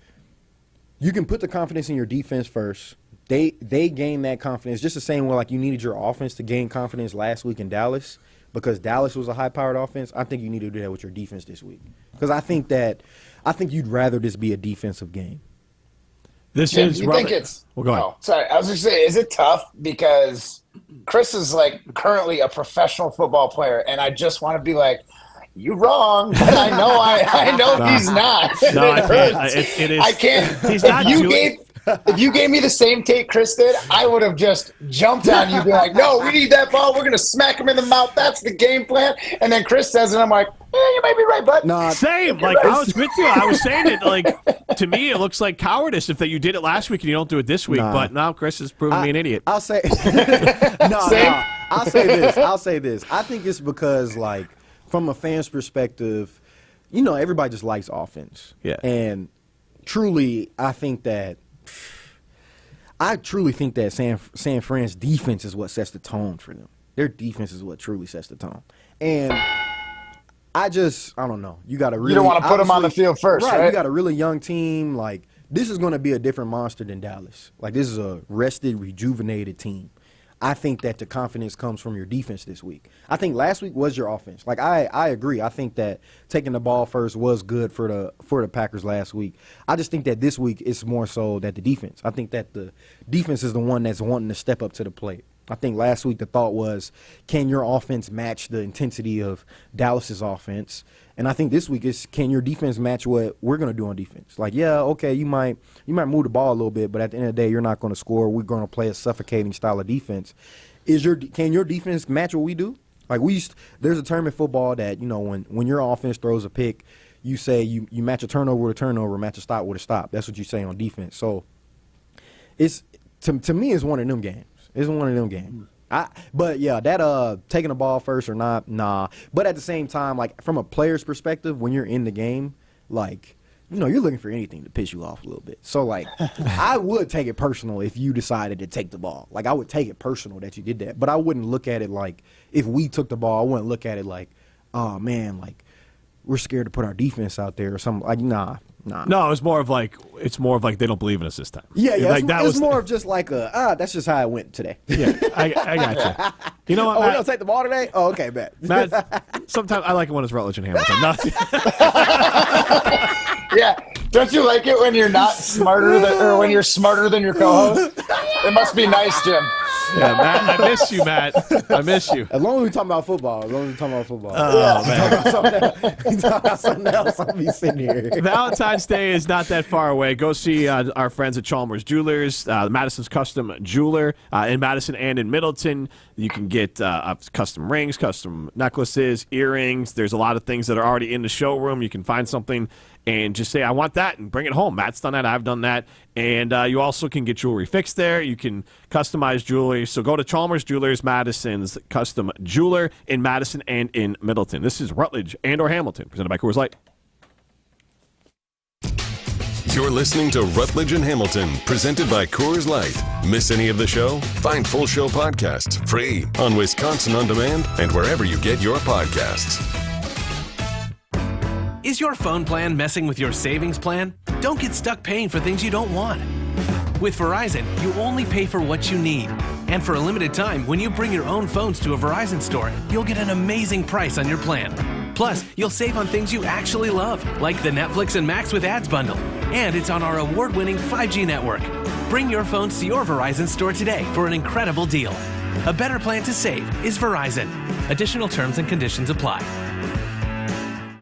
Speaker 11: you can put the confidence in your defense first. They gain that confidence just the same way, like, you needed your offense to gain confidence last week in Dallas because Dallas was a high-powered offense. I think you need to do that with your defense this week because I think you'd rather this be a defensive game.
Speaker 18: You think it's?
Speaker 2: Well, go ahead.
Speaker 18: Oh, sorry, I was just saying, is it tough because Chris is, like, currently a professional football player, and I just want to be like, you wrong, but I know he's not.
Speaker 2: No, I can't.
Speaker 18: It is.
Speaker 2: I
Speaker 18: can't.
Speaker 2: He's not
Speaker 18: If you gave me the same take Chris did, I would have just jumped on you, be like, "No, we need that ball. We're gonna smack him in the mouth. That's the game plan." And then Chris says it, and I'm like, "You may be right, bud."
Speaker 11: No,
Speaker 2: same. Like, I was with you. I was saying it. Like, to me, it looks like cowardice if that you did it last week and you don't do it this week.
Speaker 11: Nah.
Speaker 2: But now Chris has proven me an idiot.
Speaker 11: I'll say I'll say this. I think it's because, like, from a fan's perspective, everybody just likes offense.
Speaker 2: Yeah.
Speaker 11: And truly, I truly think that San Fran's defense is what sets the tone for them. Their defense is what truly sets the tone. And I don't know. You got a really,
Speaker 18: you don't want to put them on the field first, right?
Speaker 11: You got a really young team. Like, this is going to be a different monster than Dallas. Like, this is a rested, rejuvenated team. I think that the confidence comes from your defense this week. I think last week was your offense. Like, I agree. I think that taking the ball first was good for the Packers last week. I just think that this week it's more so that the defense. I think that the defense is the one that's wanting to step up to the plate. I think last week the thought was, can your offense match the intensity of Dallas's offense? And I think this week is, can your defense match what we're going to do on defense? Like, yeah, okay, you might move the ball a little bit, but at the end of the day, you're not going to score. We're going to play a suffocating style of defense. Can your defense match what we do? Like, there's a term in football that, when your offense throws a pick, you say you match a turnover with a turnover, match a stop with a stop. That's what you say on defense. So it's to me, it's one of them games. It's one of them games. But yeah, that taking the ball first or not, nah. But at the same time, like from a player's perspective, when you're in the game, like, you know, you're looking for anything to piss you off a little bit. So like, I would take it personal if you decided to take the ball. Like, I would take it personal that you did that. But I wouldn't look at it like, if we took the ball, I wouldn't look at it like, oh man, like we're scared to put our defense out there or something. Like, nah.
Speaker 2: No, it's more of like they don't believe in us this time.
Speaker 11: Yeah.
Speaker 2: Like,
Speaker 11: it's more of just like that's just how it went today.
Speaker 2: Yeah, I got you. You know what,
Speaker 11: Matt?
Speaker 2: Matt?
Speaker 11: We don't take the ball today? Oh, okay, Matt.
Speaker 2: Sometimes I like it when it's Rutledge and Hamilton.
Speaker 18: Yeah. Don't you like it when you're not smarter or when you're smarter than your co-host? It must be nice, Jim.
Speaker 2: Yeah, Matt, I miss you, Matt. I miss you.
Speaker 11: As long as we're talking about football.
Speaker 2: Man.
Speaker 11: He's talking about something else. I'll be sitting here.
Speaker 2: Valentine's Day is not that far away. Go see our friends at Chalmers Jewelers, Madison's custom jeweler in Madison and in Middleton. You can get custom rings, custom necklaces, earrings. There's a lot of things that are already in the showroom. You can find something and just say, I want that, and bring it home. Matt's done that. I've done that. And you also can get jewelry fixed there. You can customize jewelry. So go to Chalmers Jewelers, Madison's custom jeweler in Madison and in Middleton. This is Rutledge and or Hamilton, presented by Coors Light.
Speaker 5: You're listening to Rutledge and Hamilton, presented by Coors Light. Miss any of the show? Find full show podcasts free on Wisconsin On Demand and wherever you get your podcasts.
Speaker 6: Is your phone plan messing with your savings plan? Don't get stuck paying for things you don't want. With Verizon, you only pay for what you need. And for a limited time, when you bring your own phones to a Verizon store, you'll get an amazing price on your plan. Plus, you'll save on things you actually love, like the Netflix and Max with Ads bundle. And it's on our award-winning 5G network. Bring your phones to your Verizon store today for an incredible deal. A better plan to save is Verizon. Additional terms and conditions apply.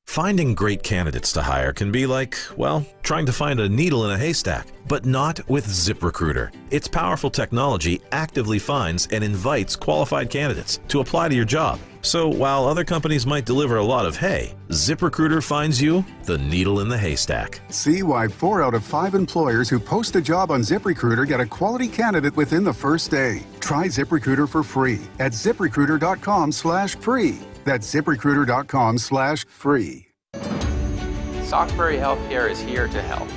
Speaker 20: Finding great candidates to hire can be like, well, trying to find a needle in a haystack, but not with ZipRecruiter. Its powerful technology actively finds and invites qualified candidates to apply to your job. So while other companies might deliver a lot of hay, ZipRecruiter finds you the needle in the haystack.
Speaker 21: See why 4 out of 5 employers who post a job on ZipRecruiter get a quality candidate within the first day. Try ZipRecruiter for free at ZipRecruiter.com/free. That's ZipRecruiter.com/free.
Speaker 22: Sockberry Healthcare is here to help.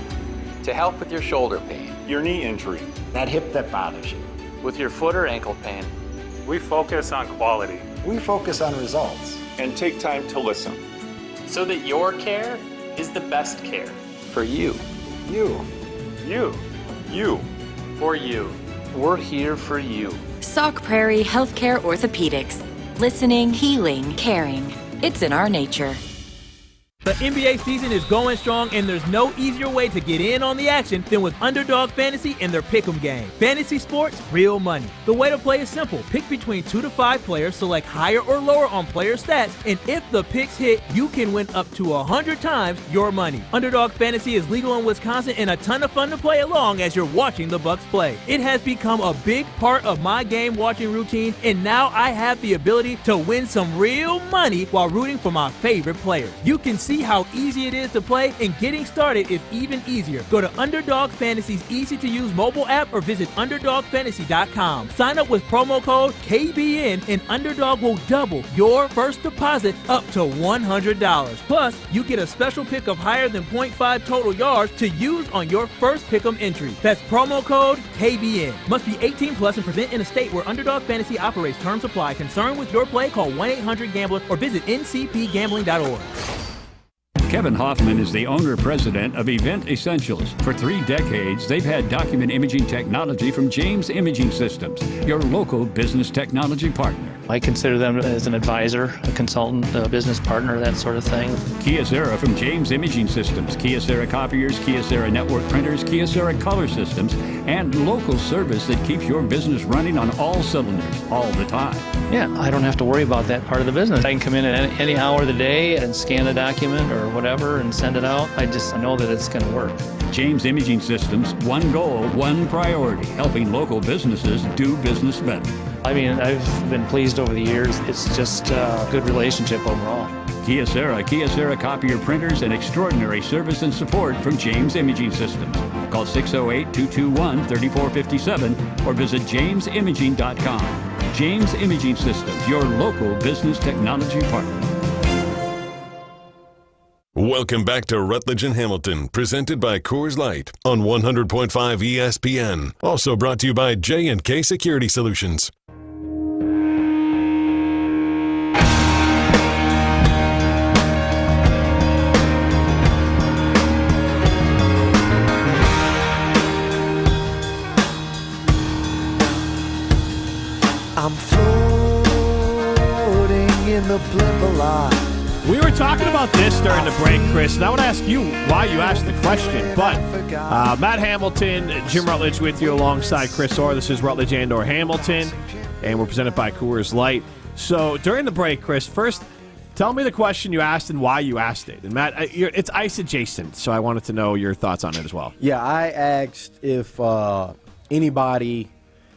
Speaker 22: To help with your shoulder pain,
Speaker 23: your knee injury,
Speaker 22: that hip that bothers you, with your foot or ankle pain.
Speaker 23: We focus on quality.
Speaker 22: We focus on results.
Speaker 23: And take time to listen.
Speaker 22: So that your care is the best care. For you. You.
Speaker 23: You. You.
Speaker 22: For you. We're here for you.
Speaker 24: Sauk Prairie Healthcare Orthopedics. Listening, healing, caring. It's in our nature.
Speaker 13: The NBA season is going strong, and there's no easier way to get in on the action than with Underdog Fantasy and their Pick'em game. Fantasy sports, real money. The way to play is simple. Pick between 2 to 5 players, select higher or lower on player stats, and if the picks hit, you can win up to 100 times your money. Underdog Fantasy is legal in Wisconsin and a ton of fun to play along as you're watching the Bucks play. It has become a big part of my game watching routine, and now I have the ability to win some real money while rooting for my favorite players. You can see how easy it is to play, and getting started is even easier. Go to Underdog Fantasy's easy-to-use mobile app or visit UnderdogFantasy.com. Sign up with promo code KBN, and Underdog will double your first deposit up to $100. Plus, you get a special pick of higher than 0.5 total yards to use on your first pick'em entry. That's promo code KBN. Must be 18 plus and present in a state where Underdog Fantasy operates. Terms apply. Concerned with your play? Call 1-800-GAMBLER or visit ncpgambling.org.
Speaker 25: Kevin Hoffman is the owner-president of Event Essentials. For 3 decades, they've had document imaging technology from James Imaging Systems, your local business technology partner.
Speaker 26: I consider them as an advisor, a consultant, a business partner, that sort of thing.
Speaker 25: Kyocera from James Imaging Systems, Kyocera copiers, Kyocera network printers, Kyocera color systems, and local service that keeps your business running on all cylinders, all the time.
Speaker 26: Yeah, I don't have to worry about that part of the business. I can come in at any hour of the day and scan a document or whatever and send it out. I just know that it's going to work.
Speaker 25: James Imaging Systems, one goal, one priority, helping local businesses do business better.
Speaker 26: I mean, I've been pleased over the years. It's just a good relationship overall.
Speaker 25: Kyocera copier printers, and extraordinary service and support from James Imaging Systems. Call 608-221-3457 or visit jamesimaging.com. James Imaging Systems, your local business technology partner.
Speaker 5: Welcome back to Rutledge and Hamilton, presented by Coors Light on 100.5 ESPN. Also brought to you by J&K Security Solutions.
Speaker 19: I'm floating in the blimp a lot.
Speaker 2: We were talking about this during the break, Chris, and I would ask you why you asked the question. But Matt Hamilton, Jim Rutledge with you alongside Chris Orr. This is Rutledge and or Hamilton, and we're presented by Coors Light. So during the break, Chris, first, tell me the question you asked and why you asked it. And Matt, it's ice adjacent, so I wanted to know your thoughts on it as well.
Speaker 11: Yeah, I asked if anybody,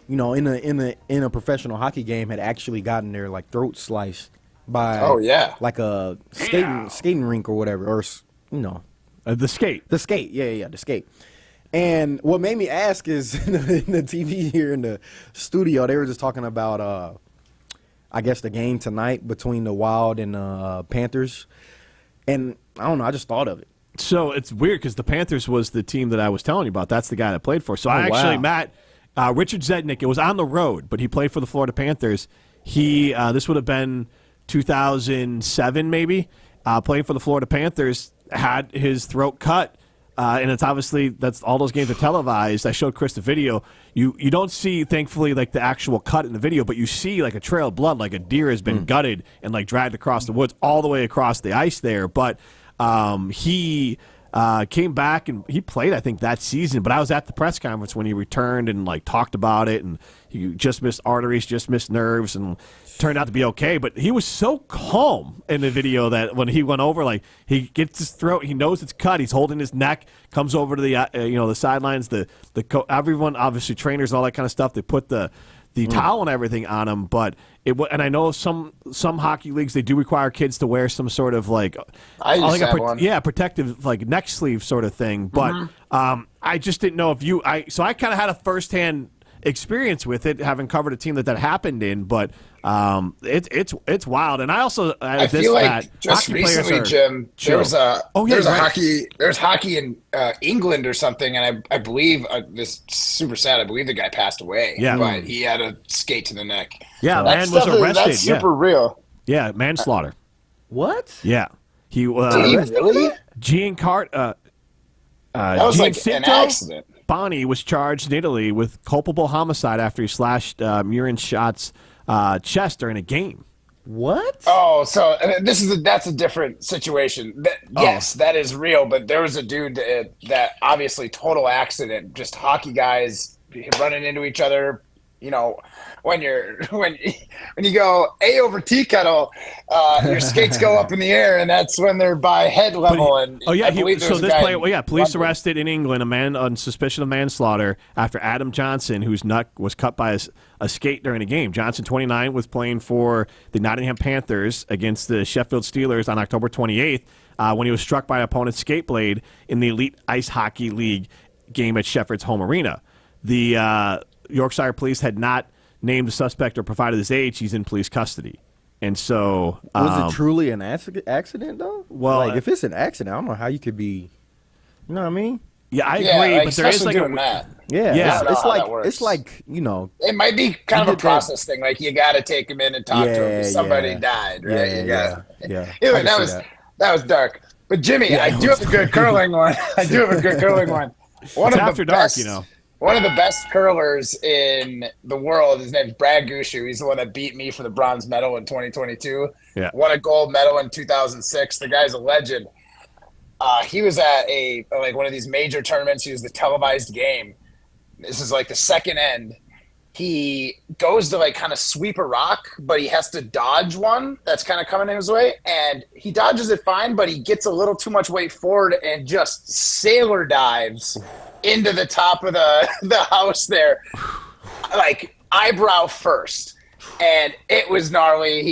Speaker 11: in a professional hockey game had actually gotten their throat sliced by a skating rink or whatever, or
Speaker 2: the skate.
Speaker 11: The skate. And what made me ask is in the TV here in the studio, they were just talking about I guess the game tonight between the Wild and Panthers, and I don't know, I just thought of it.
Speaker 2: So it's weird because the Panthers was the team that I was telling you about. That's the guy that played for. So Matt, Richard Zednick, it was on the road, but he played for the Florida Panthers. He this would have been 2007 maybe, playing for the Florida Panthers, had his throat cut, and it's obviously, that's all those games are televised. I showed Chris the video. You don't see, thankfully, the actual cut in the video, but you see a trail of blood, like a deer has been gutted and dragged across the woods all the way across the ice there. But he came back and he played, I think, that season. But I was at the press conference when he returned and talked about it, and he just missed arteries, just missed nerves, and turned out to be okay. But he was so calm in the video that when he went over, he gets his throat, he knows it's cut, he's holding his neck, comes over to the the sidelines, everyone, obviously trainers and all that kind of stuff, they put the towel and everything on him. But and I know some hockey leagues, they do require kids to wear some sort of
Speaker 18: I used to have one.
Speaker 2: protective neck sleeve sort of thing. But I just didn't know if so I kind of had a firsthand experience with it, having covered a team that happened in. But it's wild. And I also
Speaker 18: I feel like just recently, Jim, there's hockey in England or something, and I believe this is super sad. I believe the guy passed away.
Speaker 2: Yeah,
Speaker 18: but he had a skate to the neck.
Speaker 2: Yeah, man was arrested.
Speaker 18: That's super real.
Speaker 2: Yeah, manslaughter.
Speaker 11: What?
Speaker 2: Yeah, he
Speaker 18: really?
Speaker 2: Giancarlo.
Speaker 18: That was an accident.
Speaker 2: Bonnie was charged in Italy with culpable homicide after he slashed Murin's chest during a game.
Speaker 11: What?
Speaker 18: Oh, so that's a different situation. Yes, that is real. But there was a dude that obviously total accident, just hockey guys running into each other. When you go A over tea kettle, your skates go up in the air, and that's when they're by head level.
Speaker 2: Police arrested in England a man on suspicion of manslaughter after Adam Johnson, whose neck was cut by a skate during a game. Johnson, 29, was playing for the Nottingham Panthers against the Sheffield Steelers on October 28th when he was struck by an opponent's skate blade in the Elite Ice Hockey League game at Shefford's home arena. The Yorkshire police had not named the suspect or provided his age. He's in police custody. And so...
Speaker 11: was it truly an accident, though?
Speaker 2: Well...
Speaker 11: if it's an accident, I don't know how you could be... You know what I mean?
Speaker 2: Yeah, I agree, but there is
Speaker 18: that.
Speaker 11: Yeah. It's like,
Speaker 18: It might be kind of a process thing. You got to take him in and talk to him. Somebody died, right?
Speaker 11: Yeah.
Speaker 18: That was dark. But, Jimmy, I do have a good curling one.
Speaker 2: It's after dark,
Speaker 18: One of the best curlers in the world, his name's Brad Gushu. He's the one that beat me for the bronze medal in 2022.
Speaker 2: Yeah.
Speaker 18: Won a gold medal in 2006. The guy's a legend. He was at one of these major tournaments. He was the televised game. This is the second end. He goes to kind of sweep a rock, but he has to dodge one that's kind of coming in his way. And he dodges it fine, but he gets a little too much weight forward and just sailor dives into the top of the house there, eyebrow first. And it was gnarly.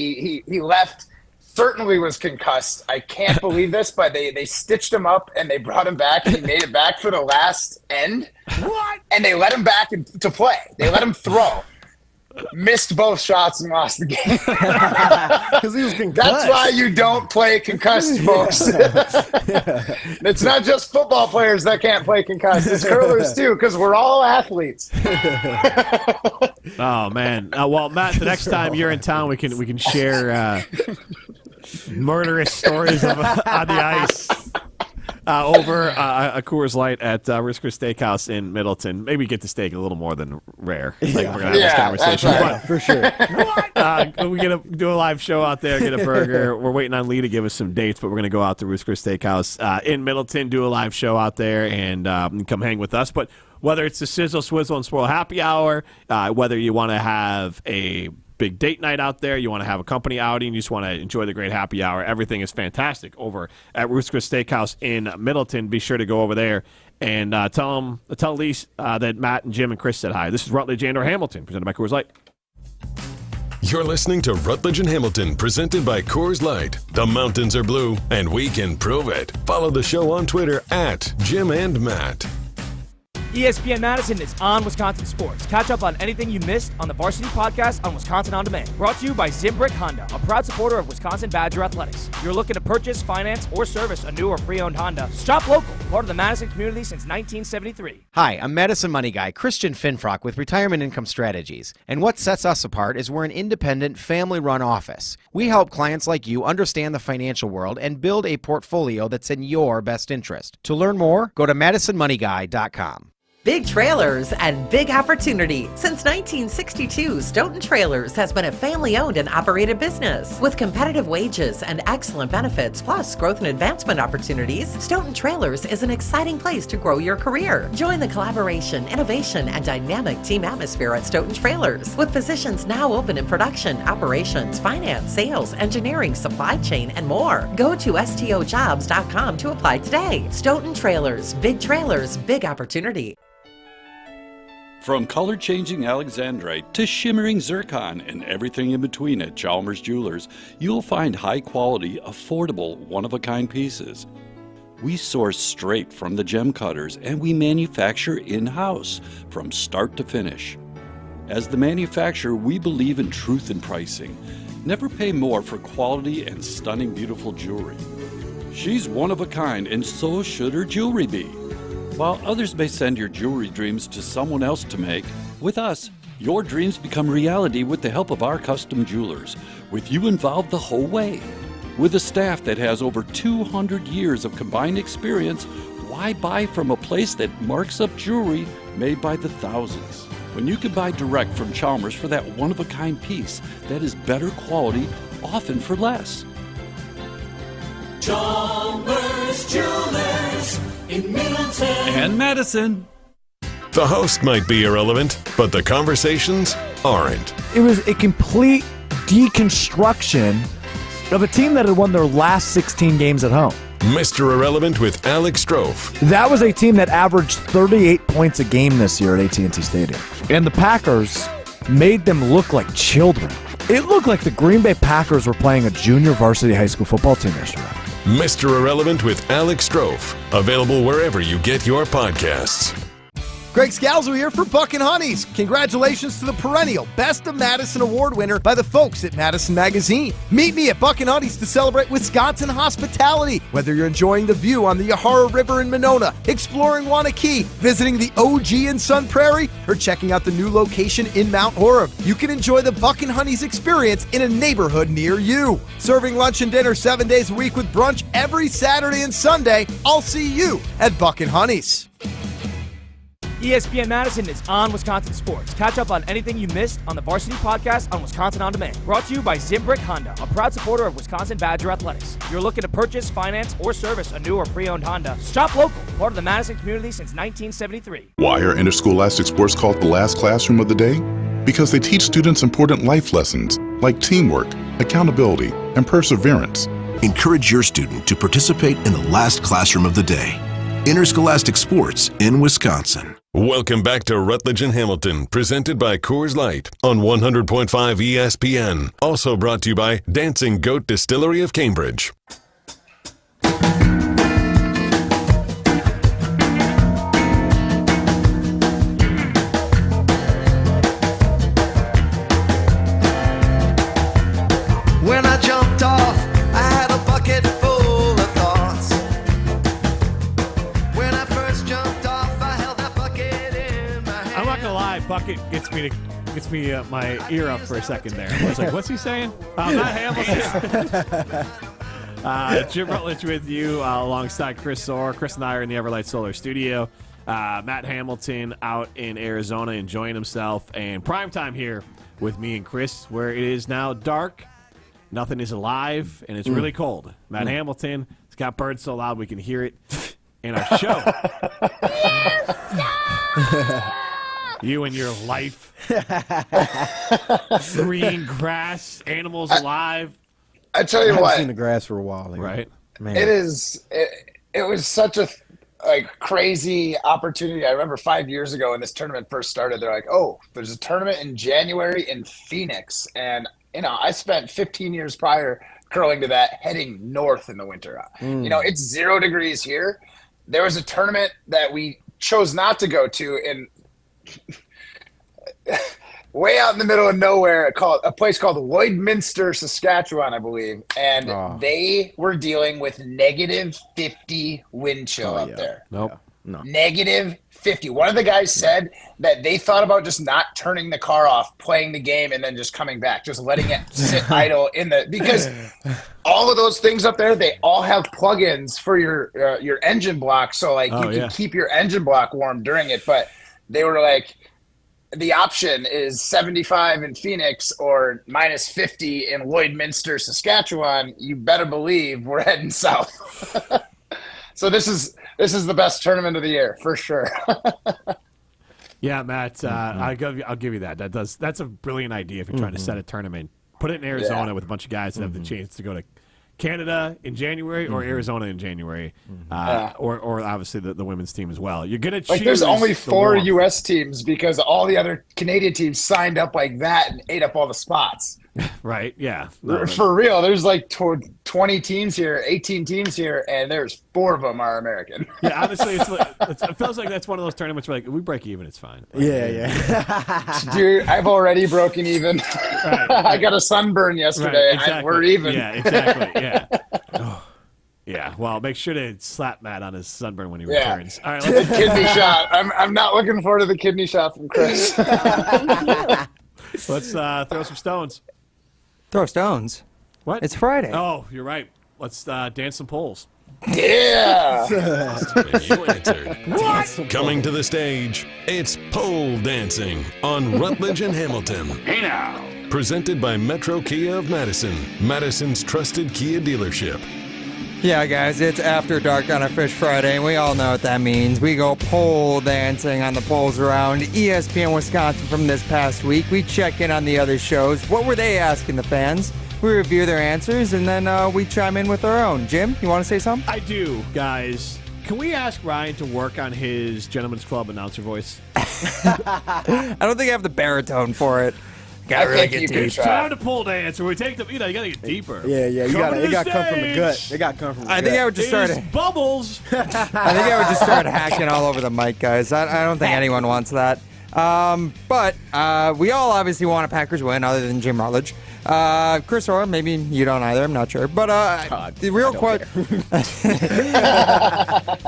Speaker 18: He left, certainly was concussed. I can't believe this, but they stitched him up and they brought him back. He made it back for the last end. What? And they let him back to play. They let him throw. missed both shots and lost the game.
Speaker 11: Because he was concussed.
Speaker 18: That's why you don't play concussed, folks. It's not just football players that can't play concussed. It's curlers, too, because we're all athletes.
Speaker 2: Oh, man. Well, Matt, the next time you're in town, we can share murderous stories on the ice. Over a Coors Light at Ritz Chris Steakhouse in Middleton. Maybe get the steak a little more than rare. Like we're gonna have this conversation,
Speaker 11: right. For sure.
Speaker 2: We're gonna do a live show out there, get a burger. We're waiting on Lee to give us some dates, but we're gonna go out to Ritz Chris Steakhouse in Middleton, do a live show out there, and come hang with us. But whether it's the Sizzle, Swizzle, and Swirl Happy Hour, whether you want to have a big date night out there, you want to have a company outing, you just want to enjoy the great happy hour, everything is fantastic over at Ruth's Chris Steakhouse in Middleton. Be sure to go over there and tell Lee that Matt and Jim and Chris said hi. This is Rutledge and Hamilton, presented by Coors Light.
Speaker 5: You're listening to Rutledge and Hamilton, presented by Coors Light. The mountains are blue, and we can prove it. Follow the show on Twitter at Jim and Matt.
Speaker 3: ESPN Madison is on Wisconsin Sports. Catch up on anything you missed on the Varsity Podcast on Wisconsin On Demand. Brought to you by Zimbrick Honda, a proud supporter of Wisconsin Badger Athletics. If you're looking to purchase, finance, or service a new or pre-owned Honda, shop local, part of the Madison community since 1973.
Speaker 8: Hi, I'm Madison Money Guy, Christian Finfrock with Retirement Income Strategies. And what sets us apart is we're an independent, family-run office. We help clients like you understand the financial world and build a portfolio that's in your best interest. To learn more, go to MadisonMoneyGuy.com.
Speaker 10: Big trailers and big opportunity. Since 1962, Stoughton Trailers has been a family-owned and operated business. With competitive wages and excellent benefits, plus growth and advancement opportunities, Stoughton Trailers is an exciting place to grow your career. Join the collaboration, innovation, and dynamic team atmosphere at Stoughton Trailers, with positions now open in production, operations, finance, sales, engineering, supply chain, and more. Go to stojobs.com to apply today. Stoughton Trailers, big opportunity.
Speaker 12: From color-changing alexandrite to shimmering zircon and everything in between at Chalmers Jewelers, you'll find high-quality, affordable, one-of-a-kind pieces. We source straight from the gem cutters, and we manufacture in-house from start to finish. As the manufacturer, we believe in truth in pricing. Never pay more for quality and stunning, beautiful jewelry. She's one of a kind, and so should her jewelry be. While others may send your jewelry dreams to someone else to make, with us, your dreams become reality with the help of our custom jewelers, with you involved the whole way. With a staff that has over 200 years of combined experience, why buy from a place that marks up jewelry made by the thousands? When you can buy direct from Chalmers for that one-of-a-kind piece that is better quality, often for less.
Speaker 19: Chalmers Jewelers in Middleton
Speaker 12: and Madison.
Speaker 5: The host might be irrelevant, but the conversations aren't.
Speaker 14: It was a complete deconstruction of a team that had won their last 16 games at home.
Speaker 5: Mr. Irrelevant with Alex Strofe.
Speaker 14: That was a team that averaged 38 points a game this year at AT&T Stadium. And the Packers made them look like children. It looked like the Green Bay Packers were playing a junior varsity high school football team yesterday.
Speaker 5: Mr. Irrelevant with Alex Strofe. Available wherever you get your podcasts.
Speaker 15: Greg Scalzo here for Buck and Honeys. Congratulations to the perennial Best of Madison Award winner by the folks at Madison Magazine. Meet me at Buck and Honeys to celebrate Wisconsin hospitality. Whether you're enjoying the view on the Yahara River in Monona, exploring Wanakee, visiting the OG in Sun Prairie, or checking out the new location in Mount Horeb, you can enjoy the Buck and Honeys experience in a neighborhood near you. Serving lunch and dinner 7 days a week with brunch every Saturday and Sunday. I'll see you at Buck and Honeys.
Speaker 3: ESPN Madison is on Wisconsin Sports. Catch up on anything you missed on the Varsity Podcast on Wisconsin On Demand. Brought to you by Zimbrick Honda, a proud supporter of Wisconsin Badger Athletics. If you're looking to purchase, finance, or service a new or pre-owned Honda, shop local, part of the Madison community since 1973.
Speaker 27: Why are interscholastic sports called the last classroom of the day? Because they teach students important life lessons like teamwork, accountability, and perseverance.
Speaker 28: Encourage your student to participate in the last classroom of the day. Interscholastic sports in Wisconsin.
Speaker 5: Welcome back to Rutledge and Hamilton, presented by Coors Light on 100.5 ESPN. Also brought to you by Dancing Goat Distillery of Cambridge.
Speaker 2: talk gets me my ear up for a second there. I was like, what's he saying? Matt Hamilton. Jim Rutledge with you alongside Chris Soar. Chris and I are in the Everlight Solar studio. Matt Hamilton out in Arizona enjoying himself. And primetime here with me and Chris, where it is now dark. Nothing is alive, and it's really cold. Matt Hamilton has got birds so loud we can hear it in our show. You and your life. Green grass, animals alive.
Speaker 18: I tell you
Speaker 11: I
Speaker 18: what.
Speaker 11: haven't seen the grass for a while. Like,
Speaker 2: right?
Speaker 11: Man.
Speaker 18: It was such a crazy opportunity. I remember 5 years ago when this tournament first started, they're like, oh, there's a tournament in January in Phoenix. And, I spent 15 years prior curling to that, heading north in the winter. It's 0 degrees here. There was a tournament that we chose not to go to in way out in the middle of nowhere, a place called Lloydminster, Saskatchewan, I believe. And they were dealing with negative 50 wind chill up there.
Speaker 2: Nope.
Speaker 11: No.
Speaker 18: Negative 50. One of the guys said that they thought about just not turning the car off, playing the game, and then just coming back, just letting it sit idle because all of those things up there, they all have plugins for your engine block. So you can keep your engine block warm during it. But they were like, the option is 75 in Phoenix or minus 50 in Lloydminster, Saskatchewan. You better believe we're heading south. So this is the best tournament of the year for sure.
Speaker 2: Yeah, Matt, I'll give you that. That's a brilliant idea if you're trying to set a tournament. Put it in Arizona with a bunch of guys that have the chance to go to Canada in January or Arizona in January, or obviously the women's team as well. You're gonna choose.
Speaker 18: There's only 4 U.S. teams because all the other Canadian teams signed up like that and ate up all the spots.
Speaker 2: Right? Yeah.
Speaker 18: For real, there's 20 teams here, 18 teams here, and there's 4 of them are American.
Speaker 2: Yeah, honestly, it feels like that's one of those tournaments where we break even, it's fine.
Speaker 11: Yeah.
Speaker 18: Dude, I've already broken even.
Speaker 2: Right.
Speaker 18: I got a sunburn yesterday.
Speaker 2: Right, exactly.
Speaker 18: We're even.
Speaker 2: Yeah, exactly. Yeah. Yeah. Well, make sure to slap Matt on his sunburn when he returns. All right.
Speaker 18: Kidney shot. I'm not looking forward to the kidney shot from Chris.
Speaker 2: Let's throw some stones.
Speaker 1: Throw stones?
Speaker 2: What?
Speaker 1: It's Friday.
Speaker 2: Oh, you're right. Let's dance some poles.
Speaker 18: Yeah.
Speaker 5: You answered. Coming to the stage, it's pole dancing on Rutledge and Hamilton.
Speaker 23: Hey now.
Speaker 5: Presented by Metro Kia of Madison, Madison's trusted Kia dealership.
Speaker 1: Yeah, guys, it's after dark on a Fish Friday, and we all know what that means. We go pole dancing on the poles around ESPN Wisconsin from this past week. We check in on the other shows. What were they asking the fans? We review their answers, and then we chime in with our own. Jim, you want to say something?
Speaker 2: I do, guys. Can we ask Ryan to work on his Gentleman's Club announcer voice?
Speaker 1: I don't think I have the baritone for it. Gotta really get deep.
Speaker 2: It's time to pole dance, or we take the, you gotta get deeper.
Speaker 11: Yeah. It got to come from the gut. It got to come from the gut.
Speaker 1: I think I would just start.
Speaker 2: Bubbles.
Speaker 1: I think I would just start hacking all over the mic, guys. I don't think anyone wants that. But we all obviously want a Packers win, other than Jim Rutledge. Chris Orr, maybe you don't either. I'm not sure. But the real question,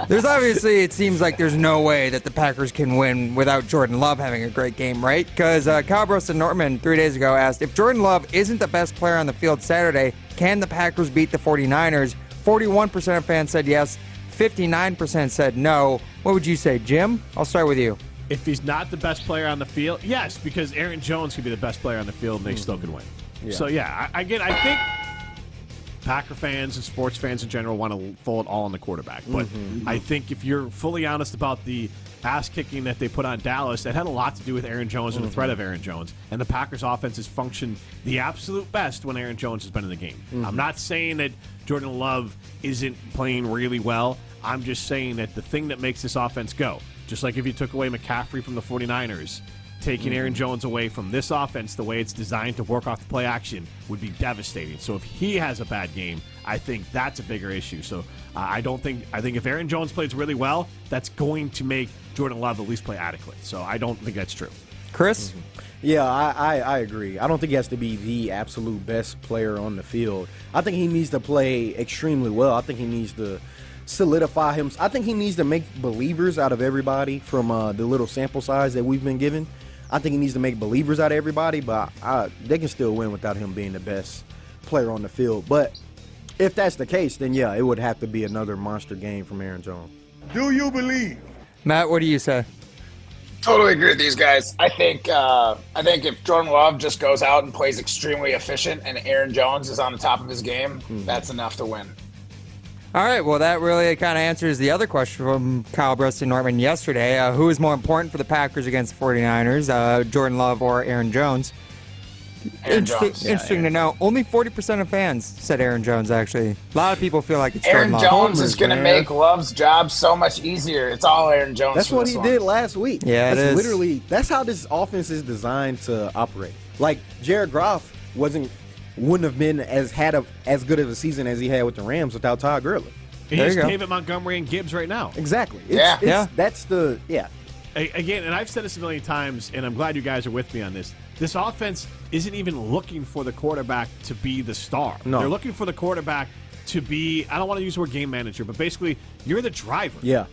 Speaker 1: there's obviously, it seems like there's no way that the Packers can win without Jordan Love having a great game, right? Because Cabros and Nortman 3 days ago asked, if Jordan Love isn't the best player on the field Saturday, can the Packers beat the 49ers? 41% of fans said yes. 59% said no. What would you say, Jim? I'll start with you.
Speaker 2: If he's not the best player on the field, yes, because Aaron Jones could be the best player on the field and they still could win. Yeah. So, I think Packer fans and sports fans in general want to throw it all on the quarterback. But I think if you're fully honest about the ass-kicking that they put on Dallas, that had a lot to do with Aaron Jones and the threat of Aaron Jones. And the Packers' offense has functioned the absolute best when Aaron Jones has been in the game. I'm not saying that Jordan Love isn't playing really well. I'm just saying that the thing that makes this offense go, just like if you took away McCaffrey from the 49ers, taking Aaron Jones away from this offense, the way it's designed to work off the play action, would be devastating. So if he has a bad game, I think that's a bigger issue. So I think if Aaron Jones plays really well, that's going to make Jordan Love at least play adequate. So I don't think that's true.
Speaker 1: Chris?
Speaker 11: Yeah, I agree. I don't think he has to be the absolute best player on the field. I think he needs to play extremely well. I think he needs to solidify him. I think he needs to make believers out of everybody from the little sample size that we've been given. I think he needs to make believers out of everybody, but they can still win without him being the best player on the field. But if that's the case, then yeah, it would have to be another monster game from Aaron Jones.
Speaker 4: Do you believe?
Speaker 1: Matt, what do you say?
Speaker 18: Totally agree with these guys. I think if Jordan Love just goes out and plays extremely efficient and Aaron Jones is on the top of his game, that's enough to win.
Speaker 1: All right, well, that really kind of answers the other question from Kyle Bruston Norman yesterday. Who is more important for the Packers against the 49ers, Jordan Love or Aaron Jones? Interesting to know. Only 40% of fans said Aaron Jones, actually. A lot of people feel like it's
Speaker 18: Aaron
Speaker 1: Jordan Love.
Speaker 18: Jones is going to make Love's job so much easier. It's all Aaron Jones.
Speaker 11: That's what he did last week.
Speaker 1: Yeah,
Speaker 11: that's
Speaker 1: it is.
Speaker 11: Literally, that's how this offense is designed to operate. Like, Jared Goff wouldn't have been as good of a season as he had with the Rams without Todd Gurley.
Speaker 2: He's David Montgomery and Gibbs right now.
Speaker 11: Exactly.
Speaker 2: Again, and I've said this a million times, and I'm glad you guys are with me on this. This offense isn't even looking for the quarterback to be the star.
Speaker 11: No.
Speaker 2: They're looking for the quarterback to be, I don't want to use the word game manager, but basically you're the driver.
Speaker 11: Yeah.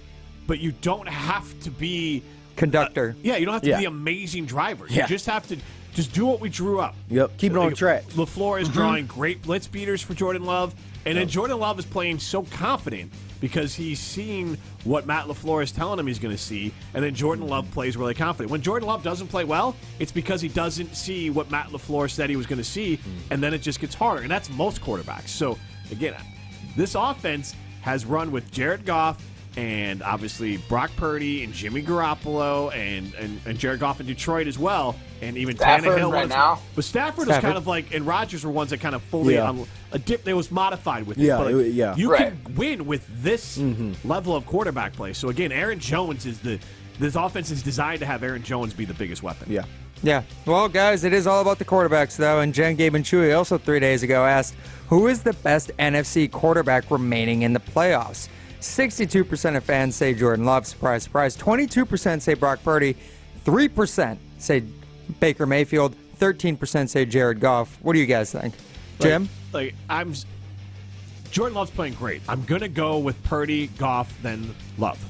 Speaker 2: But you don't have to be
Speaker 1: conductor.
Speaker 2: You don't have to be the amazing driver. You just have to just do what we drew up.
Speaker 11: Yep, keep it on track.
Speaker 2: LaFleur is drawing great blitz beaters for Jordan Love, and then Jordan Love is playing so confident because he's seeing what Matt LaFleur is telling him he's going to see, and then Jordan Love plays really confident. When Jordan Love doesn't play well, it's because he doesn't see what Matt LaFleur said he was going to see, and then it just gets harder, and that's most quarterbacks. So, again, this offense has run with Jared Goff and obviously Brock Purdy and Jimmy Garoppolo and Jared Goff in Detroit as well, and even
Speaker 18: Stafford
Speaker 2: Tannehill
Speaker 18: right now.
Speaker 2: But Stafford was kind of like, and Rodgers were ones that kind of fully a dip that was modified with it.
Speaker 11: Yeah,
Speaker 2: But you
Speaker 11: right.
Speaker 2: can win with this level of quarterback play. So again, Aaron Jones is this offense is designed to have Aaron Jones be the biggest weapon.
Speaker 11: Yeah.
Speaker 1: Yeah. Well, guys, it is all about the quarterbacks, though. And Jen, Gabe, and Chewy also 3 days ago asked, who is the best NFC quarterback remaining in the playoffs? 62% of fans say Jordan Love. Surprise, surprise. 22% say Brock Purdy. 3% say Baker Mayfield. 13% say Jared Goff. What do you guys think? Jim?
Speaker 2: Jordan Love's playing great. I'm going to go with Purdy, Goff, then Love.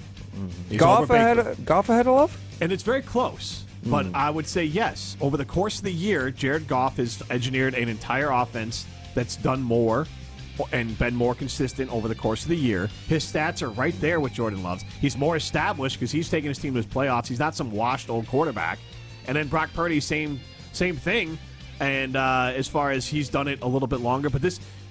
Speaker 1: Goff ahead of Love?
Speaker 2: And it's very close. But I would say yes. Over the course of the year, Jared Goff has engineered an entire offense that's done more and been more consistent over the course of the year. His stats are right there with Jordan Love's. He's more established because he's taking his team to his playoffs. He's not some washed old quarterback. And then Brock Purdy, same thing. And as far as he's done it a little bit longer, but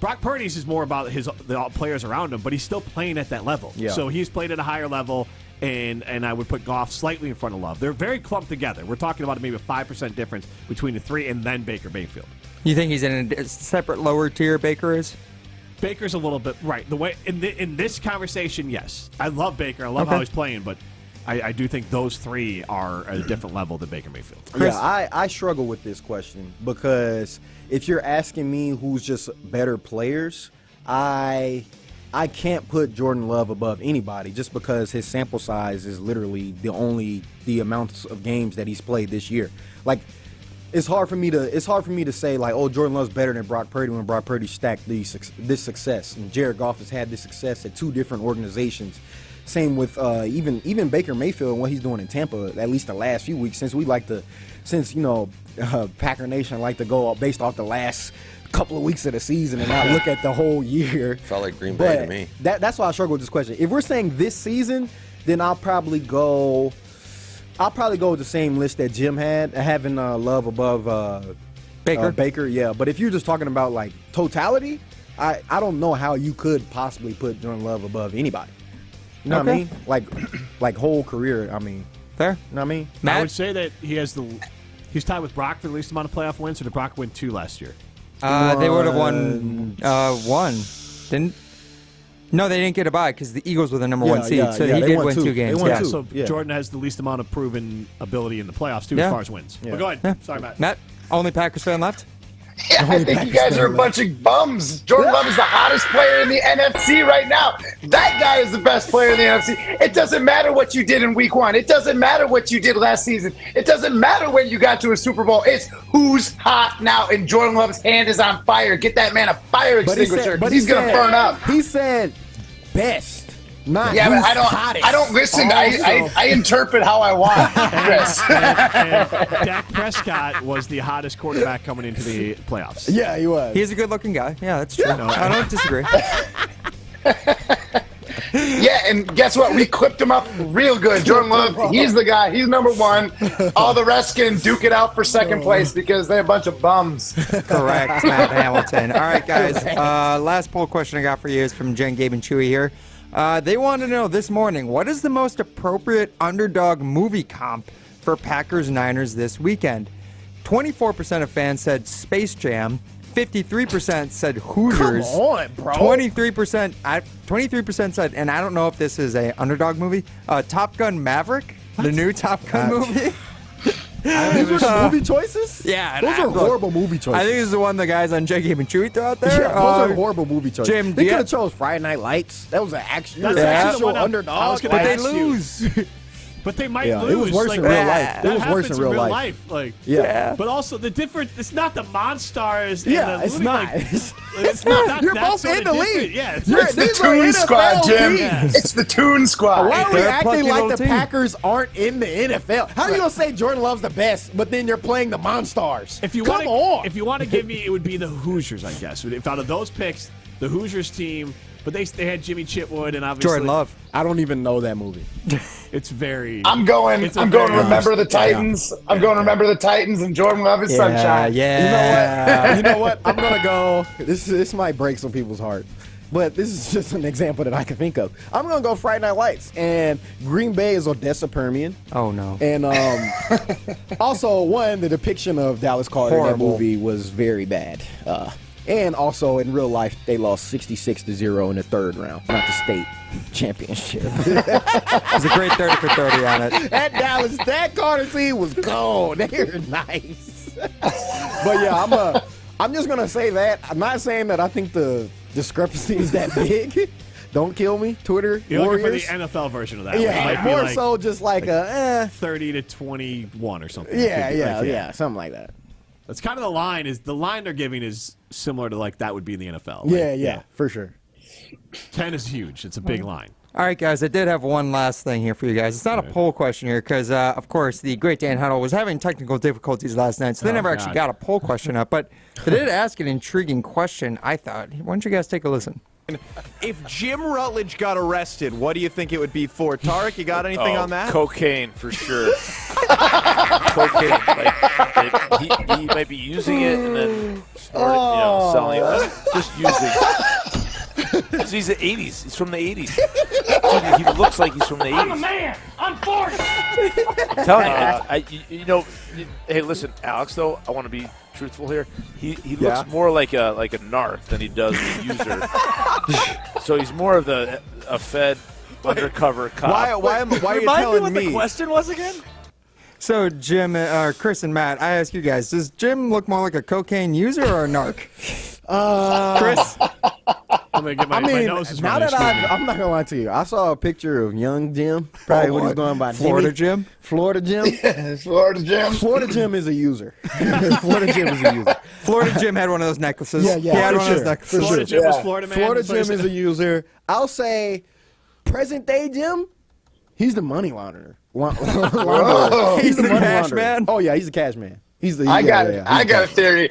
Speaker 2: Brock Purdy's is more about the players around him, but he's still playing at that level.
Speaker 11: Yeah.
Speaker 2: So he's played at a higher level, and I would put Goff slightly in front of Love. They're very clumped together. We're talking about maybe a 5% difference between the three, and then Baker Mayfield.
Speaker 1: You think he's in a separate lower tier, Baker is?
Speaker 2: Baker's a little bit right. The way in this conversation, yes, I love Baker. I love how he's playing, but I do think those three are at a different level than Baker Mayfield.
Speaker 11: Chris? Yeah, I struggle with this question because if you're asking me who's just better players, I can't put Jordan Love above anybody just because his sample size is literally the amounts of games that he's played this year. Like, it's hard for me to say like, oh, Jordan Love's better than Brock Purdy when Brock Purdy stacked this success, and Jared Goff has had this success at two different organizations. Same with even Baker Mayfield and what he's doing in Tampa. At least the last few weeks, since Packer Nation like to go based off the last couple of weeks of the season and not look at the whole year.
Speaker 6: Felt like Green Bay to me.
Speaker 11: That's why I struggle with this question. If we're saying this season, then I'll probably go with the same list that Jim had, having Love above Baker, yeah. But if you're just talking about like totality, I don't know how you could possibly put Jordan Love above anybody. You know what I mean? Like whole career. I mean,
Speaker 1: fair.
Speaker 11: You know what I mean?
Speaker 2: I would say that he's tied with Brock for the least amount of playoff wins. Or did Brock win 2 last year?
Speaker 1: They would have won one. No, they didn't get a bye because the Eagles were the number 1 seed, so he did win 2 games.
Speaker 2: So Jordan has the least amount of proven ability in the playoffs too, as far as wins. Yeah. But go ahead. Yeah. Sorry, Matt.
Speaker 1: Matt, only Packers fan left?
Speaker 18: Yeah, I think you guys are a bunch of bums. Jordan Love is the hottest player in the NFC right now. That guy is the best player in the NFC. It doesn't matter what you did in week 1. It doesn't matter what you did last season. It doesn't matter when you got to a Super Bowl. It's who's hot now, and Jordan Love's hand is on fire. Get that man a fire extinguisher because he's going to burn up.
Speaker 11: He said best. Not
Speaker 18: Yeah, but
Speaker 11: who's
Speaker 18: I
Speaker 11: hottest.
Speaker 18: don't listen. I interpret how I want, Chris.
Speaker 2: And Dak Prescott was the hottest quarterback coming into the playoffs.
Speaker 11: Yeah, he was.
Speaker 1: He's a good-looking guy. Yeah, that's true. I don't disagree.
Speaker 18: Yeah, and guess what? We clipped him up real good. Jordan Love, he's the guy. He's number one. All the rest can duke it out for second place because they're a bunch of bums.
Speaker 1: Correct, Matt Hamilton. All right, guys. Last poll question I got for you is from Jen, Gabe, and Chewy here. They want to know this morning, what is the most appropriate underdog movie comp for Packers-Niners this weekend? 24% of fans said Space Jam. 53% said Hoosiers.
Speaker 11: Come on, bro.
Speaker 1: 23% said, and I don't know if this is a underdog movie, Top Gun Maverick, the new Top Gun movie.
Speaker 11: These were the movie choices?
Speaker 1: Yeah.
Speaker 11: Those are horrible movie choices.
Speaker 1: I think this is the one the guys on J Game and Chewy threw out there.
Speaker 11: Yeah, those are horrible movie choices.
Speaker 1: Jim,
Speaker 11: they could have chose Friday Night Lights. That was an actual underdog.
Speaker 1: But they lose.
Speaker 2: But they might
Speaker 11: Yeah,
Speaker 2: lose.
Speaker 11: it was worse in real life. It was worse in real life.
Speaker 2: Like,
Speaker 11: Yeah.
Speaker 2: But also the difference, it's not the Monstars.
Speaker 11: Yeah,
Speaker 2: and the
Speaker 11: it's
Speaker 2: movie,
Speaker 11: not.
Speaker 2: Like, it's not.
Speaker 11: You're
Speaker 2: that's
Speaker 11: both
Speaker 2: sort
Speaker 11: in
Speaker 2: of
Speaker 11: the
Speaker 2: different.
Speaker 11: league.
Speaker 2: Yeah,
Speaker 18: It's the Toon Squad, Jim. It's the Toon Squad.
Speaker 11: Why are we
Speaker 1: They're a
Speaker 11: acting
Speaker 1: plucky
Speaker 11: like
Speaker 1: little
Speaker 11: the
Speaker 1: team.
Speaker 11: Packers aren't in the NFL? How are you gonna say Jordan Love's the best, but then you're playing the Monstars?
Speaker 2: If you
Speaker 11: Come
Speaker 2: want,
Speaker 11: on.
Speaker 2: if you want to give me, it would be the Hoosiers, I guess. If out of those picks, the Hoosiers team, but they had Jimmy Chitwood and obviously
Speaker 1: Jordan Love.
Speaker 11: I don't even know that movie.
Speaker 2: It's very.
Speaker 18: I'm going to Remember the Titans. I'm going to Remember the Titans, and Jordan Love is Sunshine.
Speaker 1: Yeah.
Speaker 11: You know what? I'm gonna go. This might break some people's heart, but this is just an example that I can think of. I'm gonna go Friday Night Lights, and Green Bay is Odessa Permian.
Speaker 1: Oh no.
Speaker 11: And also, the depiction of Dallas Carter in that
Speaker 1: Horrible.
Speaker 11: movie was very bad. And also, in real life, they lost 66-0 in the third round, not the state championship.
Speaker 1: It was a great 30 for 30 on it.
Speaker 11: That Carter team was gold. They were nice. But yeah, I'm just gonna say that. I'm not saying that I think the discrepancy is that big. Don't kill me, Twitter
Speaker 2: You're
Speaker 11: warriors.
Speaker 2: looking for the NFL version of that.
Speaker 11: Yeah,
Speaker 2: It might be
Speaker 11: more
Speaker 2: like
Speaker 11: so just like a
Speaker 2: 30-21 or something.
Speaker 11: yeah, something like that.
Speaker 2: That's kind of the line they're giving is similar to like that would be in the NFL.
Speaker 11: Yeah, for sure.
Speaker 2: 10 is huge. It's a big line.
Speaker 1: All right, guys, I did have one last thing here for you guys. It's not a poll question here because, of course, the Great Dan Huddle was having technical difficulties last night, so they never actually got a poll question up. But they did ask an intriguing question, I thought. Why don't you guys take a listen?
Speaker 4: If Jim Rutledge got arrested, what do you think it would be for? Tarek, you got anything on that?
Speaker 6: Cocaine, for sure. Cocaine. Like, he might be using it and then selling it. Just using. So he's the 80s. He's from the 80s. Dude, he looks like he's from the 80s.
Speaker 7: I'm a man. I'm 40.
Speaker 6: Telling you, hey, listen, Alex, though, I want to be truthful here. He looks more like a narc than he does a user. So he's more of a Fed undercover cop.
Speaker 4: Why are you
Speaker 6: Remind
Speaker 4: telling
Speaker 6: me what
Speaker 4: me?
Speaker 6: the question was again?
Speaker 1: So, Jim, Chris and Matt, I ask you guys, does Jim look more like a cocaine user or a narc? Chris?
Speaker 2: I'm gonna get my nose is
Speaker 11: now
Speaker 2: running.
Speaker 11: that I'm not gonna lie to you, I saw a picture of young Jim, probably what he's going by.
Speaker 1: Florida
Speaker 11: Jimmy.
Speaker 1: Jim?
Speaker 11: Florida Jim?
Speaker 18: Florida Jim.
Speaker 11: Florida Jim is a user. Florida Jim is a user.
Speaker 1: Florida Jim had one of those necklaces.
Speaker 11: Yeah,
Speaker 1: He had one of those necklaces.
Speaker 2: Florida Jim was Florida man.
Speaker 11: Florida
Speaker 2: That's what
Speaker 11: Jim
Speaker 2: he
Speaker 11: is a user. I'll say present day Jim, he's the money launderer.
Speaker 1: He's the
Speaker 11: money
Speaker 1: cash
Speaker 11: launderer.
Speaker 1: man?
Speaker 11: Oh, yeah, he's the cash man.
Speaker 18: I got a theory.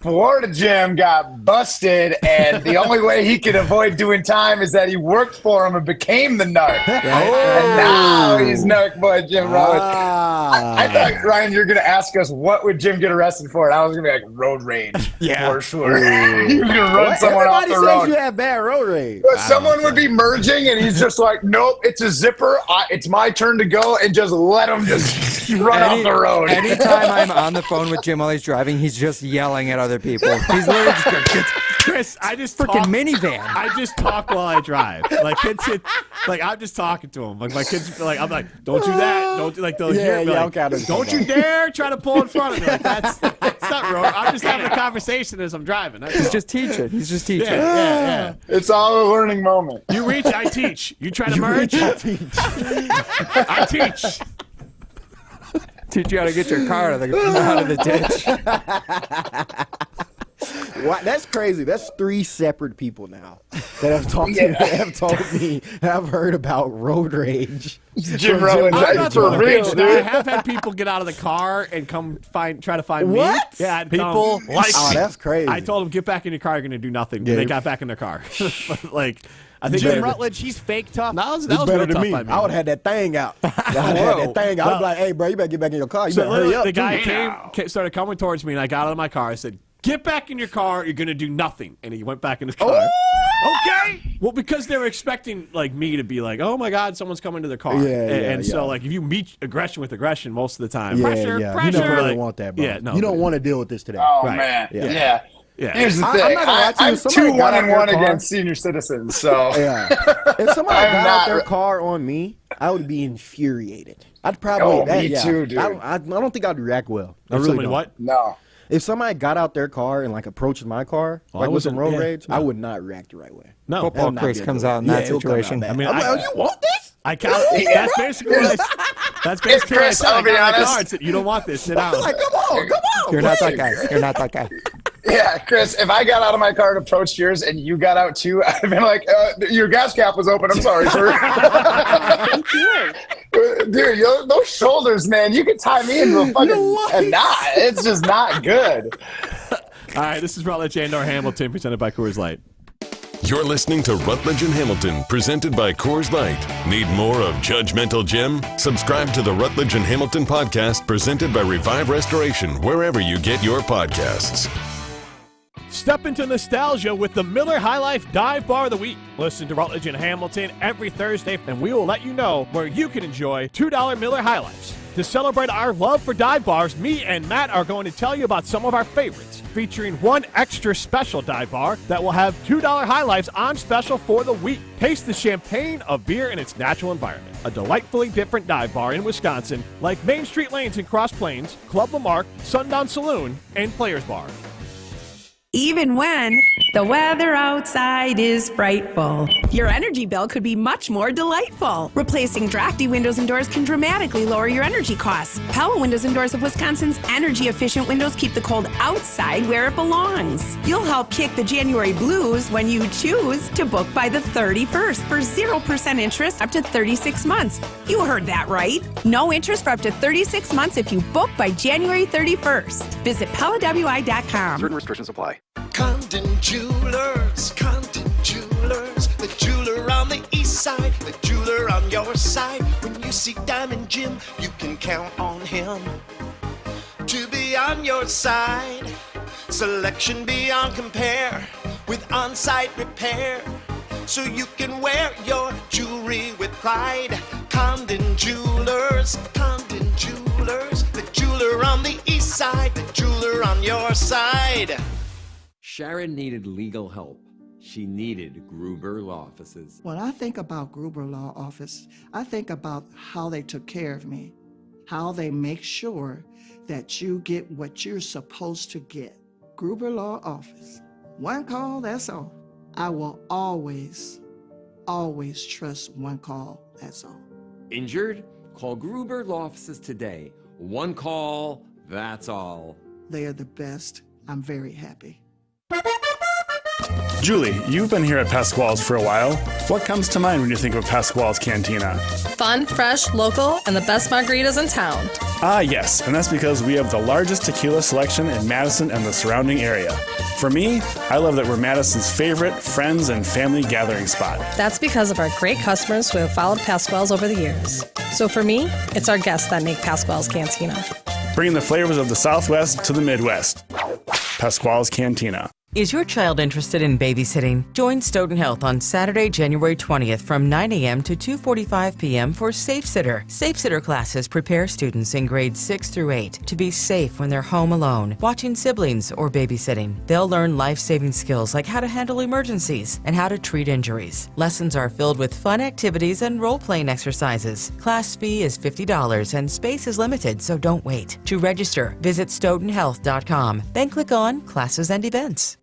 Speaker 18: Florida Jim got busted, and the only way he could avoid doing time is that he worked for him and became the narc. And now he's narc boy Jim Rutledge. I thought, Ryan, you're going to ask us what would Jim get arrested for, and I was going to be like road rage.
Speaker 1: Yeah.
Speaker 18: For sure. You're going to run someone off the
Speaker 11: Everybody
Speaker 18: road.
Speaker 11: says you have bad road rage.
Speaker 18: Someone would be merging, and he's just like, nope, it's a zipper. It's my turn to go, and just let him just run off the road.
Speaker 1: Anytime I'm on the phone with Jim while he's driving, he's just yelling at other people. He's literally just going,
Speaker 2: Chris, I just
Speaker 1: freaking
Speaker 2: talk,
Speaker 1: minivan.
Speaker 2: I just talk while I drive. Like kids, like I'm just talking to them. Like my kids, like I'm like, don't do that. Don't do like they'll hear me. Like, don't you dare try to pull in front of me. Like that's not wrong. I'm just having a conversation as I'm driving. That's
Speaker 1: He's
Speaker 2: all.
Speaker 1: just teaching. He's just teaching.
Speaker 2: Yeah.
Speaker 18: It's all a learning moment.
Speaker 2: You reach, I teach. You try to merge.
Speaker 11: I teach.
Speaker 2: I teach.
Speaker 1: Teach you how to get your car out of the ditch.
Speaker 11: Wow, that's crazy. That's 3 separate people now. that have talked to me, have told me, have heard about road rage.
Speaker 18: Jim Rutledge,
Speaker 2: I'm not
Speaker 18: for real,
Speaker 2: dude.
Speaker 18: dude.
Speaker 2: I have had people get out of the car and try to find
Speaker 11: What?
Speaker 2: me. Yeah,
Speaker 6: People like
Speaker 11: Oh, that's crazy.
Speaker 2: I told them, get back in your car. You're going to do nothing.
Speaker 11: Yeah.
Speaker 2: They got back in their car. Like, I think
Speaker 15: Jim Rutledge, he's fake tough.
Speaker 2: That was
Speaker 11: He's
Speaker 2: real
Speaker 11: better than
Speaker 2: tough
Speaker 11: me.
Speaker 2: by me.
Speaker 11: I would have had that thing out. I would have had that thing out. I'd be like, hey, bro, you better get back in your car. You
Speaker 2: So
Speaker 11: better hurry up.
Speaker 2: the guy
Speaker 11: too.
Speaker 2: started coming towards me, and I got out of my car. I said, get back in your car. You're going to do nothing. And he went back in his car.
Speaker 15: Okay.
Speaker 2: Well, because they were expecting like me to be like, oh my God, someone's coming to their car.
Speaker 11: Yeah,
Speaker 2: and so like if you meet aggression with aggression most of the time,
Speaker 11: Yeah,
Speaker 2: pressure.
Speaker 11: You never really
Speaker 2: like,
Speaker 11: want that, bro.
Speaker 2: Yeah, no,
Speaker 11: you don't want to deal with this today.
Speaker 18: Oh,
Speaker 2: Right.
Speaker 18: man.
Speaker 11: Yeah.
Speaker 18: Yeah. Here's the
Speaker 11: I'm
Speaker 18: thing.
Speaker 11: not gonna lie to you.
Speaker 18: I'm
Speaker 11: Somebody got out
Speaker 18: 2-1-1
Speaker 11: their car.
Speaker 18: against senior citizens, so.
Speaker 11: Yeah. If somebody
Speaker 18: I'm
Speaker 11: got
Speaker 18: not
Speaker 11: out their
Speaker 18: re-
Speaker 11: car on me, I would be infuriated. I'd probably.
Speaker 18: Oh, me too, dude.
Speaker 11: I don't think I'd react well. I
Speaker 2: If
Speaker 11: really
Speaker 2: somebody
Speaker 11: don't.
Speaker 2: what?
Speaker 18: No.
Speaker 11: If somebody got out their car and like approached my car,
Speaker 2: Well, I
Speaker 11: like with some
Speaker 2: wasn't-
Speaker 11: road
Speaker 2: yeah,
Speaker 11: rage,
Speaker 2: no.
Speaker 11: I would not react the right way.
Speaker 2: No.
Speaker 1: Football
Speaker 11: That'll not
Speaker 1: Chris
Speaker 11: be a
Speaker 1: comes
Speaker 11: good
Speaker 1: out in
Speaker 11: one.
Speaker 1: that
Speaker 11: Yeah, it'll come out
Speaker 1: situation.
Speaker 11: bad.
Speaker 2: I mean,
Speaker 11: I'm like, oh, you want this?
Speaker 2: I count. That's basically what that's basically what I
Speaker 18: Chris,
Speaker 2: said. I
Speaker 18: I'll be
Speaker 2: got in the
Speaker 18: honest.
Speaker 2: car and said, you don't want this. Sit down.
Speaker 11: Like, come on.
Speaker 1: You're not that guy. You're not that guy.
Speaker 18: Yeah, Chris, if I got out of my car and approached yours and you got out too, I'd have been like, your gas cap was open. I'm sorry, sir. Dude, those shoulders, man, you could tie me into a fucking a knot. It's just not good.
Speaker 2: All right, this is Rutledge and Hamilton presented by Coors Light.
Speaker 5: You're listening to Rutledge and Hamilton, presented by Coors Light. Need more of Judgmental Jim? Subscribe to the Rutledge and Hamilton podcast, presented by Revive Restoration, wherever you get your podcasts.
Speaker 2: Step into nostalgia with the Miller High Life Dive Bar of the Week. Listen to Rutledge and Hamilton every Thursday, and we will let you know where you can enjoy $2 Miller High Lifes. To celebrate our love for dive bars, me and Matt are going to tell you about some of our favorites, featuring one extra special dive bar that will have $2 High Lifes on special for the week. Taste the champagne of beer in its natural environment. A delightfully different dive bar in Wisconsin, like Main Street Lanes in Cross Plains, Club Lamarck, Sundown Saloon, and Players Bar.
Speaker 7: Even when the weather outside is frightful, your energy bill could be much more delightful. Replacing drafty windows and doors can dramatically lower your energy costs. Pella Windows and Doors of Wisconsin's energy-efficient windows keep the cold outside where it belongs. You'll help kick the January blues when you choose to book by the 31st for 0% interest up to 36 months. You heard that right. No interest for up to 36 months if you book by January 31st. Visit PellaWI.com.
Speaker 9: Certain restrictions apply.
Speaker 16: Condon Jewelers, the jeweler on the east side, the jeweler on your side. When you see Diamond Jim, you can count on him to be on your side. Selection beyond compare with on-site repair, so you can wear your jewelry with pride. Condon Jewelers, the jeweler on the east side, the jeweler on your side.
Speaker 17: Sharon needed legal help. She needed Gruber Law Offices.
Speaker 20: When I think about Gruber Law Office, I think about how they took care of me, how they make sure that you get what you're supposed to get. Gruber Law Office. One call, that's all. I will always trust one call, that's all.
Speaker 17: Injured? Call Gruber Law Offices today. One call, that's all.
Speaker 20: They are the best. I'm very happy.
Speaker 21: Julie, you've been here at Pasquale's for a while. What comes to mind when you think of Pasquale's Cantina?
Speaker 22: Fun, fresh, local, and the best margaritas in town.
Speaker 21: Ah, yes, and that's because we have the largest tequila selection in Madison and the surrounding area. For me, I love that we're Madison's favorite friends and family gathering spot.
Speaker 22: That's because of our great customers who have followed Pasquale's over the years. So for me, it's our guests that make Pasquale's Cantina.
Speaker 21: Bringing the flavors of the Southwest to the Midwest. Pasquale's Cantina.
Speaker 10: Is your child interested in babysitting? Join Stoughton Health on Saturday, January 20th from 9 a.m. to 2:45 p.m. for Safe Sitter. Safe Sitter classes prepare students in grades 6 through 8 to be safe when they're home alone, watching siblings, or babysitting. They'll learn life-saving skills like how to handle emergencies and how to treat injuries. Lessons are filled with fun activities and role-playing exercises. Class fee is $50 and space is limited, so don't wait. To register, visit stoughtonhealth.com, then click on Classes and Events.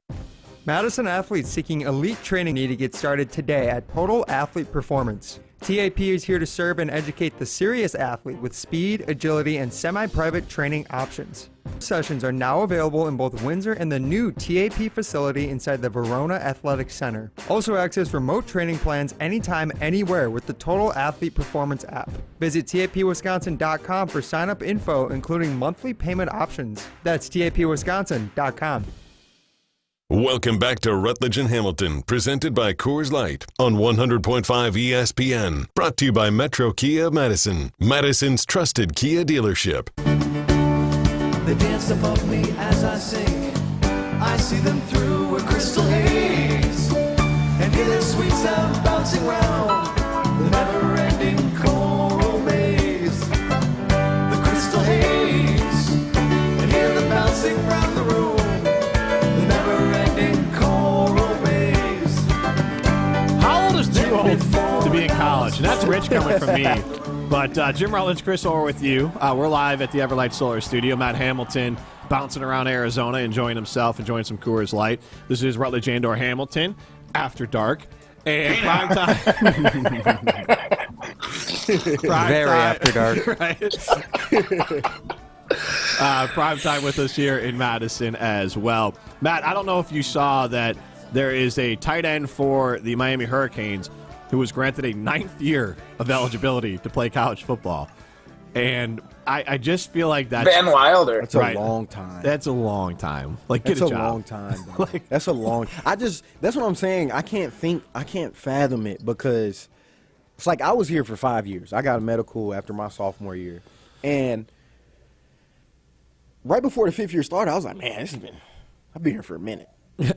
Speaker 1: Madison athletes seeking elite training need to get started today at Total Athlete Performance. TAP is here to serve and educate the serious athlete with speed, agility, and semi-private training options. Sessions are now available in both Windsor and the new TAP facility inside the Verona Athletic Center. Also access remote training plans anytime, anywhere with the Total Athlete Performance app. Visit tapwisconsin.com for sign-up info, including monthly payment options. That's tapwisconsin.com.
Speaker 5: Welcome back to Rutledge and Hamilton, presented by Coors Light on 100.5 ESPN. Brought to you by Metro Kia of Madison, Madison's trusted Kia dealership.
Speaker 16: They dance above me as I sing. I see them through a crystal haze and hear their sweet sound bouncing round the never-ending choral maze. The crystal haze and hear them bouncing round the room. The never-ending choral maze.
Speaker 2: How old is too old to be in college? And that's rich coming from me. But Jim Rutledge, Chris Orr with you. We're live at the Everlight Solar Studio. Matt Hamilton bouncing around Arizona, enjoying himself, enjoying some Coors Light. This is Rutledge and or Hamilton After Dark. And prime time.
Speaker 1: Very after dark.
Speaker 2: Right. Prime time with us here in Madison as well. Matt, I don't know if you saw that there is a tight end for the Miami Hurricanes who was granted a 9th year of eligibility to play college football. And I just feel like that's
Speaker 18: Van Wilder.
Speaker 11: That's a long time.
Speaker 2: That's a long time. Like, get
Speaker 11: that's
Speaker 2: a job.
Speaker 11: Long time. That's a long. That's what I'm saying. I can't fathom it because it's like I was here for 5 years. I got a medical after my sophomore year, and right before the 5th year started, I was like, man, I've been here for a minute. Like,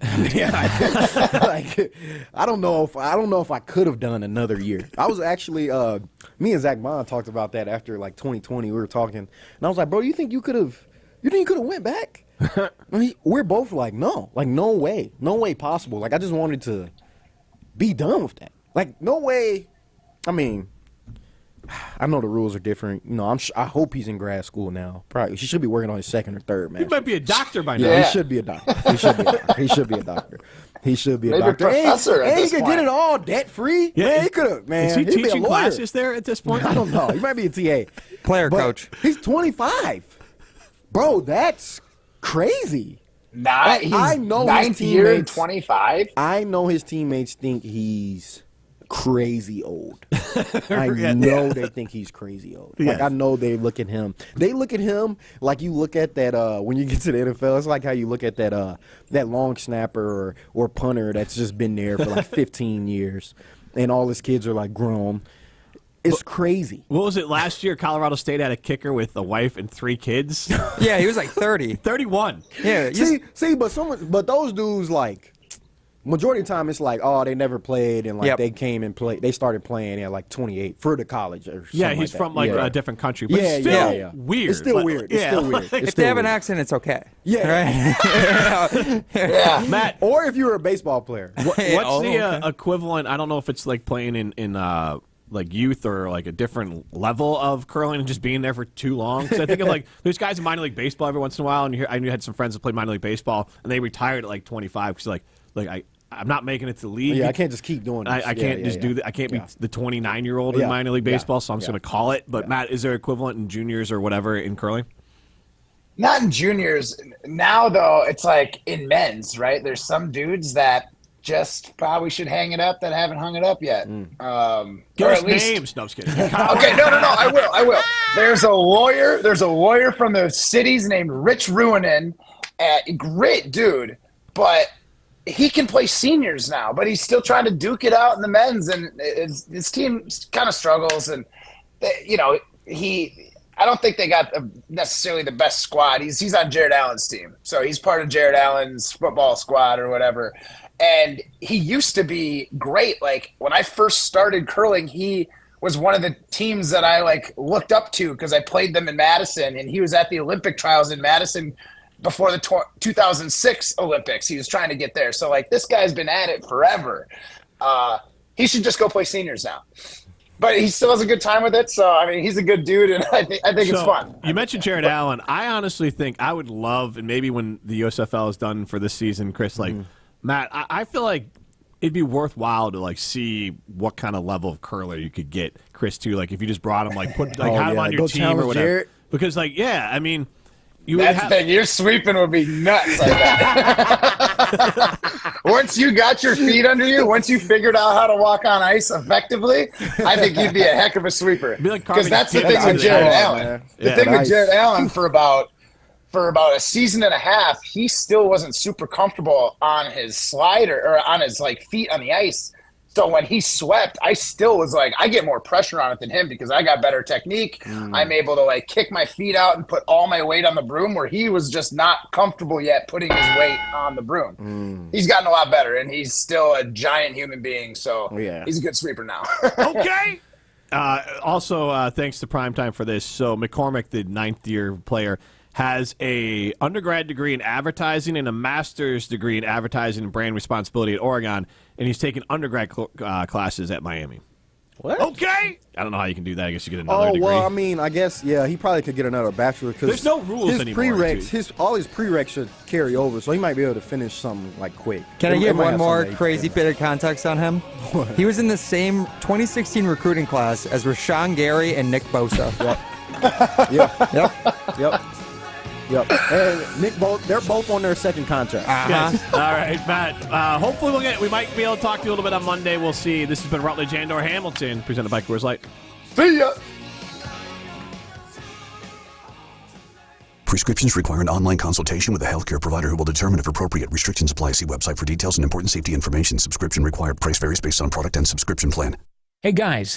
Speaker 11: I don't know if I could have done another year. I was actually me and Zach Bond talked about that after like 2020. We were talking, and I was like, bro, you think you could have went back? I mean, we're both like, no way possible. Like, I just wanted to be done with that. Like, no way. I mean, I know the rules are different. You know, I hope he's in grad school now. Probably he should be working on his 2nd or 3rd, man.
Speaker 2: He might be a doctor by now.
Speaker 11: Yeah, he should be a doctor. He should be a doctor. He should be a doctor. He should be a
Speaker 18: Maybe
Speaker 11: doctor.
Speaker 18: professor
Speaker 11: and
Speaker 18: at
Speaker 11: he
Speaker 18: this
Speaker 11: could
Speaker 18: point.
Speaker 11: get it all debt free.
Speaker 2: Yeah,
Speaker 11: Man, he could have. Man,
Speaker 2: is he
Speaker 11: he'd be a
Speaker 2: teaching
Speaker 11: lawyer.
Speaker 2: classes there at this point?
Speaker 11: I don't know. He might be a TA.
Speaker 1: Player
Speaker 11: But
Speaker 1: coach.
Speaker 11: He's 25. Bro, that's crazy.
Speaker 18: I know his teammates. 25.
Speaker 11: I know his teammates think he's crazy old. I know they think he's crazy old. Like,
Speaker 2: Yes.
Speaker 11: I know they look at him. They look at him like you look at that when you get to the NFL. It's like how you look at that long snapper or punter that's just been there for like 15 years, and all his kids are like grown. It's crazy.
Speaker 2: What was it last year? Colorado State had a kicker with a wife and 3 kids.
Speaker 1: Yeah, he was like 30.
Speaker 2: 31.
Speaker 1: Yeah,
Speaker 11: but those dudes, like, majority of the time it's like, oh, they never played, and like they came and played. They started playing at like 28 for the college or something.
Speaker 2: Yeah, he's
Speaker 11: like
Speaker 2: from
Speaker 11: that.
Speaker 2: like
Speaker 11: Yeah.
Speaker 2: a different country, but it's still weird.
Speaker 11: It's still weird. It's still weird.
Speaker 1: If they have an accent, it's okay.
Speaker 11: Yeah.
Speaker 1: Right?
Speaker 11: Yeah.
Speaker 2: Matt.
Speaker 11: Or if you're a baseball player.
Speaker 2: What's the equivalent? I don't know if it's like playing in like youth or like a different level of curling and just being there for too long. Because I think of like there's guys in minor league baseball every once in a while, and I had some friends that played minor league baseball, and they retired at like 25 because I'm not making it to the league.
Speaker 11: Yeah, I can't just keep doing this.
Speaker 2: I can't do that. I can't be the 29-year-old in minor league baseball, so I'm just going to call it. But Matt, is there equivalent in juniors or whatever in curling?
Speaker 18: Not in juniors. Now, though, it's like in men's, right? There's some dudes that just probably should hang it up that haven't hung it up yet.
Speaker 2: Give
Speaker 18: Or
Speaker 2: us
Speaker 18: at least
Speaker 2: names. No, I'm just kidding.
Speaker 18: Okay, no, I will. There's a lawyer from the cities named Rich Ruinen. Great dude, but he can play seniors now, but he's still trying to duke it out in the men's, and his team kind of struggles. And I don't think they got necessarily the best squad. He's on Jared Allen's team, so he's part of Jared Allen's football squad or whatever. And he used to be great. Like when I first started curling, he was one of the teams that I like looked up to because I played them in Madison, and he was at the Olympic trials in Madison before the 2006 Olympics. He was trying to get there. So like this guy's been at it forever. He should just go play seniors now. But he still has a good time with it. So I mean, he's a good dude, and I think it's fun.
Speaker 2: You mentioned Jared Allen. I honestly think I would love, and maybe when the USFL is done for this season, Chris, like Matt, I feel like it'd be worthwhile to like see what kind of level of curler you could get Chris to. Like if you just brought him, like put like have him on your team or whatever. Jarrett. Because like I mean,
Speaker 18: that's the thing. Your sweeping would be nuts like that. Once you got your feet under you, once you figured out how to walk on ice effectively, I think you'd be a heck of a sweeper. Because that's the thing with Jared Allen. The thing with Jared Allen for about a season and a half, he still wasn't super comfortable on his slider or on his like feet on the ice. So when he swept, I still was like, I get more pressure on it than him because I got better technique. I'm able to like kick my feet out and put all my weight on the broom where he was just not comfortable yet putting his weight on the broom. He's gotten a lot better and he's still a giant human being. So he's a good sweeper now.
Speaker 2: Okay. Also, thanks to Primetime for this. So McCormick, the 9th-year player, has a undergrad degree in advertising and a master's degree in advertising and brand responsibility at Oregon, and he's taking undergrad classes at Miami.
Speaker 11: What?
Speaker 2: Okay. I don't know how you can do that. I guess you get another degree.
Speaker 11: Well, I mean, I guess, he probably could get another bachelor.
Speaker 2: There's no rules anymore.
Speaker 11: All his prereqs should carry over, so he might be able to finish something, like, quick.
Speaker 1: Can I give one more crazy bit of context on him? He was in the same 2016 recruiting class as Rashawn Gary and Nick Bosa.
Speaker 11: Yep. And Nick, they're both on their second contract.
Speaker 2: Yes. All right, Matt. Hopefully we might be able to talk to you a little bit on Monday. We'll see. This has been Rutledge and Hamilton, presented by Coors Light.
Speaker 18: See ya.
Speaker 8: Prescriptions require an online consultation with a healthcare provider who will determine if appropriate. Restrictions apply. See website for details and important safety information. Subscription required. Price varies based on product and subscription plan.
Speaker 9: Hey guys,